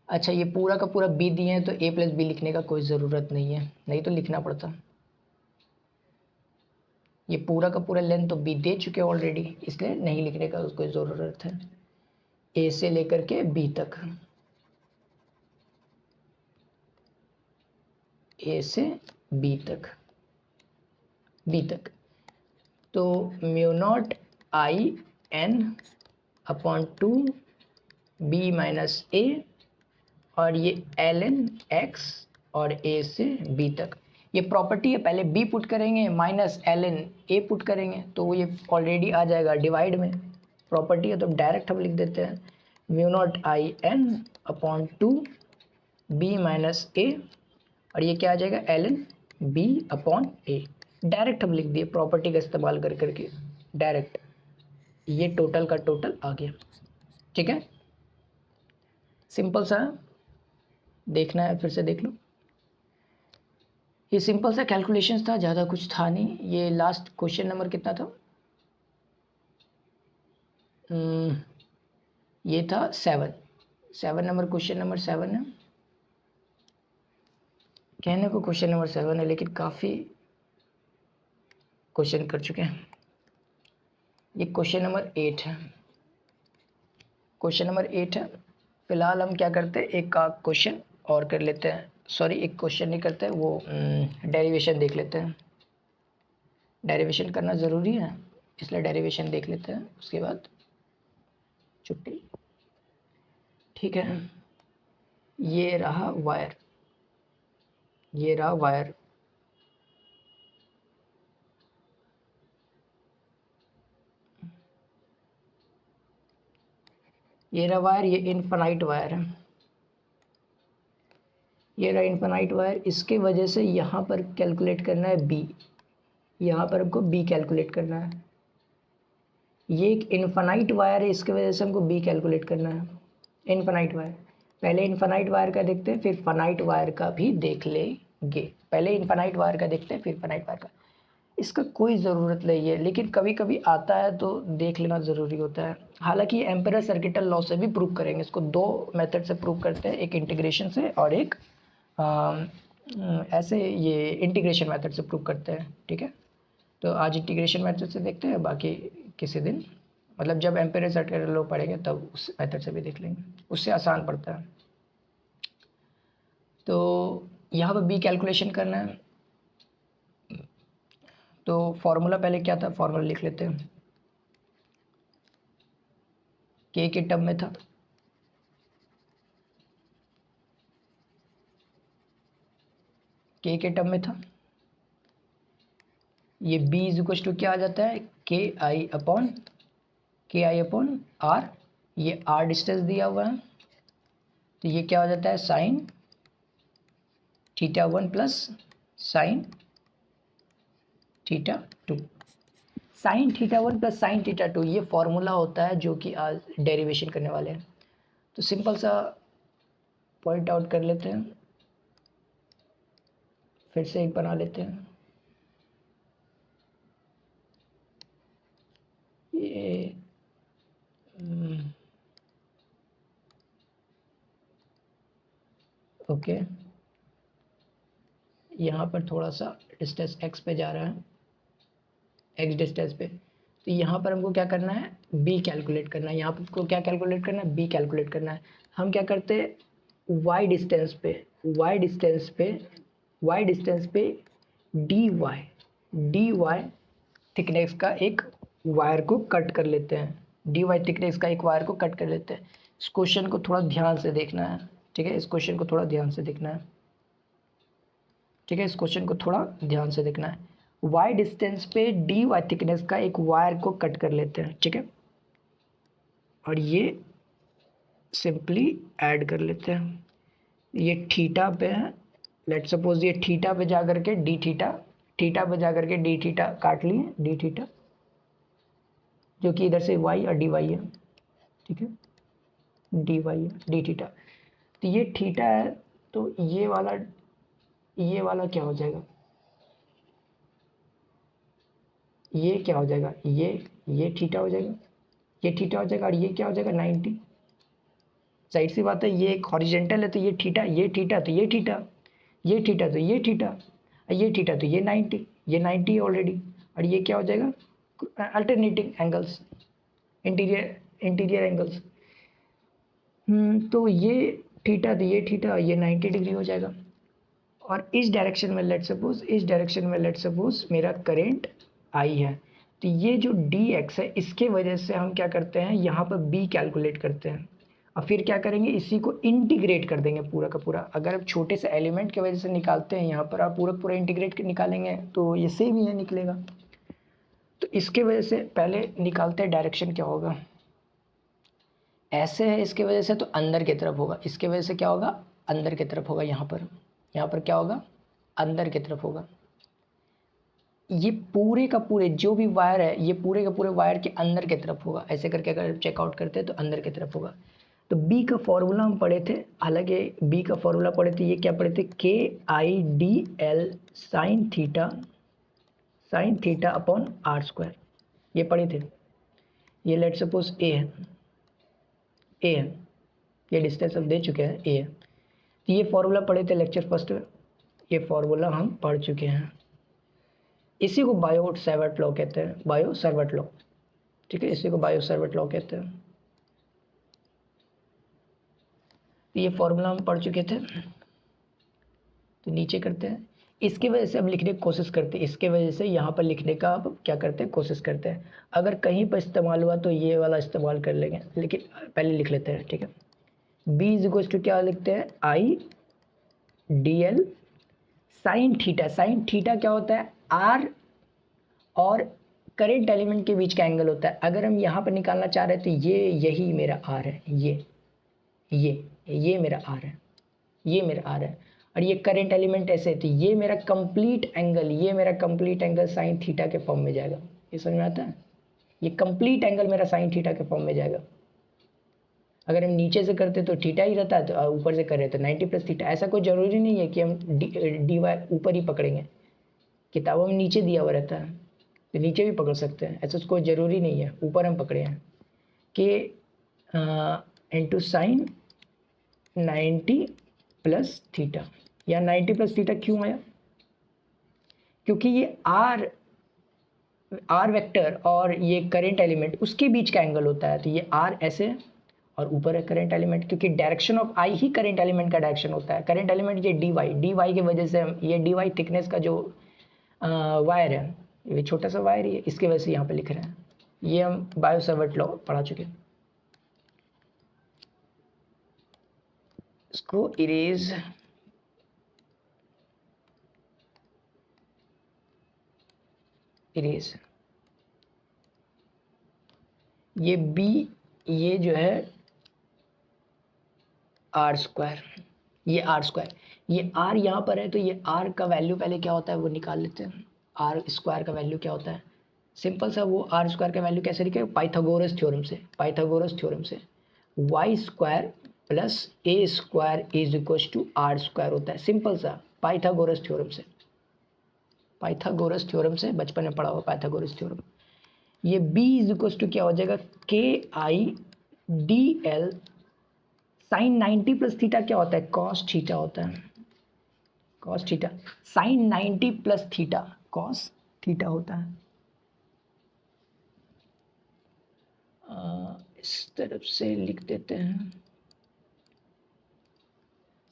अच्छा ये पूरा का पूरा बी दिए हैं तो ए प्लस बी लिखने का कोई ज़रूरत नहीं है, नहीं तो लिखना पड़ता। ये पूरा का पूरा लेंथ तो बी दे चुके ऑलरेडी, इसलिए नहीं लिखने का कोई ज़रूरत है। ए से लेकर के बी तक, ए से बी तक, बी तक। तो mu not i n upon 2 b minus a, और ये एल एन एक्स और ए से बी तक। ये प्रॉपर्टी है, पहले बी पुट करेंगे minus L N A put करेंगे तो ये ऑलरेडी आ जाएगा डिवाइड में, प्रॉपर्टी है तो डायरेक्ट हम लिख देते हैं mu not i n upon 2 b minus a, और ये क्या आ जाएगा l n b upon a, direct हम लिख दिए प्रॉपर्टी का इस्तेमाल कर करके डायरेक्ट, ये टोटल का टोटल आ गया। ठीक है, सिंपल सा, देखना है फिर से देख लो। ये सिंपल सा कैलकुलेशंस था, ज़्यादा कुछ था नहीं। ये लास्ट क्वेश्चन नंबर कितना था, ये था 7 नंबर, क्वेश्चन नंबर 7 है। कहने को क्वेश्चन नंबर 7 है लेकिन काफ़ी क्वेश्चन कर चुके हैं। ये क्वेश्चन नंबर 8 है, क्वेश्चन नंबर 8 है। फिलहाल हम क्या करते हैं, एक का क्वेश्चन और कर लेते हैं, सॉरी एक क्वेश्चन नहीं करते, वो डेरिवेशन देख लेते हैं। डेरिवेशन करना ज़रूरी है, इसलिए डेरिवेशन देख लेते हैं, उसके बाद छुट्टी। ठीक है, ये रहा वायर, ये रहा वायर, ये रहा वायर, ये इनफाइनाइट वायर है, ये रहा इनफाइनाइट वायर। इसके वजह से यहाँ पर कैलकुलेट करना है बी, यहाँ पर हमको बी कैलकुलेट करना है। ये एक इनफाइनाइट वायर है, इसके वजह से हमको बी कैलकुलेट करना है। इनफाइनाइट वायर, पहले इनफाइनाइट वायर का देखते हैं फिर फाइनाइट वायर का भी देख लेंगे। पहले इनफाइनाइट वायर का देखते हैं फिर फाइनाइट वायर का। इसका कोई ज़रूरत नहीं है, लेकिन कभी कभी आता है तो देख लेना ज़रूरी होता है। हालांकि एम्पेयर सर्किटल लॉ से भी प्रूव करेंगे, इसको दो मेथड से प्रूव करते हैं, एक इंटीग्रेशन से और एक ऐसे ये इंटीग्रेशन मेथड से प्रूव करते हैं। ठीक है, तो आज इंटीग्रेशन मेथड से देखते हैं, बाकी किसी दिन मतलब जब एम्पेयर सर्किटल लॉ पढ़ेंगे तब उस मेथड से भी देख लेंगे, उससे आसान पड़ता है। तो यहाँ पर बी कैलकुलेशन करना है, तो फॉर्मूला पहले क्या था, फॉर्मूला लिख लेते हैं। के टर्म में था, के टर्म में था, ये b इज इक्वल टू क्या आ जाता है, के आई अपॉन आर, ये r डिस्टेंस दिया हुआ है, तो ये क्या हो जाता है sign theta 1 plus sine theta 2। Sign theta 1 plus sine theta 2 ये फॉर्मूला होता है जो कि आज डेरिवेशन करने वाले हैं। तो सिंपल सा पॉइंट आउट कर लेते हैं, फिर से एक बना लेते हैं। ये ओके, यहाँ पर थोड़ा सा डिस्टेंस x पे जा रहा है, x डिस्टेंस पे, तो यहाँ पर हमको क्या करना है, b कैलकुलेट करना है। यहाँ पर क्या कैलकुलेट करना है, b कैलकुलेट करना है। हम क्या करते हैं, y डिस्टेंस पे dy थिकनेस का एक वायर को कट कर लेते हैं, dy थिकनेस का एक वायर को कट कर लेते हैं। इस क्वेश्चन को थोड़ा ध्यान से देखना है, ठीक है, इस क्वेश्चन को थोड़ा ध्यान से देखना है, ठीक है, इस क्वेश्चन को थोड़ा ध्यान से देखना है। y डिस्टेंस पे dy थिकनेस का एक वायर को कट कर लेते हैं, ठीक है, और ये सिंपली ऐड कर लेते हैं। ये थीटा पे है, लेट सपोज ये थीटा पे जा करके डी थीटा पे जा करके डी थीटा काट लिए, डी थीटा जो कि इधर से y और dy है, ठीक है, dy है डी थीटा। तो ये थीटा है, तो ये वाला क्या हो जाएगा, ये क्या हो जाएगा, ये थीटा हो जाएगा, ये थीटा हो जाएगा, और ये क्या हो जाएगा 90। जाहिर सी बात है, ये एक हॉरिजेंटल है, तो ये थीटा, ये थीटा, तो ये थीटा, ये थीटा, तो ये थीटा, ये थीटा, तो ये 90, ये 90 ऑलरेडी, और ये क्या हो जाएगा अल्टरनेटिंग एंगल्स, इंटीरियर एंगल्स। तो ये थीटा, तो ये थीटा, ये 90 डिग्री हो जाएगा। और इस डायरेक्शन में लेट सपोज मेरा करेंट आई है, तो ये जो डी एक्स है, इसके वजह से हम क्या करते हैं, यहाँ पर बी कैलकुलेट करते हैं, और फिर क्या करेंगे, इसी को इंटीग्रेट कर देंगे पूरा का पूरा। अगर आप छोटे से एलिमेंट की वजह से निकालते हैं, यहाँ पर आप पूरा इंटीग्रेट निकालेंगे तो ये सेम ही है निकलेगा। तो इसके वजह से पहले निकालते हैं डायरेक्शन क्या होगा, ऐसे है, इसके वजह से तो अंदर की तरफ होगा, इसके वजह से क्या होगा, अंदर की तरफ होगा, यहाँ पर क्या होगा, अंदर की तरफ होगा। ये पूरे का पूरे जो भी वायर है, ये पूरे का पूरे वायर के अंदर की तरफ होगा। ऐसे करके अगर चेकआउट करते हैं तो अंदर की तरफ होगा। तो बी का फॉर्मूला हम पढ़े थे, हालांकि बी का फॉर्मूला पढ़े थे, ये क्या पढ़े थे, KIDL sine theta upon are square, ये पढ़े थे। ये लेट सपोज ए है, ये डिस्टेंस हम दे चुके हैं, ए है। तो ये फॉर्मूला पढ़े थे लेक्चर फर्स्ट में, ये फॉर्मूला हम पढ़ चुके हैं। इसी को बायो सावर्ट लॉ कहते हैं, बायो सावर्ट लॉ, ठीक है, इसी को बायो सावर्ट लॉ कहते हैं। तो ये फॉर्मूला हम पढ़ चुके थे, तो नीचे करते हैं, इसकी वजह से अब लिखने की कोशिश करते हैं, इसके वजह से यहाँ पर लिखने का अब क्या करते हैं, कोशिश करते हैं। अगर कहीं पर इस्तेमाल हुआ तो ये वाला इस्तेमाल कर लेंगे, लेकिन पहले लिख लेते हैं, ठीक है। बी इज इक्वल टू क्या लिखते हैं, IDL साइन थीटा क्या होता है, आर और करेंट एलिमेंट के बीच का एंगल होता है। अगर हम यहाँ पर निकालना चाह रहे हैं तो यही मेरा आर है, ये मेरा आर है, ये मेरा आर है, और ये करंट एलिमेंट ऐसे, तो ये मेरा कंप्लीट एंगल साइन थीटा के फॉर्म में जाएगा। ये समझ में आता है, ये कंप्लीट एंगल मेरा साइन थीटा के फॉर्म में जाएगा। अगर हम नीचे से करते तो थीटा ही रहता है, तो ऊपर से कर रहे तो 90 प्लस थीटा। ऐसा कोई ज़रूरी नहीं है कि हम डी वाई ऊपर ही पकड़ेंगे, किताबों में नीचे दिया हुआ रहता है, तो नीचे भी पकड़ सकते हैं, ऐसा कोई ज़रूरी नहीं है। ऊपर हम पकड़े हैं कि इंटू साइन 90 प्लस थीटा, या 90 प्लस थीटा क्यों आया? क्योंकि ये आर वेक्टर और ये करंट एलिमेंट उसके बीच का एंगल होता है, तो ये आर ऐसे और ऊपर है करंट एलिमेंट, क्योंकि direction of I he current element का डायरेक्शन होता है। करंट एलिमेंट ये डी वाई की वजह से, ये डी वाई थिकनेस का जो वायर है, ये छोटा सा वायर ही है, इसके वजह से यहाँ पे लिख रहे हैं। ये हम बायो सावर्ट लॉ पढ़ा चुके हैं। इसको इरेज ये बी, ये जो है आर स्क्वायर, ये आर स्क्वायर, ये आर यहाँ पर है, तो ये आर का वैल्यू पहले क्या होता है वो निकाल लेते हैं। आर स्क्वायर का वैल्यू क्या होता है? सिंपल सा, वो आर स्क्वायर का वैल्यू कैसे लिखेगा? पाइथागोरस थ्योरम से Y square plus A square is equal to R square होता है। सिंपल सा पाइथागोरस थ्योरम से बचपन में पढ़ा हुआ पाइथागोरस थ्योरम। ये b इज इक्वल टू क्या हो जाएगा? K I D L sine 90 plus theta क्या होता है? कॉस थीटा होता है, cos theta. Sine 90 plus theta cos theta होता है। इस तरफ से लिख देते हैं,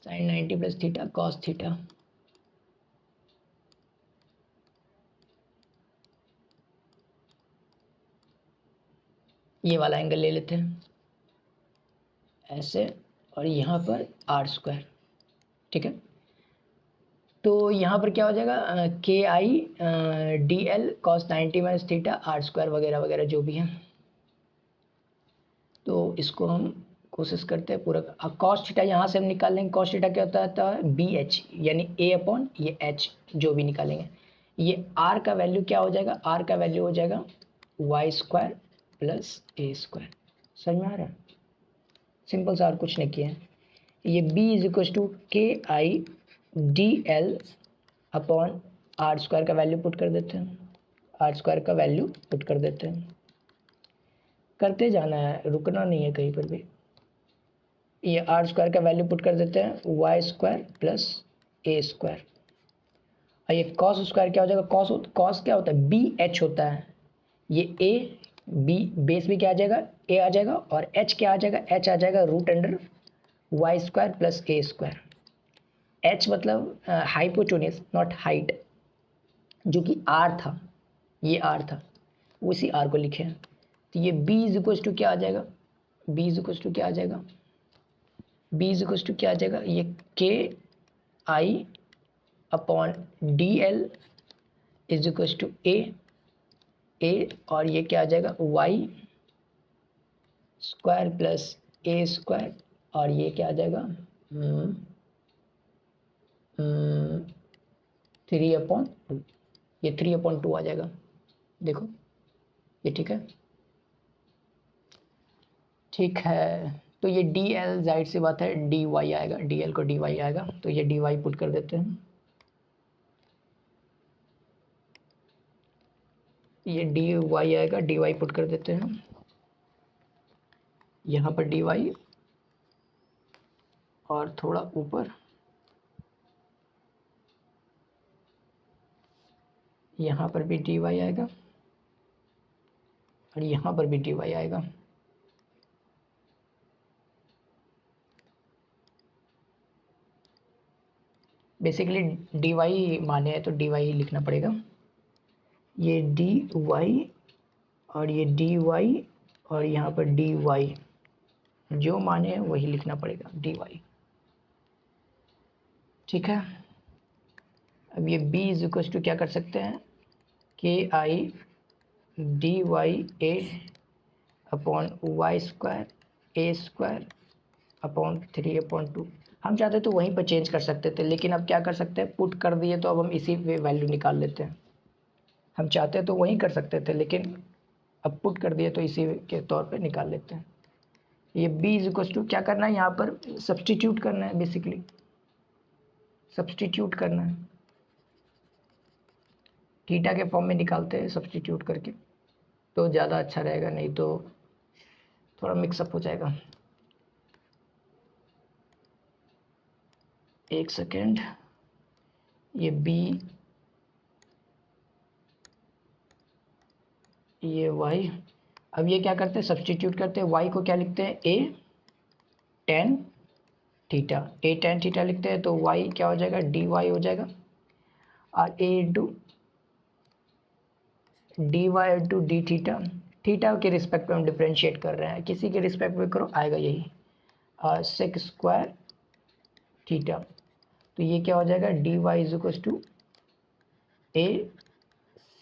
sine 90 plus theta cos theta. ये वाला एंगल ले लेते हैं ऐसे, और यहाँ पर आर स्क्वायर, ठीक है। तो यहाँ पर क्या हो जाएगा? K I D L cos 90 minus theta R square वगैरह वगैरह जो भी है। तो इसको हम कोशिश करते हैं पूरा। कॉस थीटा यहाँ से हम निकाल लेंगे। कॉस थीटा क्या होता है? बी एच, यानी ए अपॉन ये एच जो भी निकालेंगे। ये आर का वैल्यू क्या हो जाएगा? आर का वैल्यू हो जाएगा वाई स्क्वायर प्लस ए स्क्वायर। समझ में आ रहा है? सिंपल सा, और कुछ नहीं किया है। ये b is equal to K I D L upon are square का वैल्यू पुट कर देते हैं, आर स्क्वायर का वैल्यू पुट कर देते हैं। करते जाना है, रुकना नहीं है कहीं पर भी। ये आर स्क्वायर का वैल्यू पुट कर देते हैं, वाई स्क्वायर प्लस ए स्क्वायर। और ये कॉस स्क्वायर क्या हो जाएगा? कॉस क्या होता है? बी एच होता है। ये ए बी बेस में क्या आ जाएगा? ए आ जाएगा, और एच क्या आ जाएगा? एच आ जाएगा root under y square plus ए स्क्वायर। एच मतलब हाइपोटेन्यूस नॉट हाइट, जो कि आर था, ये आर था, उसी आर को लिखे हैं। तो ये b इज इक्वल टू क्या आ जाएगा? b इज इक्वल टू क्या आ जाएगा? b इज इक्वल टू क्या आ जाएगा? ये k i upon d l is equal to a, और ये क्या आ जाएगा? y स्क्वायर प्लस ए स्क्वायर, और ये क्या आ जाएगा? 3/2, ये 3/2 आ जाएगा। देखो ये ठीक है, ठीक है। तो ये डी एल जाहिर सी बात है डी वाई आएगा, डी एल को डी वाई आएगा, तो ये डी वाई पुट कर देते हैं। ये डी वाई आएगा, डी वाई पुट कर देते हैं यहाँ पर, डी वाई, और थोड़ा ऊपर यहाँ पर भी डी वाई आएगा, और यहाँ पर भी डी वाई आएगा। बेसिकली डी वाई माने हैं तो डी वाई लिखना पड़ेगा। ये डी वाई और ये डी वाई, और यहाँ पर डी वाई, जो माने हैं वही लिखना पड़ेगा, डी वाई, ठीक है। अब ये b इज इक्वल टू क्या कर सकते हैं? K I D Y A upon Y square A square upon 3/2। हम चाहते तो वहीं पर चेंज कर सकते थे, लेकिन अब क्या कर सकते हैं? पुट कर दिए तो अब हम इसी पे वैल्यू निकाल लेते हैं। हम चाहते तो वहीं कर सकते थे, लेकिन अब पुट कर दिए तो इसी के तौर पे निकाल लेते हैं। ये b इज इक्वल टू क्या करना है? यहाँ पर सब्सटीट्यूट करना है, बेसिकली सब्सटीट्यूट करना है। थीटा के फॉर्म में निकालते हैं सब्स्टिट्यूट करके, तो ज़्यादा अच्छा रहेगा, नहीं तो थोड़ा मिक्सअप हो जाएगा। एक सेकेंड, ये बी, ये वाई। अब ये क्या करते हैं, सब्स्टिट्यूट करते हैं। वाई को क्या लिखते हैं, ए टेन थीटा, ए टेन थीटा लिखते हैं, तो वाई क्या हो जाएगा, डी वाई हो जाएगा, और a into d y into d theta. Theta के रिस्पेक्ट में हम डिफ्रेंशिएट कर रहे हैं, किसी के रिस्पेक्ट में करो आएगा यही, और सेक स्क्वायर थीटा। तो ये क्या हो जाएगा, d y is equal to a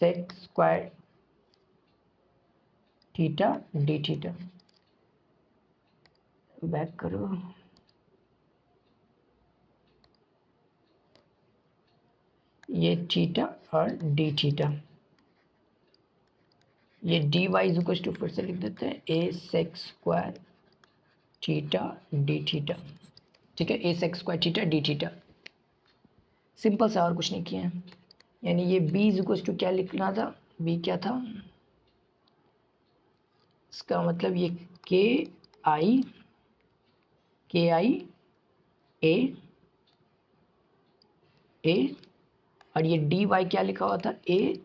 sec square theta d theta. Back करो, ये थीटा और डी थीटा, ये d y is equal to फिर से लिख देते हैं a sec square theta d theta. ठीक है, a sec square theta d theta, simple सा, और कुछ नहीं किया है। यानी ये b इज इक्वल टू क्या लिखना था, b क्या था, इसका मतलब ये के आई ए, और ये डी वाई क्या लिखा हुआ था, a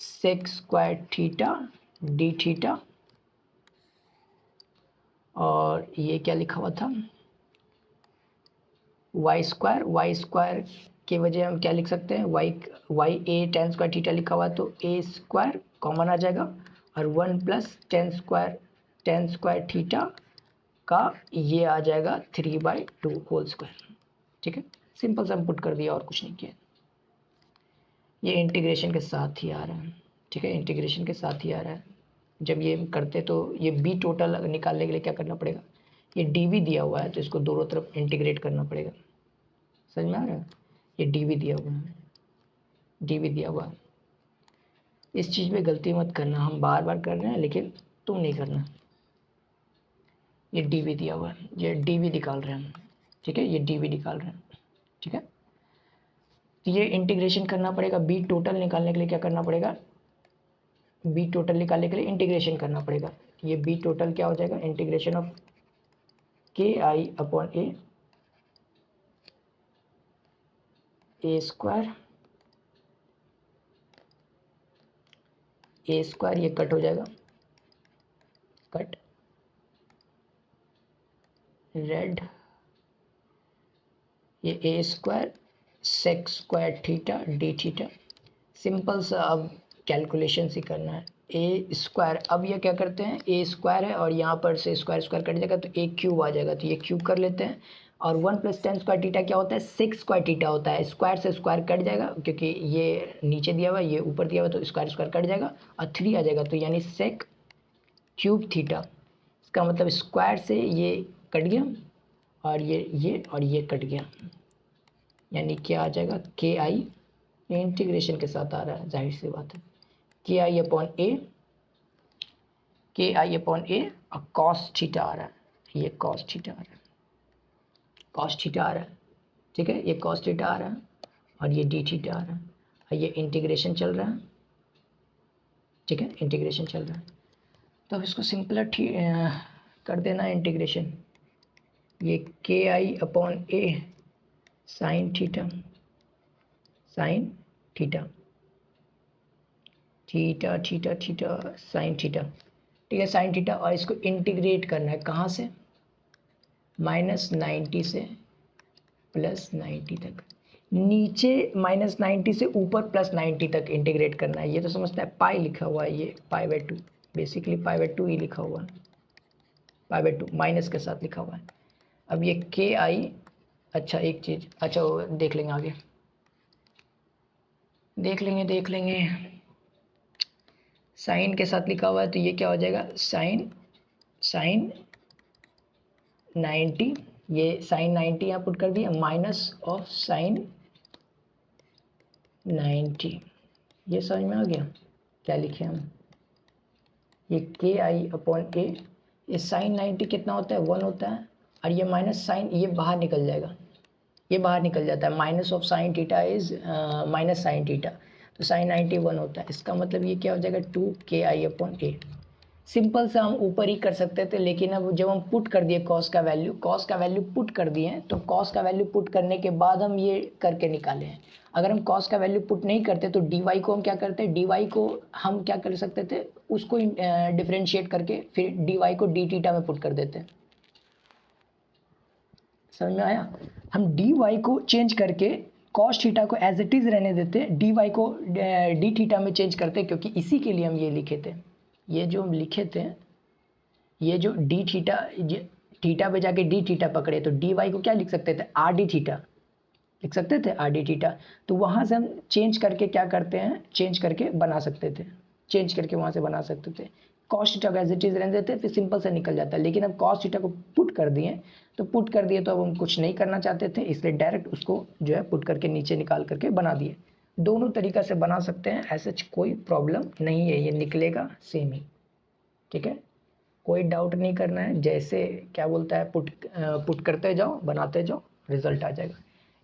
sec square theta d theta, और ये क्या लिखा हुआ था, वाई स्क्वायर के वजह हम क्या लिख सकते हैं, वाई ए टेन स्क्वायर थीटा लिखा हुआ, तो ए स्क्वायर कॉमन आ जाएगा, और 1 प्लस टेन स्क्वायर थीटा का ये आ जाएगा 3/2 होल स्क्वायर। ठीक है, सिंपल सा पुट कर दिया और कुछ नहीं किया। ये इंटीग्रेशन के साथ ही आ रहा है। ठीक है, इंटीग्रेशन के साथ ही आ रहा है। जब ये करते तो ये बी टोटल निकालने के लिए क्या करना पड़ेगा, ये डी भी दिया हुआ है तो इसको दोनों तरफ इंटीग्रेट करना पड़ेगा। समझ में आ रहा है, ये डी भी दिया हुआ है, डी भी दिया हुआ है। इस चीज़ में गलती मत करना, हम बार बार कर रहे हैं लेकिन तुम नहीं करना। ये डी भी दिया हुआ है, ये डी भी निकाल रहे हैं हम। ठीक है, ये डी भी निकाल रहे हैं। ठीक है, तो ये इंटीग्रेशन करना पड़ेगा, बी टोटल निकालने के लिए क्या करना पड़ेगा, बी टोटल निकालने के लिए इंटीग्रेशन करना पड़ेगा। ये बी टोटल क्या हो जाएगा, integration of k i upon a square, ये कट हो जाएगा, कट रेड, ये a square sec square theta d theta. Simple सा अब कैलकुलेशन ही करना है। ए स्क्वायर, अब ये क्या करते हैं, ए स्क्वायर है और यहाँ पर से स्क्वायर कट जाएगा तो ए क्यूब आ जाएगा, तो ये क्यूब कर लेते हैं। और 1 प्लस टेन स्क्वायर थीटा क्या होता है, 6 स्क्वायर थीटा होता है। स्क्वायर से स्क्वायर कट जाएगा क्योंकि ये नीचे दिया हुआ है, ये ऊपर दिया हुआ, तो स्क्वायर कट जाएगा और 3 आ जाएगा, तो यानी सेक क्यूब थीटा। इसका मतलब स्क्वायर से ये कट गया और ये कट गया, यानी क्या आ जाएगा, के आई, इंटीग्रेशन के साथ आ रहा है, जाहिर सी बात है, के आई अपॉन ए और कॉस थीटा आ रहा है, ये कॉस थीटा आ रहा है, कॉस थीटा आ रहा है। ठीक है, ये कॉस थीटा आ रहा है और ये डी थीटा आ रहा है, और ये इंटीग्रेशन चल रहा है। ठीक है, इंटीग्रेशन चल रहा है, तो अब इसको सिंपलर कर देना इंटीग्रेशन। ये k i upon A sign theta sine theta. ठीक है, साइन थीटा, और इसको इंटीग्रेट करना है कहाँ से, -90 से +90 तक, नीचे -90 से ऊपर +90 तक इंटीग्रेट करना है। ये तो समझता है, पाई लिखा हुआ है, ये π/2, बेसिकली π/2 ही लिखा हुआ है, π/2 माइनस के साथ लिखा हुआ है। अब ये के आई, अच्छा एक चीज़, अच्छा वो देख लेंगे आगे, देख लेंगे साइन के साथ लिखा हुआ है, तो ये क्या हो जाएगा, साइन 90, ये साइन 90 यहाँ पुट कर दिया, माइनस ऑफ साइन 90। ये समझ में आ गया क्या लिखे हम, ये के आई अपॉन ए, ये साइन 90 कितना होता है, 1 होता है, और ये माइनस साइन, ये बाहर निकल जाएगा, ये बाहर निकल जाता है, minus of sine theta is minus sign theta, तो साइन 90 1 होता है। इसका मतलब ये क्या हो जाएगा 2ki/a। सिंपल सा हम ऊपर ही कर सकते थे, लेकिन अब जब हम पुट कर दिए कॉस का वैल्यू पुट कर दिए हैं, तो कॉस का वैल्यू पुट करने के बाद हम ये करके निकाले हैं। अगर हम कॉस का वैल्यू पुट नहीं करते तो dy को हम क्या करते हैं, dy को हम क्या कर सकते थे, उसको डिफ्रेंशिएट करके फिर dy को d थीटा में पुट कर देते हैं। समझ में आया? हम dy को चेंज करके कॉस थीटा को एज इट इज़ रहने देते, dy को d थीटा में चेंज करते, क्योंकि इसी के लिए हम ये लिखे थे। ये जो हम लिखे थे, ये जो d थीटा, थीटा पे जाके d थीटा पकड़े, तो dy को क्या लिख सकते थे, आर डी थीटा लिख सकते थे, आर डी थीटा। तो वहाँ से हम चेंज करके क्या करते हैं, चेंज करके बना सकते थे, चेंज करके वहाँ से बना सकते थे। कॉस थीटा को एज इट इज़ रहने देते, फिर सिंपल से निकल जाता है। लेकिन अब कॉस थीटा को पुट कर दिए, तो पुट कर दिए तो अब हम कुछ नहीं करना चाहते थे, इसलिए डायरेक्ट उसको जो है पुट करके नीचे निकाल करके बना दिए। दोनों तरीका से बना सकते हैं, ऐसे कोई प्रॉब्लम नहीं है, ये निकलेगा सेम ही। ठीक है, कोई डाउट नहीं करना है, जैसे क्या बोलता है पुट करते जाओ, बनाते जाओ, रिजल्ट आ जाएगा।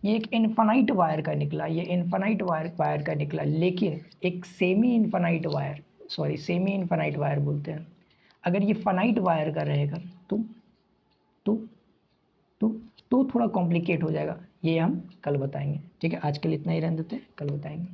ये एक इनफाइनाइट वायर का निकला, ये इनफाइनाइट वायर का निकला, लेकिन एक सेमी इनफाइनाइट वायर बोलते हैं। अगर ये फाइनाइट वायर का रहेगा तो तो तो तो थोड़ा कॉम्प्लिकेट हो जाएगा, ये हम कल बताएंगे। ठीक है, आज के लिए इतना ही रहने देते हैं, कल बताएंगे।